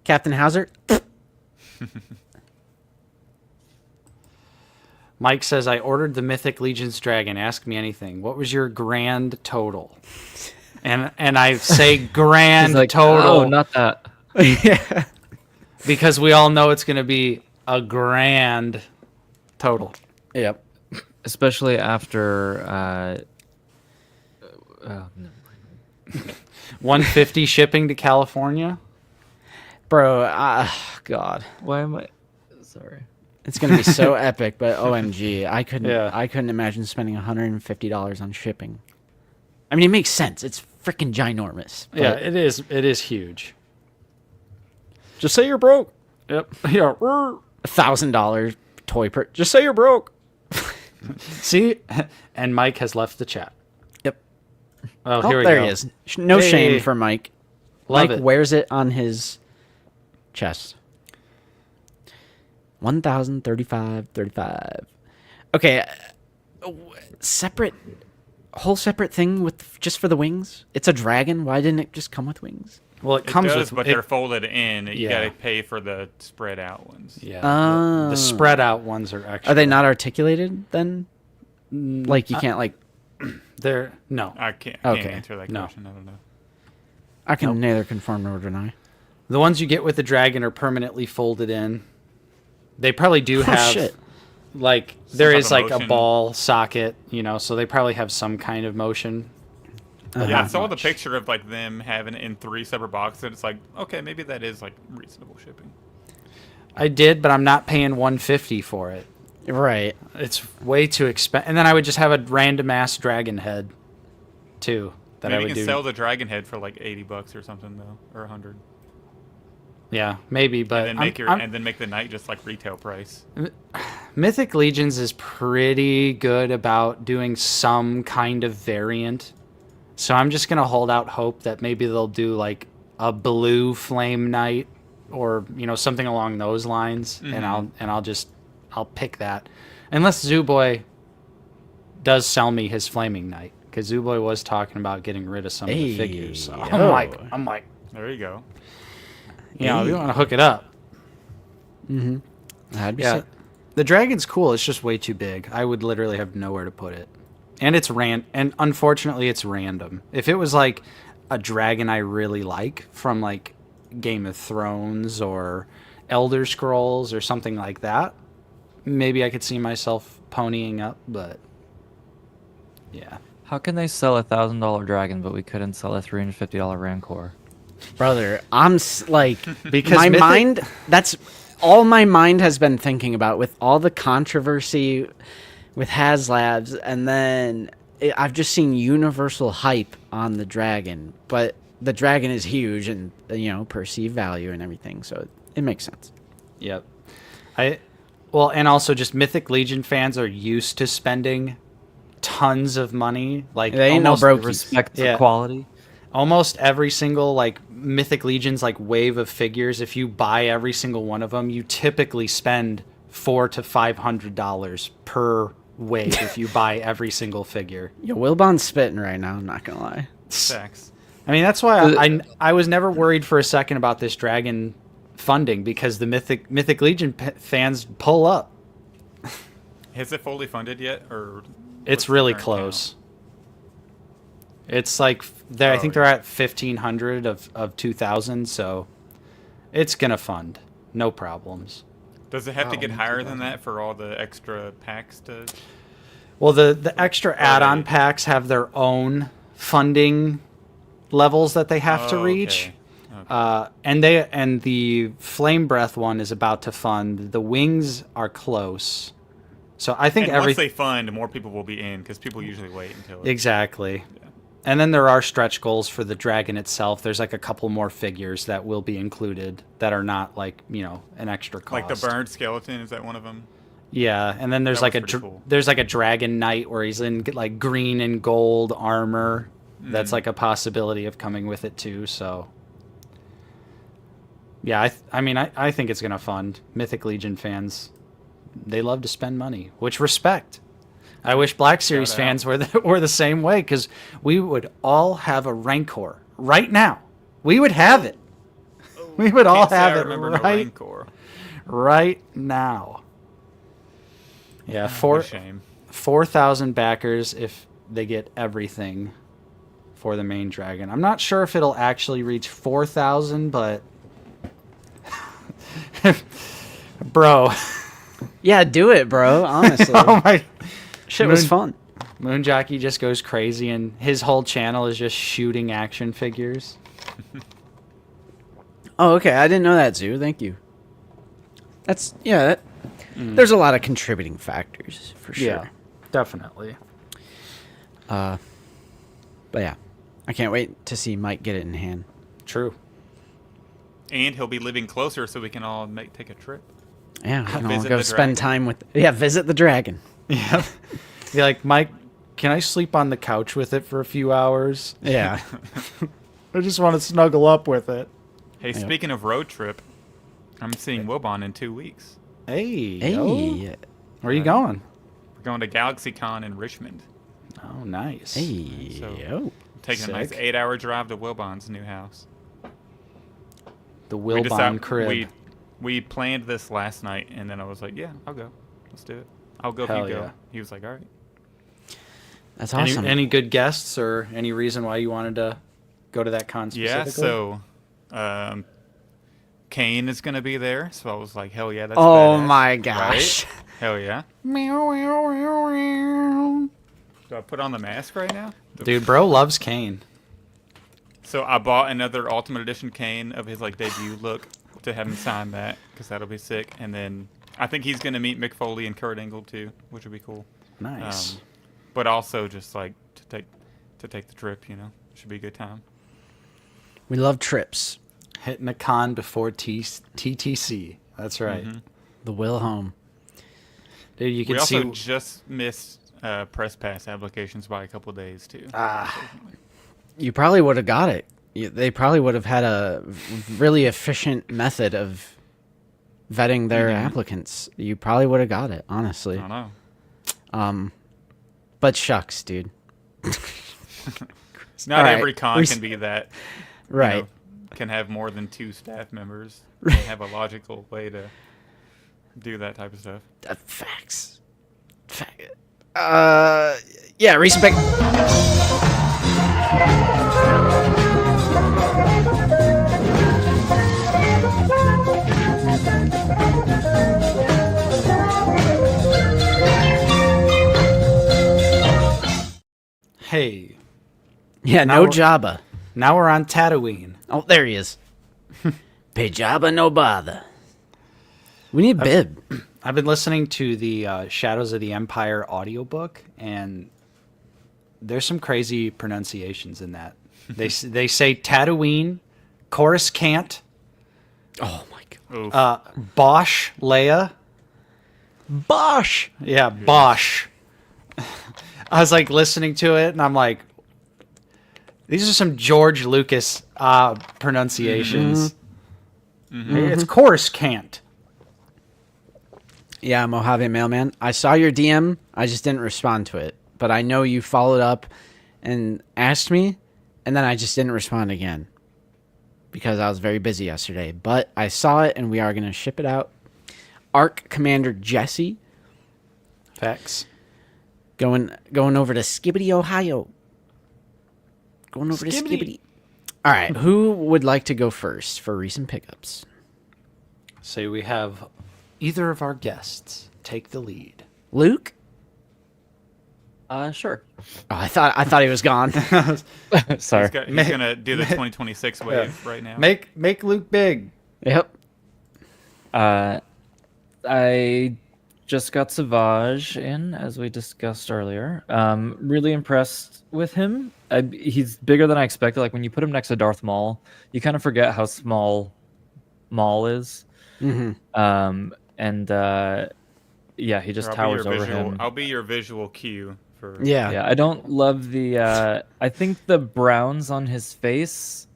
Captain Hauser. Mike says, I ordered the Mythic Legion's dragon. Ask me anything. What was your grand total? And I say grand He's like, total oh, not that. Yeah. because we all know it's going to be a grand total. Yep. Especially after. Oh, no. 150 shipping to California. Bro, God. Why am I? Sorry. It's gonna be so epic, but OMG, I couldn't. Yeah. I couldn't imagine spending $150 on shipping. I mean, it makes sense. It's freaking ginormous. Yeah, but it is. It is huge. just say you're broke. Yep. Yeah. $1,000 toy per. Just say you're broke. See, and Mike has left the chat. Yep. Oh, Oh, here we there go. he is. No Hey. shame for Mike. Love Mike it. wears it on his chest. 1,035.35. Okay, whole separate thing with just for the wings. It's a dragon. Why didn't it just come with wings? Well, It comes does, with. but it- they're folded in. You Yeah. got to pay for the spread out ones. Yeah. Oh. The spread out ones are extra. Are they not articulated then? Like you can't like. They're no. I can't Okay. answer that No. question. I don't know. I can neither confirm nor deny. The ones you get with the dragon are permanently folded in. They probably do Oh, have shit. like Some there type is of like a motion. ball socket, so they probably have some kind of motion. Yeah, I Not saw the much. picture of like them having it in 3 separate boxes. It's like, okay, maybe that is like reasonable shipping. I did, but I'm not paying 150 for it. Right. It's way too expensive. And then I would just have a random ass dragon head, too. That Maybe I you would can do. sell the dragon head for like $80 or something though, or 100. Yeah, maybe, but And then make and then make the knight just like retail price. Mythic Legions is pretty good about doing some kind of variant. So I'm just gonna hold out hope that maybe they'll do like a blue flame knight or something along those lines, and I'll pick that, unless Zooboy does sell me his flaming knight, because Zooboy was talking about getting rid of some of the figures. So yo. I'm like, There you go. if you want to hook it up. That'd be Yeah, sick. the dragon's cool. It's just way too big. I would literally have nowhere to put it, and it's and unfortunately, it's random. If it was like a dragon I really like from like Game of Thrones or Elder Scrolls or something like that, maybe I could see myself ponying up. But yeah, How can they sell $1,000 dragon, but we couldn't sell a $350 Rancor? Brother, I'm like Because my Mythic- mind. That's all my mind has been thinking about with all the controversy with HasLabs, and then I've just seen universal hype on the dragon, but the dragon is huge and perceived value and everything, so it makes sense. yep. Well, and also just Mythic Legion fans are used to spending tons of money. Like They ain't no almost- brokies. Respect Yeah. for quality. Almost every single like Mythic Legion's like wave of figures, if you buy every single one of them, you typically spend $400 to $500 per wave if you buy every single figure. Yo, Wilbon's spitting right now. I'm not gonna lie. Facts. I mean, that's why I was never worried for a second about this dragon funding, because the Mythic Legion fans pull up. Has it fully funded yet, or It's what's the really current close. It's like I think they're at 1,500 of 2,000, so it's gonna fund, no problems. count? Does it have to get higher than that for all the extra packs to? Well, the extra add-on packs have their own funding levels that they have to Oh, reach. okay. And the Flame Breath one is about to fund. The wings are close. So I think And once they fund, more people will be in, because people usually wait until exactly. And then there are stretch goals for the dragon itself. There's like a couple more figures that will be included that are not like, an extra cost. like the burned skeleton. Is that one of them? Yeah, and then there's That like was pretty cool. there's like a dragon knight where he's in like green and gold armor. That's like a possibility of coming with it too. So yeah, I think it's gonna fund. Mythic Legion fans, they love to spend money, which respect. I wish Black Series Shout out. fans were the same way, because we would all have a Rancor right now. We would have it. We would all Can't say I have it remember no right Rancor. right now. Yeah, What a shame. 4,000 backers if they get everything for the main dragon. I'm not sure if it'll actually reach 4,000, but bro, Yeah, do it, bro. Honestly, oh my, shit was Moon- fun. Moon Jockey just goes crazy, and his whole channel is just shooting action figures. Oh, okay. I didn't know that, Zoo. Thank you. That's There's a lot of contributing factors for sure. Yeah, definitely. But yeah, I can't wait to see Mike get it in hand. True. And he'll be living closer, so we can all take a trip. Yeah, we can all Visit go the spend dragon. time with. Yeah, visit the dragon. Yeah. Be like, Mike, can I sleep on the couch with it for a few hours? Yeah. I just want to snuggle up with it. Hey, speaking of road trip, I'm seeing Wilbon in 2 weeks. Hey. Hey. Yo. Where are you going? We're going to GalaxyCon in Richmond. Oh, nice. Hey. So- Yo. Taking a nice Sick. 8-hour drive to Wilbon's new house. The We Wilbon crib. We planned this last night, and then I was like, yeah, I'll go. Let's do it. I'll go Hell if you go. yeah. He was like, all right. That's awesome. Any good guests or any reason why you wanted to go to that con specifically? Yeah, so Kane is going to be there, so I was like, hell yeah, that's Oh badass. my gosh. Right? Hell yeah. Do I put on the mask right now? Dude, bro loves Kane. So I bought another Ultimate Edition Kane of his like debut look to have him sign that, because that'll be sick. And then I think he's going to meet Mick Foley and Kurt Angle too, which would be cool. Nice. But also just like to take the trip, you know, should be a good time. We love trips. Hitting a con before TTC. That's right. Mm-hmm. The Will home. Dude, you We can also see. just missed press pass applications by a couple days too. You probably would have got it. They probably would have had a really efficient method of vetting their applicants. You probably would have got it, honestly. I don't know. But shucks, dude. Not All right. every con can be that. you Right. know, can have more than 2 staff members. They have a logical way to do that type of stuff. Facts. Yeah, recent pick. Hey, Yeah, Now no we're- Jabba. now we're on Tatooine. Oh, there he is. Pay Jabba no bother. We need Bib. I've been listening to the Shadows of the Empire audiobook, and there's some crazy pronunciations in that. They say Tatooine, Coruscant, Oh my god. Oof. Bosch, Leia. Bosh. Yeah, Bosch. I was like listening to it, and I'm like, these are some George Lucas pronunciations. It's Coruscant. Yeah, Mojave Mailman. I saw your DM. I just didn't respond to it. But I know you followed up and asked me, and then I just didn't respond again because I was very busy yesterday. But I saw it, and we are going to ship it out. Arc Commander Jesse Facts. going over to Skibbity, Ohio. Going over to Skibbity. All right, who would like to go first for recent pickups? So we have either of our guests take the lead. Luke? Sure. Oh, I thought he was gone. Sorry. He's gonna do the 2026 wave right now. Make Luke big. Yep. I just got Savage in, as we discussed earlier. Really impressed with him. He's bigger than I expected. Like when you put him next to Darth Maul, you kind of forget how small Maul is. Mm-hmm. Yeah, he just Here, I'll be towers your over visual- him. I'll be your visual cue for. Yeah. Yeah, I don't love the. I think the browns on his face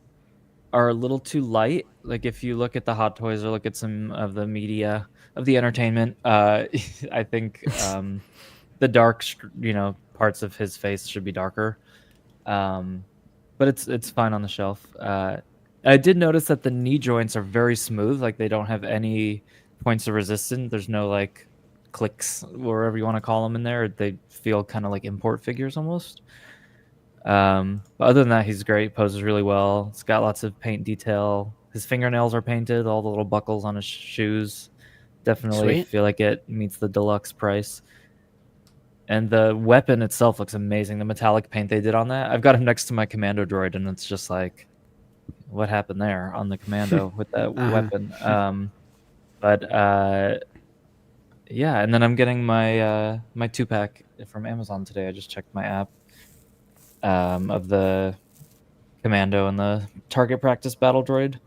are a little too light. Like if you look at the Hot Toys or look at some of the media of the entertainment, I think the dark, parts of his face should be darker. But it's fine on the shelf. I did notice that the knee joints are very smooth. Like they don't have any points of resistance. There's no like clicks, wherever you want to call them in there. They feel kind of like import figures almost. But other than that, he's great. Poses really well. It's got lots of paint detail. His fingernails are painted. All the little buckles on his shoes. Definitely Sweet. feel like it meets the deluxe price. And the weapon itself looks amazing. The metallic paint they did on that. I've got him next to my commando droid, and it's just like, what happened there on the commando with that weapon? Yeah, and then I'm getting my my 2-pack from Amazon today. I just checked my app of the commando and the target practice battle droid.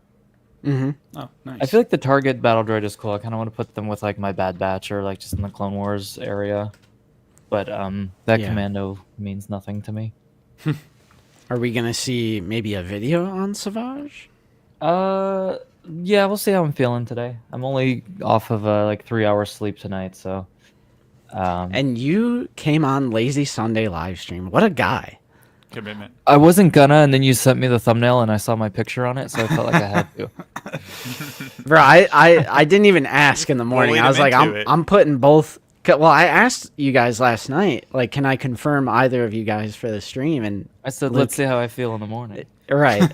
Mm-hmm. Oh, nice. I feel like the target battle droid is cool. I kind of want to put them with like my Bad Batch or like just in the Clone Wars area. But that Yeah. commando means nothing to me. Are we gonna see maybe a video on Savage? Yeah, we'll see how I'm feeling today. I'm only off of like 3 hours sleep tonight, so. And you came on Lazy Sunday live stream. What a guy! Commitment. I wasn't gonna, and then you sent me the thumbnail, and I saw my picture on it, so I felt like I had to. Bro, I didn't even ask in the morning. lead I was him like, into it. I'm putting both. Well, I asked you guys last night, like, can I confirm either of you guys for the stream? And I said, Luke- let's see how I feel in the morning. right. And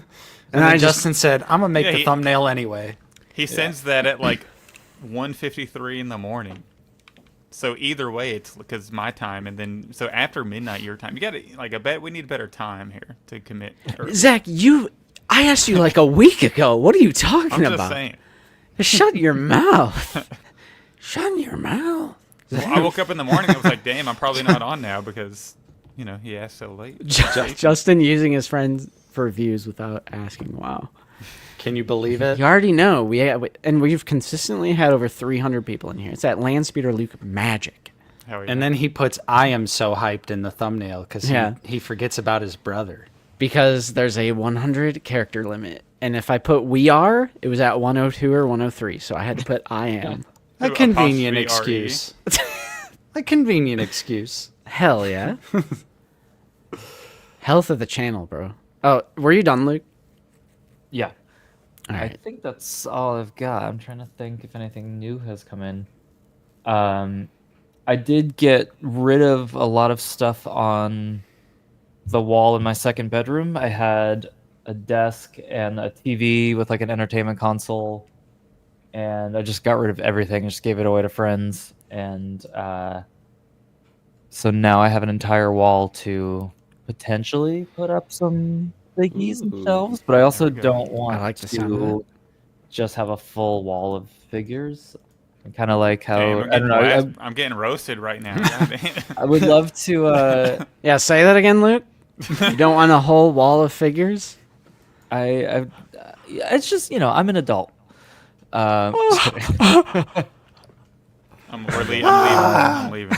And then I just Justin said, "I'm gonna make Yeah, the he- thumbnail anyway." He sends that at like 1:53 in the morning. So either way, it's because my time, and then so after midnight your time, you got to like. I bet we need better time here to commit. Zach, I asked you like a week ago. What are you talking I'm just about? saying. Shut your mouth. Shut your mouth. Well, I woke up in the morning. I was like, "Damn, I'm probably not on now because he asked so late." Justin using his friends for views without asking. Wow. Can you believe it? You already know we've consistently had over 300 people in here. It's that Landspeeder Luke magic. Hell yeah. And then he puts "I am so hyped" in the thumbnail because Yeah. he forgets about his brother. Because there's a 100 character limit, and if I put "we are," it was at 102 or 103, so I had to put "I am." A convenient Apostrophe RE. excuse. A convenient excuse. Hell yeah. Health of the channel, bro. Oh, were you done, Luke? Yeah. All I right. think that's all I've got. I'm trying to think if anything new has come in. I did get rid of a lot of stuff on the wall in my second bedroom. I had a desk and a TV with like an entertainment console, and I just got rid of everything. I just gave it away to friends, and so now I have an entire wall to potentially put up some biggies and shelves, but I also There we go. don't want I like the sound of to just have a full wall of figures. Kind of like how Damn, I don't know. I'm getting roasted right now. God damn. I would love to. Yeah, say that again, Luke. You don't want a whole wall of figures? It's just I'm an adult. Just kidding. I'm leaving.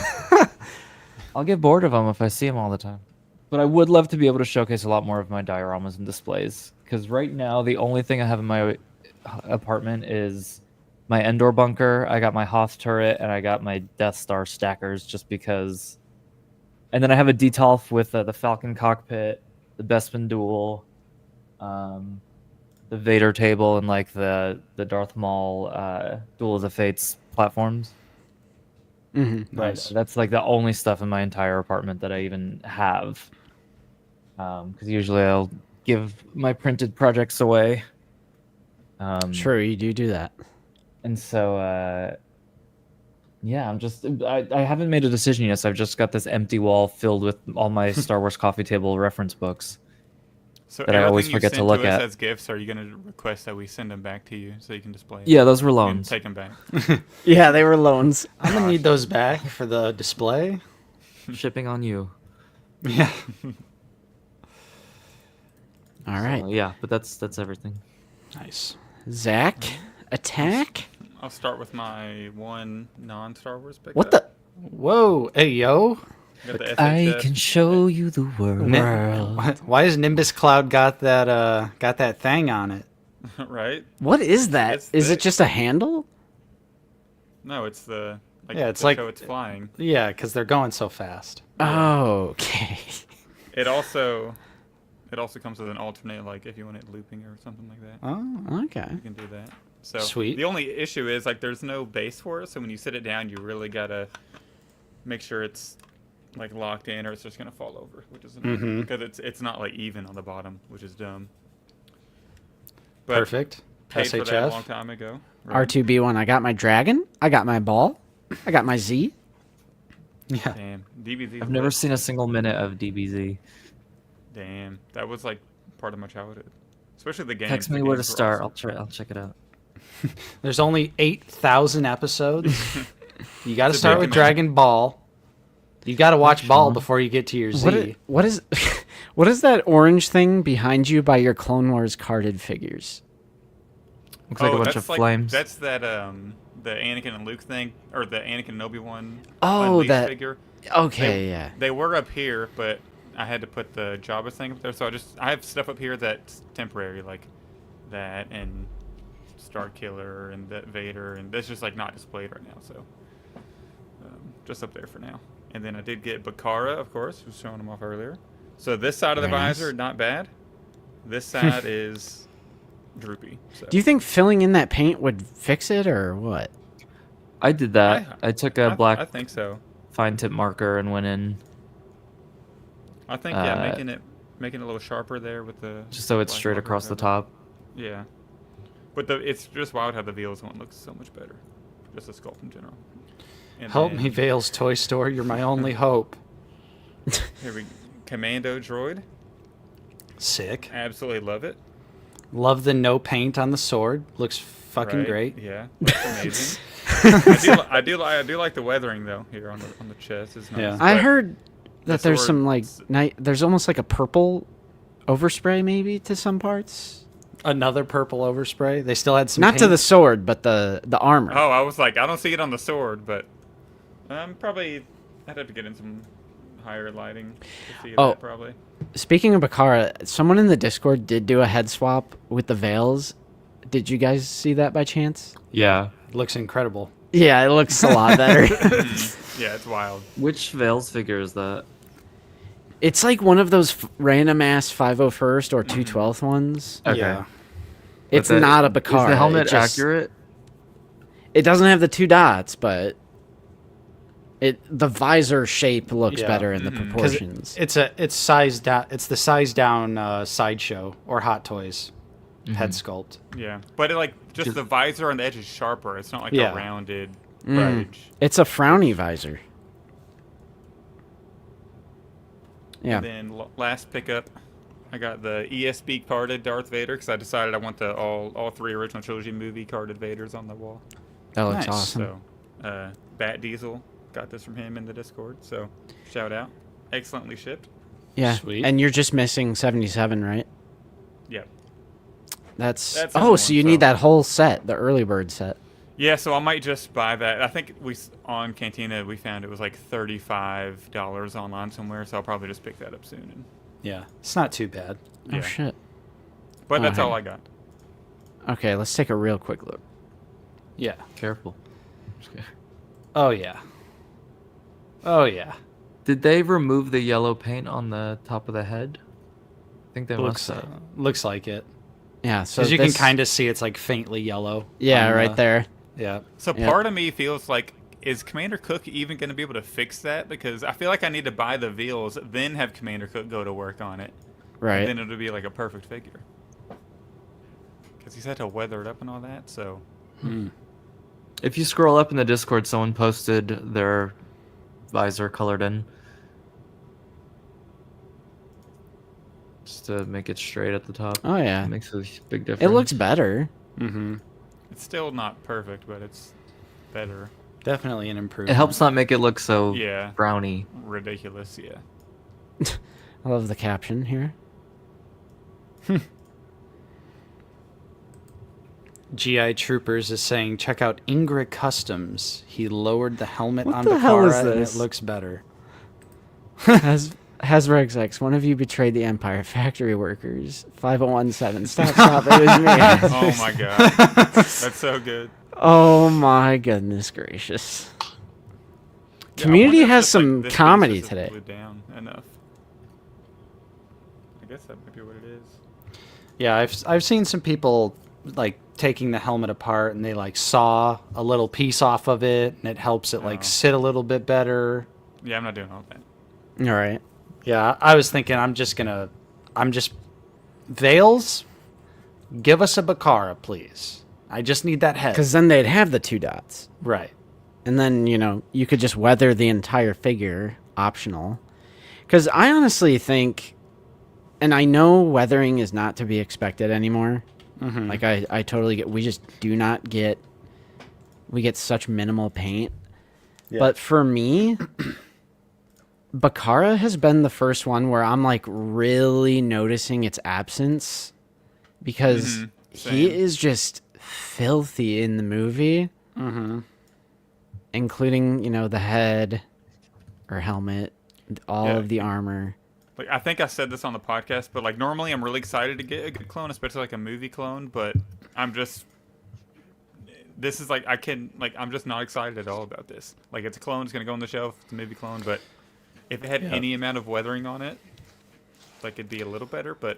I'll get bored of them if I see them all the time. But I would love to be able to showcase a lot more of my dioramas and displays. Because right now, the only thing I have in my apartment is my Endor bunker. I got my Hoth turret, and I got my Death Star stackers just because. And then I have a Detolf with the Falcon cockpit, the Bespin duel, the Vader table, and like the Darth Maul Duel of the Fates platforms. Mm-hmm. But that's like the only stuff in my entire apartment that I even have. Because usually I'll give my printed projects away. True, you do that. And so, yeah, I haven't made a decision yet. So I've just got this empty wall filled with all my Star Wars coffee table reference books. So That I always everything you forget to send look us at. as gifts, are you going to request that we send them back to you so you can display it? Yeah, those were And loans. take them back. Yeah, they were loans. I'm gonna need those back for the display. Shipping on you. Yeah. All right. So, yeah, but that's everything. Nice. Zach, attack? I'll start with my one non-Star Wars pick. What the? Whoa. Hey, yo. Got the I SHS. can show you the world. Why has Nimbus Cloud got that thing on it? Right? What is that? It's Is it thick. just a handle? No, it's the Yeah, it's to like- show it's flying. Yeah, because they're going so fast. Oh, okay. It also comes with an alternate, like if you want it looping or something like that. Oh. Okay. You can do that. So Sweet. The only issue is like there's no base for it, so when you sit it down, you really gotta make sure it's like locked in, or it's just gonna fall over, which is annoying because it's not like even on the bottom, which is dumb. But Perfect. paid for that a SHF. long time ago. Right? R2B1. I got my dragon. I got my ball. I got my Z. Yeah. Damn, DBZ. I've never seen a single minute of DBZ. Damn, that was like part of my childhood, especially the games. Text The me where to games were start. awesome. I'll check it out. There's only 8,000 episodes. You got to It's a start big with amount. Dragon Ball. You got to watch Ball before you get to your Z. What is what is that orange thing behind you by your Clone Wars carded figures? Looks like a bunch of flames. That's that the Anakin and Luke thing, or the Anakin and Obi-Wan Oh, Unleashed that- figure. Okay, yeah. They were up here, but I had to put the Jabba thing up there, so I have stuff up here that's temporary, like that and Star Killer and that Vader, and that's just like not displayed right now, so just up there for now. And then I did get Bakara, of course, was showing them off earlier. So this side of the Very nice. visor, not bad. This side is droopy. So. Do you think filling in that paint would fix it or what? I did that. I took a black I think so. fine tip marker and went in I think making it a little sharper there with the just so it's black straight marker across the cover. top. Yeah, but it's just wild how the Veils one looks so much better. Just the sculpt in general. And Help then- me, Vale's Toy Store. You're my only hope. Here we Commando droid. Sick. Absolutely love it. Love the no paint on the sword. Looks fucking Right? great. Yeah, looks amazing. I do like the weathering though here on the chest. It's nice. Yeah. I But heard that the there's sword- some like there's almost like a purple overspray maybe to some parts. Another purple overspray. They still had some Not to paint. the sword, but the armor. Oh, I was like, I don't see it on the sword, but probably I'd have to get in some higher lighting to see that probably. Speaking of Bakara, someone in the Discord did do a head swap with the veils. Did you guys see that by chance? Yeah. Looks incredible. Yeah, it looks a lot better. Yeah, it's wild. Which Veils figure is that? It's like one of those random ass 501st or 212th ones. Okay. Yeah. It's But not a Is Bakara. the helmet it just- accurate? It doesn't have the 2 dots, but the visor shape looks Yeah. better in the 'Cause proportions. it's sized down. It's the sized down sideshow or Hot Toys head sculpt. Yeah, but just the visor on the edge is sharper. It's not like Yeah. a rounded Mm. edge. It's a frowny visor. Yeah. And then last pickup, I got the ESB carded Darth Vader because I decided I want the all 3 original trilogy movie carded Vaders on the wall. That looks Nice. awesome. So, Bat Diesel got this from him in the Discord. So, shout out. Excellently shipped. Yeah. Sweet. And you're just missing 77, right? Yep. That's That's oh, another so one, you so- need that whole set, the early bird set. Yeah, so I might just buy that. I think on Cantina we found it was like $35 online somewhere, so I'll probably just pick that up soon. And, Yeah, it's not too bad. Oh Yeah. shit. but that's Okay. all I got. Okay, let's take a real quick look. Yeah. Careful. Oh yeah. Oh yeah. Did they remove the yellow paint on the top of the head? I think they Looks must have. looks like it. Yeah, so Because you can this- kind of see it's like faintly yellow. Yeah, on right the- there. Yeah. So Yep. part of me feels like, is Commander Cook even going to be able to fix that? Because I feel like I need to buy the Veils, then have Commander Cook go to work on it. Right. And then it'll be like a perfect figure. Because he's had to weather it up and all that, so... If you scroll up in the Discord, someone posted their visor colored in. Just to make it straight at the top. Oh yeah. It makes a big difference. It looks better. Mm-hmm. It's still not perfect, but it's better. Definitely an improvement. It helps not make it look so Yeah. browny. Ridiculous, yeah. I love the caption here. GI Troopers is saying, check out Ingra Customs. He lowered the helmet What on the hell is Bakara and it this? looks better. Hasbro XX, one of you betrayed the Empire. Factory workers. 5017. Stop. It was me. Oh my god. That's so good. Oh my goodness gracious. Yeah, I Community wonder if has just, like, some this piece comedy isn't today. glued down enough. I guess that might be what it is. Yeah, I've seen some people like taking the helmet apart and they like saw a little piece off of it and it helps it like sit a little bit better. Yeah, I'm not doing all that. All right. Yeah, I was thinking Vales, give us a Bakara, please. I just need that head. Because then they'd have the 2 dots. Right. And then, you could just weather the entire figure, optional. Because I honestly think, and I know weathering is not to be expected anymore. Mm-hmm. Like, I totally get, we just do not get, we get such minimal paint. Yeah. But for me, Bakara has been the first one where I'm, like, really noticing its absence. Because he is just filthy in the movie. Mm-hmm. Including, the head or helmet, all of the armor. Like, I think I said this on the podcast, but like normally I'm really excited to get a good clone, especially like a movie clone. But this is like I'm just not excited at all about this. Like, it's a clone, it's gonna go on the shelf. It's a movie clone, but if it had any amount of weathering on it, like, it'd be a little better. But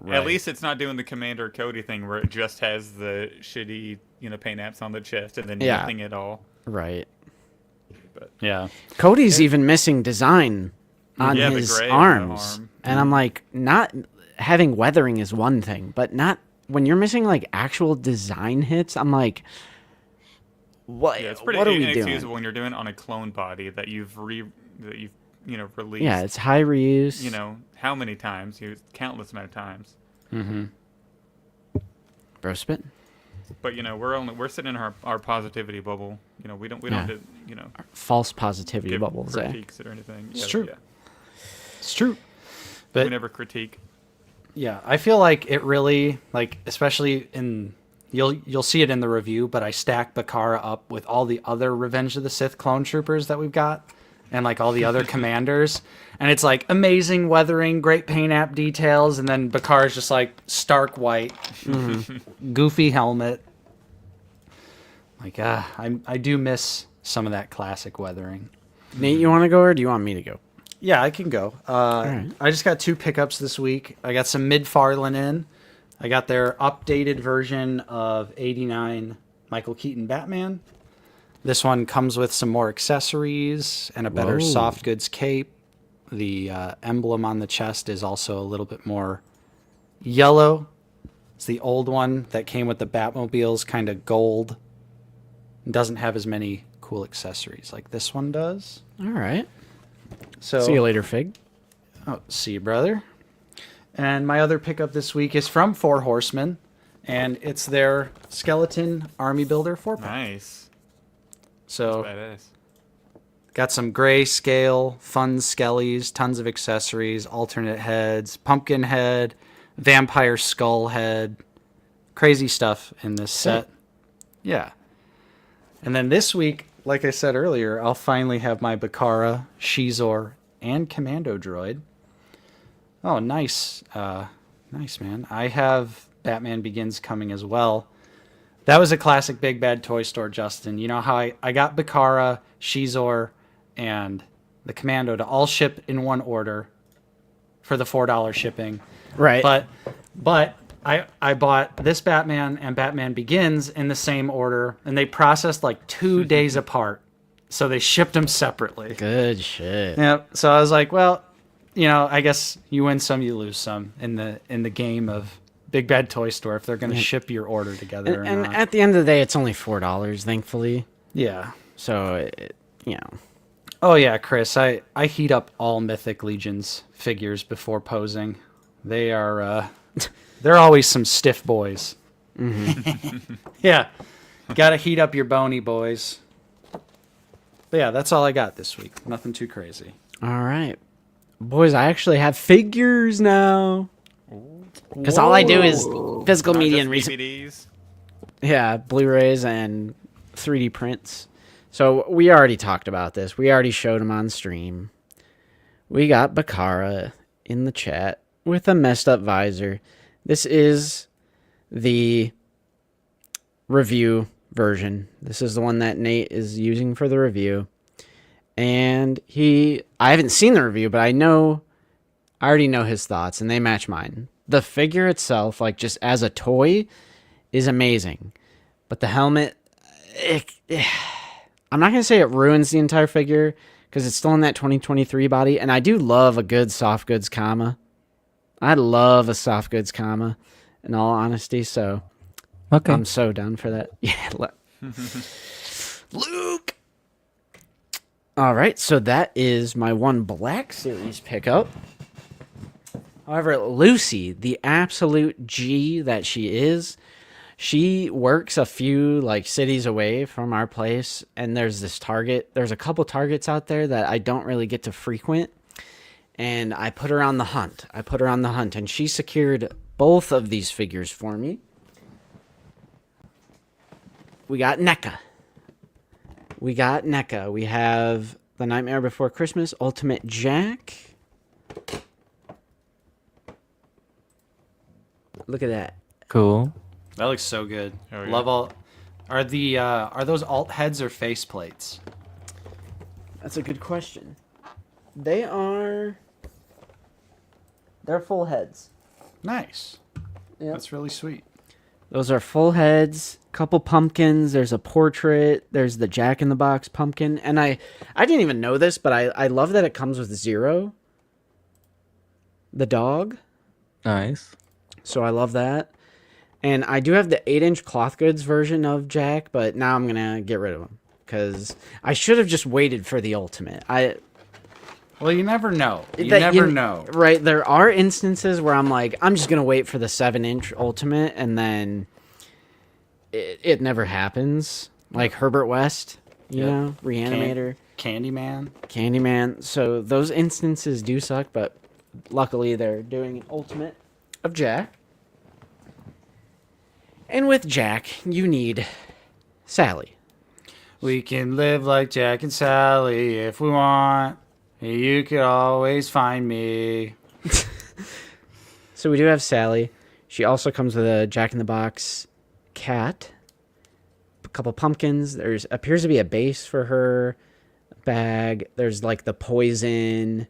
at least it's not doing the Commander Cody thing where it just has the shitty paint apps on the chest and then nothing at all. Right. But Yeah. Cody's even missing design on the his gray arms. arm. And I'm like, not having weathering is one thing, but not when you're missing like actual design hits. I'm like, what? Yeah, it's pretty what are we inexcusable doing? when you're doing it on a clone body that you've released. Yeah, it's high reuse. How many times? Countless amount of times. Mm-hmm. Bro spit. But we're sitting in our positivity bubble. We don't do False positivity give bubbles. critiques or anything. It's Yeah, true. Yeah. It's true. We But never critique. yeah, I feel like it really, like, especially in you'll see it in the review, but I stack Bakara up with all the other Revenge of the Sith clone troopers that we've got and like all the other commanders, and it's like amazing weathering, great paint app details, and then Bakara's just like stark white, goofy helmet. Like, I do miss some of that classic weathering. Nate, you want to go or do you want me to go? Yeah, I can go. right. I just got 2 pickups this week. I got some McFarlane in. I got their updated version of 89 Michael Keaton Batman. This one comes with some more accessories and a better Whoa. soft goods cape. The emblem on the chest is also a little bit more yellow. It's the old one that came with the Batmobiles, kind of gold. It doesn't have as many cool accessories like this one does. All right. So See you later, Fig. Oh, see you, brother. And my other pickup this week is from Four Horsemen, and it's their Skeleton Army Builder 4-pack. Nice. So Badass. got some grayscale, fun skellies, tons of accessories, alternate heads, pumpkin head, vampire skull head, crazy stuff in this set. Yeah. And then this week, like I said earlier, I'll finally have my Bakara, Shizor, and Commando droid. Oh, nice. Nice, man. I have Batman Begins coming as well. That was a classic Big Bad Toy Store, Justin. You know how I got Bakara, Shizor, and the Commando to all ship in one order for the $4 shipping. Right. But I bought this Batman and Batman Begins in the same order, and they processed like 2 days apart. So they shipped them separately. Good shit. Yep. So I was like, well, I guess you win some, you lose some in the game of Big Bad Toy Store if they're going to ship your order together And or not. at the end of the day, it's only $4, thankfully. Yeah. So, Oh yeah, Chris. I heat up all Mythic Legions figures before posing. They are they're always some stiff boys. Mm-hmm. Yeah. Got to heat up your bony boys. But yeah, that's all I got this week. Nothing too crazy. All right. Boys, I actually have figures now. Because all I do is physical Not media just and recent. DVDs. Yeah, Blu-rays and 3D prints. So we already talked about this. We already showed them on stream. We got Bakara in the chat with a messed up visor. This is the review version. This is the one that Nate is using for the review. And I haven't seen the review, but I already know his thoughts, and they match mine. The figure itself, like just as a toy, is amazing. But the helmet, I'm not going to say it ruins the entire figure because it's still in that 2023 body. And I do love a good soft goods comma. I love a soft goods comma, in all honesty. So Okay. I'm so down for that. Yeah. Luke. All right. So that is my one Black Series pickup. However, Lucy, the absolute G that she is, she works a few like cities away from our place, and there's this Target. There's a couple Targets out there that I don't really get to frequent, and I put her on the hunt. And she secured both of these figures for me. We got NECA. We have The Nightmare Before Christmas Ultimate Jack. Look at that. Cool. That looks so good. Oh, yeah. Love all. Are those alt heads or face plates? That's a good question. They're full heads. Nice. Yep. That's really sweet. Those are full heads, couple pumpkins, there's a portrait, there's the Jack in the Box pumpkin, and I didn't even know this, but I love that it comes with Zero, the dog. Nice. So I love that. And I do have the 8-inch cloth goods version of Jack, but now I'm going to get rid of him because I should have just waited for the Ultimate. Well, you never know. You never know. Right. There are instances where I'm like, I'm just going to wait for the 7-inch Ultimate, and then it never happens. Like Herbert West, you know, Reanimator. Candyman. So those instances do suck, but luckily they're doing an Ultimate of Jack. And with Jack, you need Sally. We can live like Jack and Sally if we want. You could always find me. So we do have Sally. She also comes with a Jack in the Box cat, a couple pumpkins. There's appears to be a base for her bag. There's like the poison,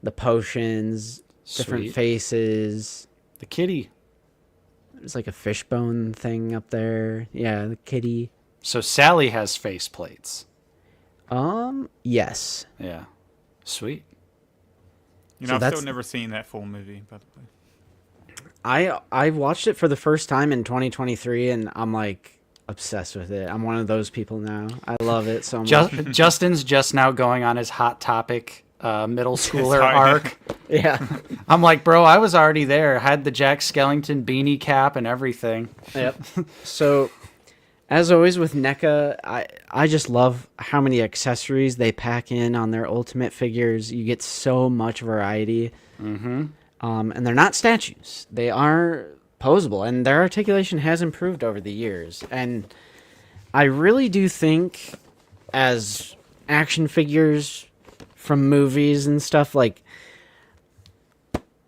the potions, different Sweet. faces. The kitty. There's like a fishbone thing up there. Yeah, the kitty. So Sally has face plates. Yes. Yeah. Sweet. You So know, I've that's- still never seen that full movie, by the way. I watched it for the first time in 2023, and I'm like obsessed with it. I'm one of those people now. I love it so much. Justin's just now going on his Hot Topic middle schooler Sorry. arc. Yeah. I'm like, bro, I was already there. Had the Jack Skellington beanie cap and everything. Yep. So, as always with NECA, I just love how many accessories they pack in on their Ultimate figures. You get so much variety. Mm-hmm. And they're not statues. They are posable, and their articulation has improved over the years. And I really do think, as action figures from movies and stuff, like,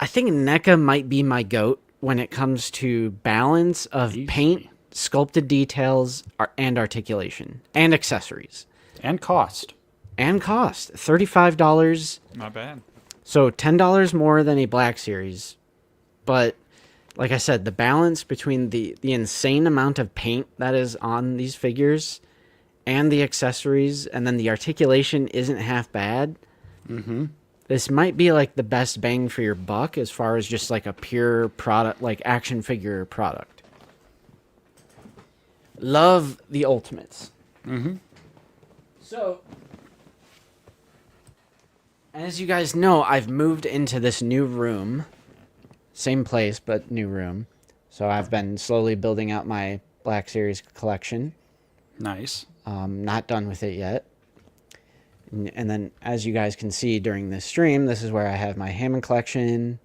I think NECA might be my GOAT when it comes to balance of paint, sculpted details, and articulation, and accessories. And cost. $35. Not bad. So $10 more than a Black Series. But like I said, the balance between the insane amount of paint that is on these figures and the accessories, and then the articulation isn't half bad. Mm-hmm. This might be like the best bang for your buck as far as just like a pure product, like action figure product. Love the Ultimates. Mm-hmm. So, as you guys know, I've moved into this new room. Same place, but new room. So I've been slowly building out my Black Series collection. Nice. Not done with it yet. And then, as you guys can see during this stream, this is where I have my Hammond collection,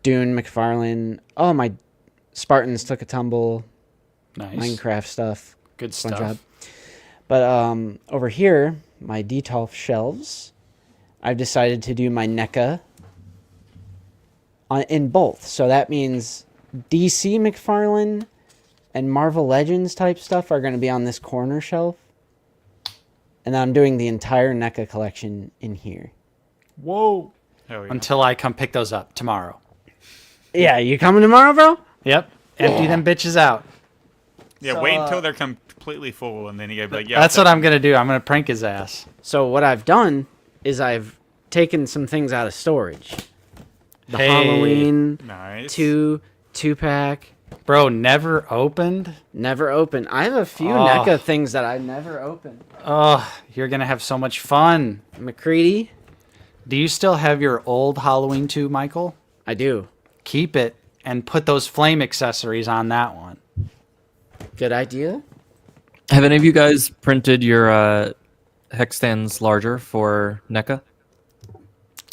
Dune, McFarlane. Oh, my Spartans took a tumble. Nice. Minecraft stuff. Good Fun stuff. job. But over here, my Detolf shelves, I've decided to do my NECA in both. So that means DC McFarlane and Marvel Legends type stuff are going to be on this corner shelf. And then I'm doing the entire NECA collection in here. Whoa. Hell yeah. Until I come pick those up tomorrow. Yeah, you coming tomorrow, bro? Yep. Empty them bitches out. Yeah, So, wait until they're completely full, and then you gotta be like, yeah. That's what I'm gonna do. I'm gonna prank his ass. So what I've done is I've taken some things out of storage. The Hey. Halloween Nice. two-pack. Bro, never opened? Never opened. I have a few Oh. NECA things that I never opened. Oh, you're gonna have so much fun. McCready. Do you still have your old Halloween 2, Michael? I do. Keep it and put those flame accessories on that one. Good idea. Have any of you guys printed your hex stands larger for NECA?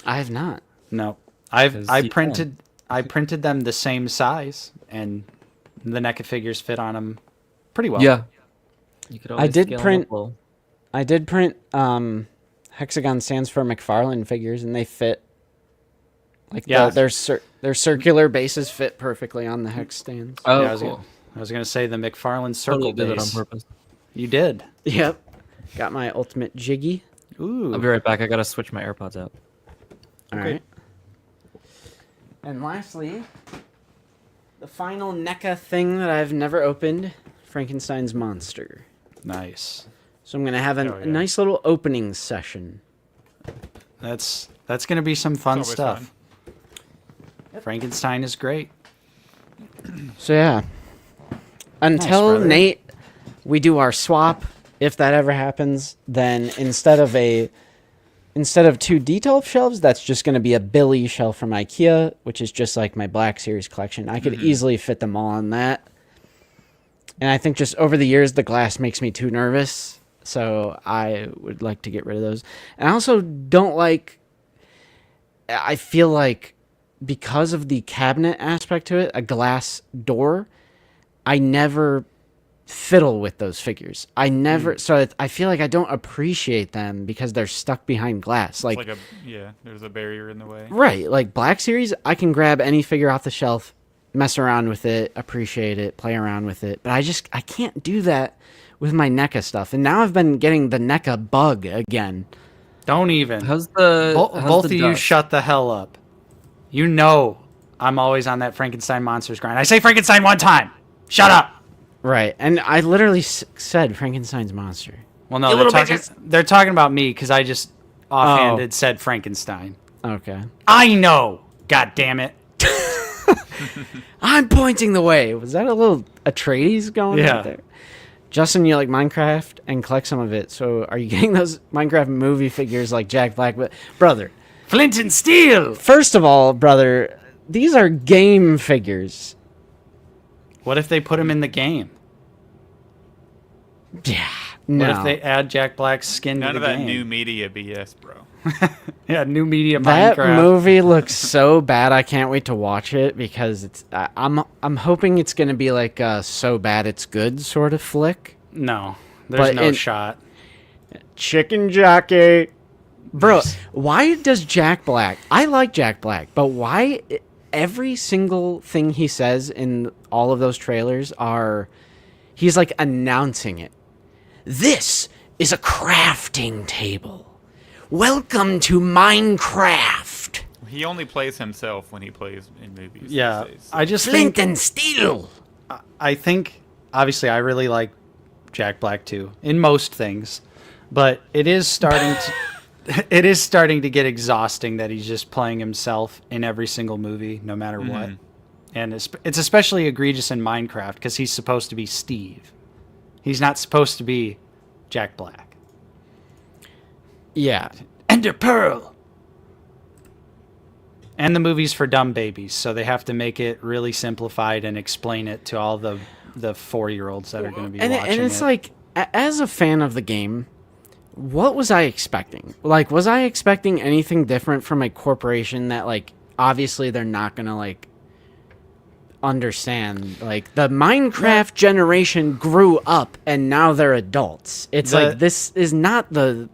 I have not. No. 'Cause I you printed them the same size, and the NECA figures fit on them pretty well. Yeah. You could I always did scale 'em print- up a little. I did print hexagon stands for McFarlane figures, and they fit. Like Yeah. their circular bases fit perfectly on the hex stands. Oh, Yeah, cool. I was gonna say the McFarlane circle Totally did it on base. purpose. You did. Yep. Got my ultimate jiggy. Ooh. I'll be right back. I gotta switch my AirPods out. All right. And lastly, the final NECA thing that I've never opened, Frankenstein's monster. Nice. So I'm going to have Oh, a yeah. nice little opening session. That's gonna be some fun always stuff. Frankenstein is great. So yeah. Until brother. Nate, we do our swap. If that ever happens, then instead of 2 detail shelves, that's just going to be a Billy shelf from IKEA, which is just like my Black Series collection. I could easily fit them all on that. And I think just over the years, the glass makes me too nervous. So I would like to get rid of those. And I also don't like... I feel like because of the cabinet aspect to it, a glass door, I never fiddle with those figures. I never... So I feel like I don't appreciate them because they're stuck behind glass. It's like there's a barrier in the way. Right, like Black Series, I can grab any figure off the shelf, mess around with it, appreciate it, play around with it. But I can't do that with my NECA stuff. And now I've been getting the NECA bug again. Don't even. How's the Both of you shut the hell up. You know I'm always on that Frankenstein monsters grind. I say Frankenstein one time. Shut up. Right, and I literally said Frankenstein's monster. Well, no, they're talking about me because I just offhanded said Frankenstein. Okay. I know. God damn it. I'm pointing the way. Was that a little Atreides going Yeah. out there? Justin, you like Minecraft and collect some of it. So are you getting those Minecraft movie figures like Jack Black? But brother, Flint and Steel. first of all, brother, these are game figures. What if they put him in the game? Yeah. What No. if they add Jack Black's skin None to of the that game? new media BS, bro. Yeah, new media That Minecraft. movie looks so bad. I can't wait to watch it because it's. I'm hoping it's gonna be like a so bad it's good sort of flick. No, there's But no shot. Chicken jockey, bro. Why does Jack Black? I like Jack Black, but why every single thing he says in all of those trailers are he's like announcing it. This is a crafting table. Welcome to Minecraft. He only plays himself when he plays in movies. Yeah, these days. I just Flint think and steel. I think obviously I really like Jack Black too in most things, but it is starting to get exhausting that he's just playing himself in every single movie, no matter what. And it's especially egregious in Minecraft because he's supposed to be Steve. He's not supposed to be Jack Black. Yeah. Ender Pearl. And the movie's for dumb babies, so they have to make it really simplified and explain it to all the 4-year-olds that are going to be watching And it's it. like, as a fan of the game, what was I expecting? Like, was I expecting anything different from a corporation that, like, obviously they're not going to, like, understand? Like, the Minecraft generation grew up and now they're adults. It's like, this is not the...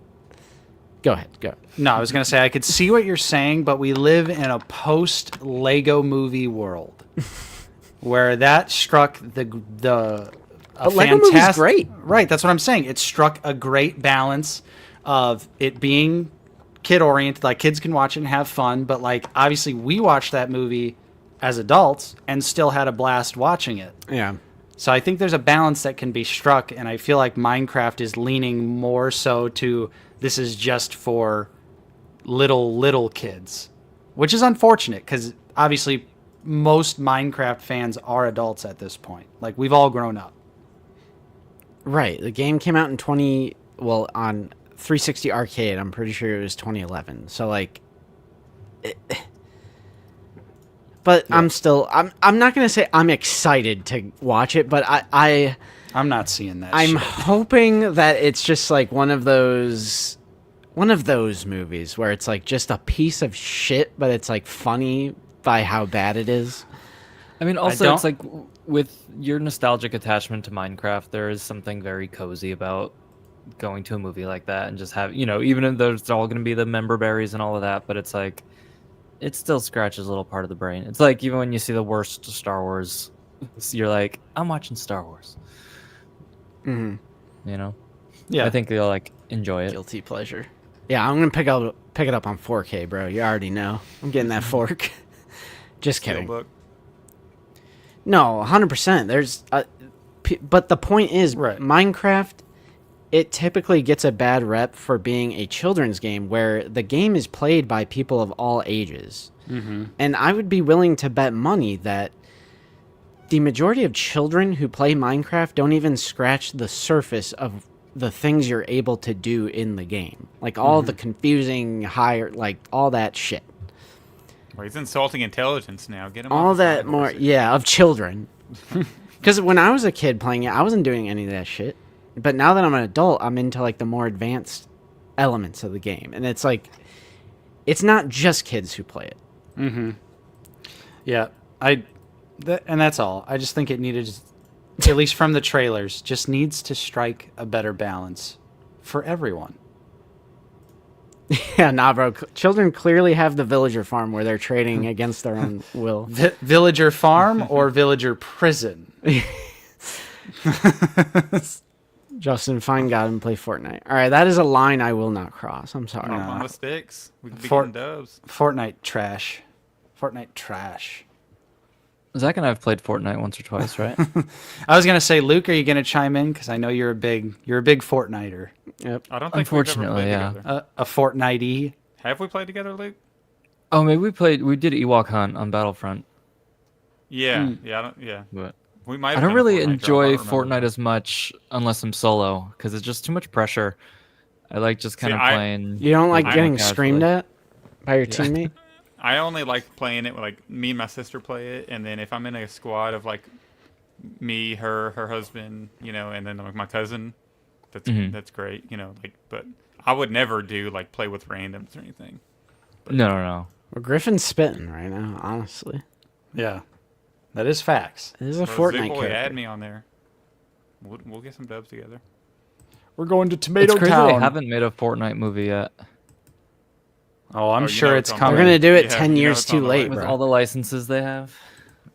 Go ahead, go. No, I was going to say, I could see what you're saying, but we live in a post-Lego movie world where that struck the Lego movie's great. Right, that's what I'm saying. It struck a great balance of it being kid-oriented, like kids can watch it and have fun, but like obviously we watched that movie as adults and still had a blast watching it. Yeah. So I think there's a balance that can be struck, and I feel like Minecraft is leaning more so to this is just for little kids, which is unfortunate because obviously most Minecraft fans are adults at this point. Like, we've all grown up. Right. The game came out in on 360 Arcade. I'm pretty sure it was 2011. So like, but yeah. I'm not gonna say I'm excited to watch it, but I'm not seeing that. I'm hoping that it's just like one of those movies where it's like just a piece of shit, but it's like funny by how bad it is. I mean, also it's like with your nostalgic attachment to Minecraft, there is something very cozy about going to a movie like that and just have, even though it's all going to be the member berries and all of that, but it's like, it still scratches a little part of the brain. It's like even when you see the worst Star Wars, you're like, I'm watching Star Wars. Mm-hmm. Yeah, I think you'll like enjoy it. Guilty pleasure. Yeah, I'm gonna pick it up on 4K, bro. You already know. I'm getting that fork. Just kidding. Steelbook. No, 100%. There's, but the point is, right. Minecraft, it typically gets a bad rep for being a children's game where the game is played by people of all ages. Mm-hmm. And I would be willing to bet money that the majority of children who play Minecraft don't even scratch the surface of the things you're able to do in the game. Like all the confusing all that shit. Well, he's insulting intelligence now. Get him all off the that side more, horse. yeah, of children. Because when I was a kid playing it, I wasn't doing any of that shit. But now that I'm an adult, I'm into like the more advanced elements of the game, and it's like, it's not just kids who play it. Mm-hmm. Yeah, and that's all. I just think it needed, at least from the trailers, just needs to strike a better balance for everyone. Yeah, nah, bro. Children clearly have the villager farm where they're trading against their own will. Villager farm or villager prison? Justin, find God and play Fortnite. All right, that is a line I will not cross. I'm sorry. On the sticks. We could be getting dubs. Fortnite trash. Fortnite trash. Zach and I have played Fortnite once or twice, right? I was gonna say, Luke, are you gonna chime in? Because I know you're a big Fortniter. Yep. I don't think Unfortunately, we've ever played together. A Fortnite-y. Have we played together, Luke? Oh, maybe we did Ewok Hunt on Battlefront. Yeah, But we might. I don't really enjoy Fortnite as much unless I'm solo because it's just too much pressure. I like just kind of playing. You don't like getting screamed at by your teammate? I only like playing it with, like, me and my sister play it, and then if I'm in a squad of like me, her husband, and then like my cousin, that's great, but I would never do like play with randoms or anything. But, No. Well, Griffin's spitting right now, honestly. Yeah, that is facts. It is a Fortnite Boy, character. add me on there. We'll get some dubs together. We're going to Tomato It's crazy Town. they haven't made a Fortnite movie yet. Oh, I'm sure it's coming. They're gonna do it 10 years too late, with bro. all the licenses they have.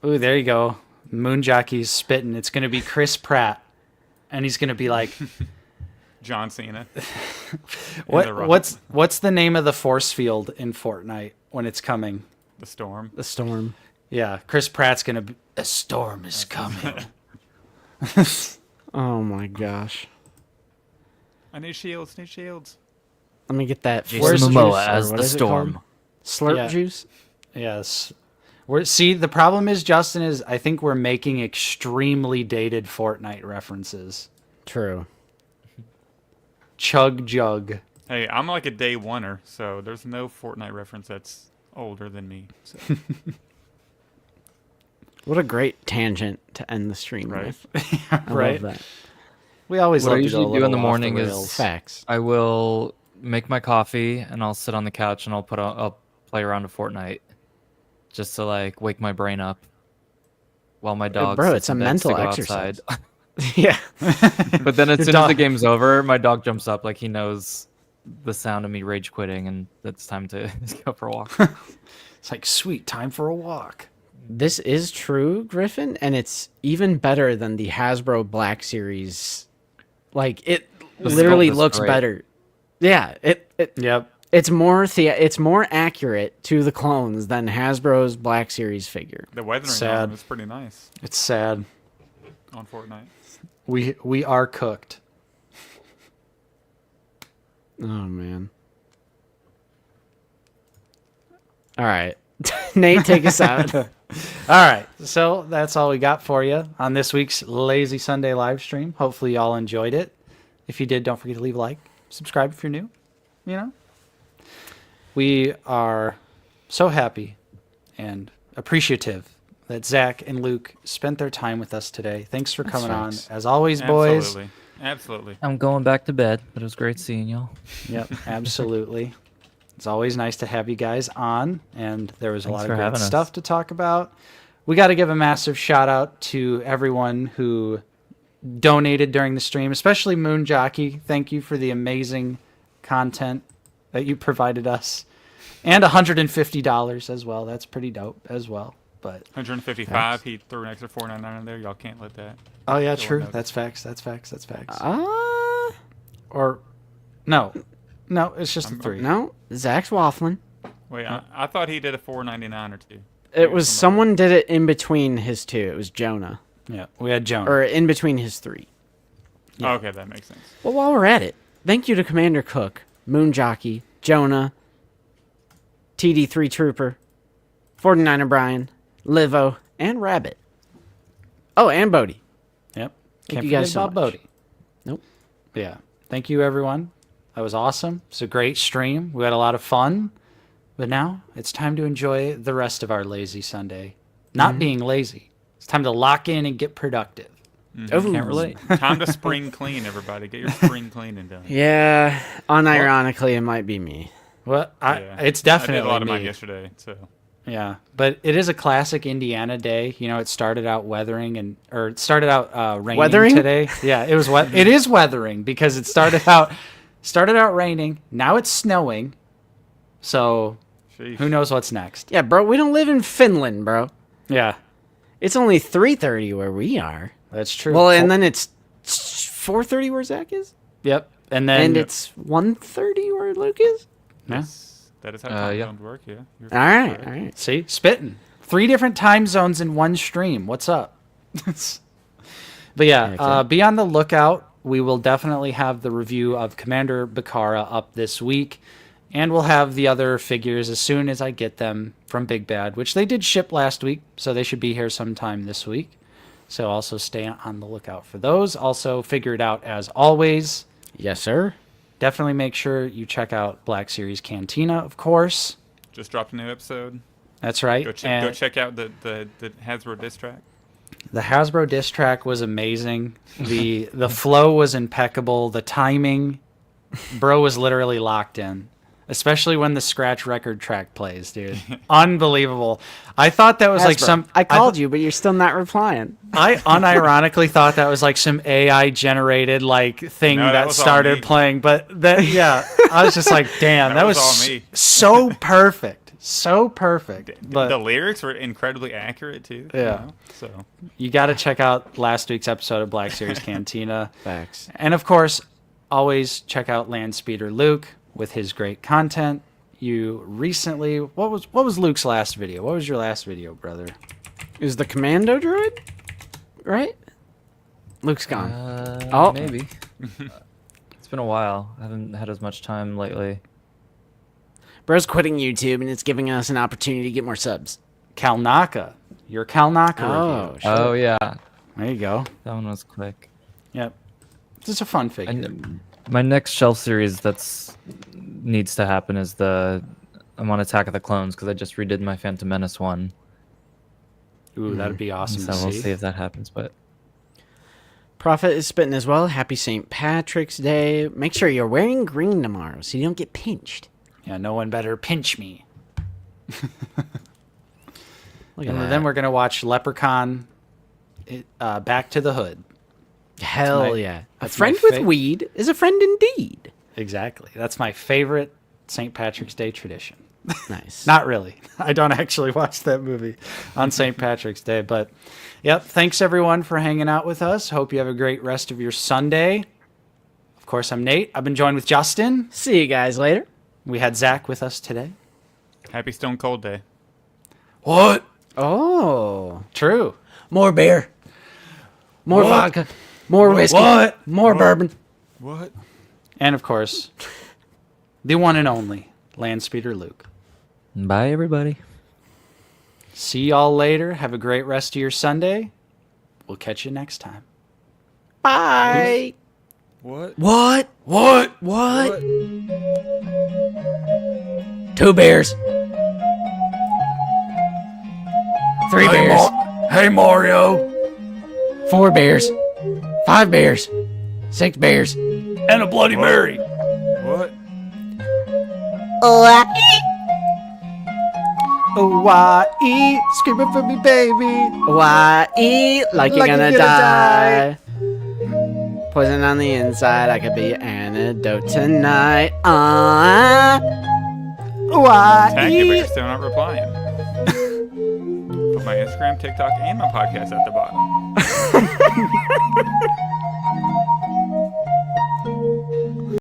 Ooh, there you go. Moon Jockey's spitting. It's gonna be Chris Pratt, and he's gonna be like, John Cena. What's the name of the force field in Fortnite when it's coming? The Storm. The Storm. Yeah, Chris Pratt's gonna be. A storm is coming. Oh my gosh. I need shields. Let me get that. Jason Momoa as the Storm. Slurp juice? Yes. The problem is, Justin, is I think we're making extremely dated Fortnite references. True. Chug jug. Hey, I'm like a day oneer, so there's no Fortnite reference that's older than me. So. What a great tangent to end the stream with. I right. love that. We always what love I to usually go a do in the little morning off the is rails. Facts. I will make my coffee and I'll sit on the couch and I'll play around a Fortnite just to like wake my brain up while my dog Bro, sits it's a and begs to mental go exercise. outside. Yeah. But then as soon as the game's over, my dog jumps up like he knows the sound of me rage quitting and it's time to go for a walk. It's like, sweet, time for a walk. This is true, Griffin, and it's even better than the Hasbro Black Series. Like, it literally looks better. Yeah, Yep. it's more accurate to the clones than Hasbro's Black Series figure. The weathering Sad. on it was pretty nice. It's sad. on Fortnite. We are cooked. Oh man. All right. Nate, take us out. All right, so that's all we got for you on this week's Lazy Sunday live stream. Hopefully y'all enjoyed it. If you did, don't forget to leave a like, subscribe if you're new. You know, we are so happy and appreciative that Zach and Luke spent their time with us today. Thanks for coming on. As always, boys. Absolutely. I'm going back to bed, but it was great seeing y'all. Yep, absolutely. It's always nice to have you guys on, and there was a Thanks lot for of great having us. stuff to talk about. We got to give a massive shout out to everyone who donated during the stream, especially Moon Jockey. Thank you for the amazing content that you provided us, and $150 as well. That's pretty dope as well. But 155. He threw an extra $4.99 in there. Y'all can't let that. oh yeah, go true. unnoticed. That's facts. That's facts. That's facts. Uh, Or no, it's just a 3. no, Zach's waffling. Wait, I thought he did a $4.99 or two. It was someone did it in between his 2. It was Jonah. Yeah, we had Jonah. Or in between his 3. Oh, okay, that makes sense. Well, while we're at it, thank you to Commander Cook, Moon Jockey, Jonah, TD3 Trooper, 49er Brian, Livo, and Rabbit. Oh, and Bodie. Yep. Thank Can't you forget guys so about much. Bodie. Nope. Yeah. Thank you, everyone. That was awesome. It's a great stream. We had a lot of fun. But now it's time to enjoy the rest of our lazy Sunday. Not being lazy. It's time to lock in and get productive. Oh, Can't relate. Time to spring clean, everybody. Get your spring cleaning done. Yeah, unironically, it might be me. Well, Yeah. it's I definitely did a lot of me. mine yesterday, so. Yeah, but it is a classic Indiana day. You know, it started out raining Weathering? today. Yeah, it was it is weathering because it started out raining. Now it's snowing. So Sheesh. who knows what's next? Yeah, bro, we don't live in Finland, bro. Yeah, It's only 3:30 where we are. that's true. Well, and then it's 4:30 where Zach is, yep, and then and it's 1:30 where Luke is. yeah. That is how time yeah. zones work, yeah. You're All right, correct. all right. See, spitting 3 different time zones in one stream. What's up? But yeah, Okay. be on the lookout. We will definitely have the review of Commander Bakara up this week, and we'll have the other figures as soon as I get them from Big Bad, which they did ship last week, so they should be here sometime this week. So also stay on the lookout for those. Also, figure it out as always. Yes, sir. Definitely make sure you check out Black Series Cantina, of course. Just dropped a new episode. That's right. Go And check out the Hasbro diss track. the Hasbro diss track was amazing. The flow was impeccable. The timing, bro, was literally locked in. Especially when the scratch record track plays, dude. Unbelievable. I thought that was like Hasbro, some. I called you, but you're still not replying. I unironically thought that was like some AI generated like thing No, that that was all started me. playing, but that yeah, I was just like, damn, that, That was was all me. so perfect, so perfect. But The lyrics were incredibly accurate too. Yeah. So you got to check out last week's episode of Black Series Cantina. Facts. And of course, always check out Landspeeder Luke with his great content. You recently, what was Luke's last video? What was your last video, brother? Is the commando droid? Right? Luke's gone. Oh. Maybe. It's been a while. I haven't had as much time lately. Bro's quitting YouTube, and it's giving us an opportunity to get more subs. Kalnaka. Your Kalnaka Oh, review. shit. Oh yeah, There you go. that one was quick. Yep. It's a fun figure. And my next shelf series that's needs to happen is I'm on Attack of the Clones because I just redid my Phantom Menace one. Ooh, that'd be awesome So to we'll see. see if that happens. But Prophet is spitting as well. Happy St. Patrick's Day. Make sure you're wearing green tomorrow so you don't get pinched. Yeah, no one better pinch me. Look at And that. then we're going to watch Leprechaun Back to the Hood. Hell my- yeah. A that's friend my with fa- weed is a friend indeed. Exactly. That's my favorite St. Patrick's Day tradition. Nice. Not really. I don't actually watch that movie on St. Patrick's Day. But, yep, thanks everyone for hanging out with us. Hope you have a great rest of your Sunday. Of course, I'm Nate. I've been joined with Justin. See you guys later. We had Zach with us today. happy Stone Cold Day. What? Oh. True. More beer. more vodka, more whiskey, more bourbon. What? And of course, the one and only Landspeeder Luke. Bye, everybody. See y'all later. Have a great rest of your Sunday. We'll catch you next time. Bye. What? What? What? What? 2 bears. 3 bears. Hey, Mario. 4 bears. 5 bears. 6 bears. And a Bloody Mary. What? Hawaii, screaming for me, baby. Why eat like you're Like gonna, you're gonna die? Poison on the inside, I could be your antidote tonight. Hawaii. Thank you, but you're still not replying. Put my Instagram, TikTok, and my podcast at the bottom.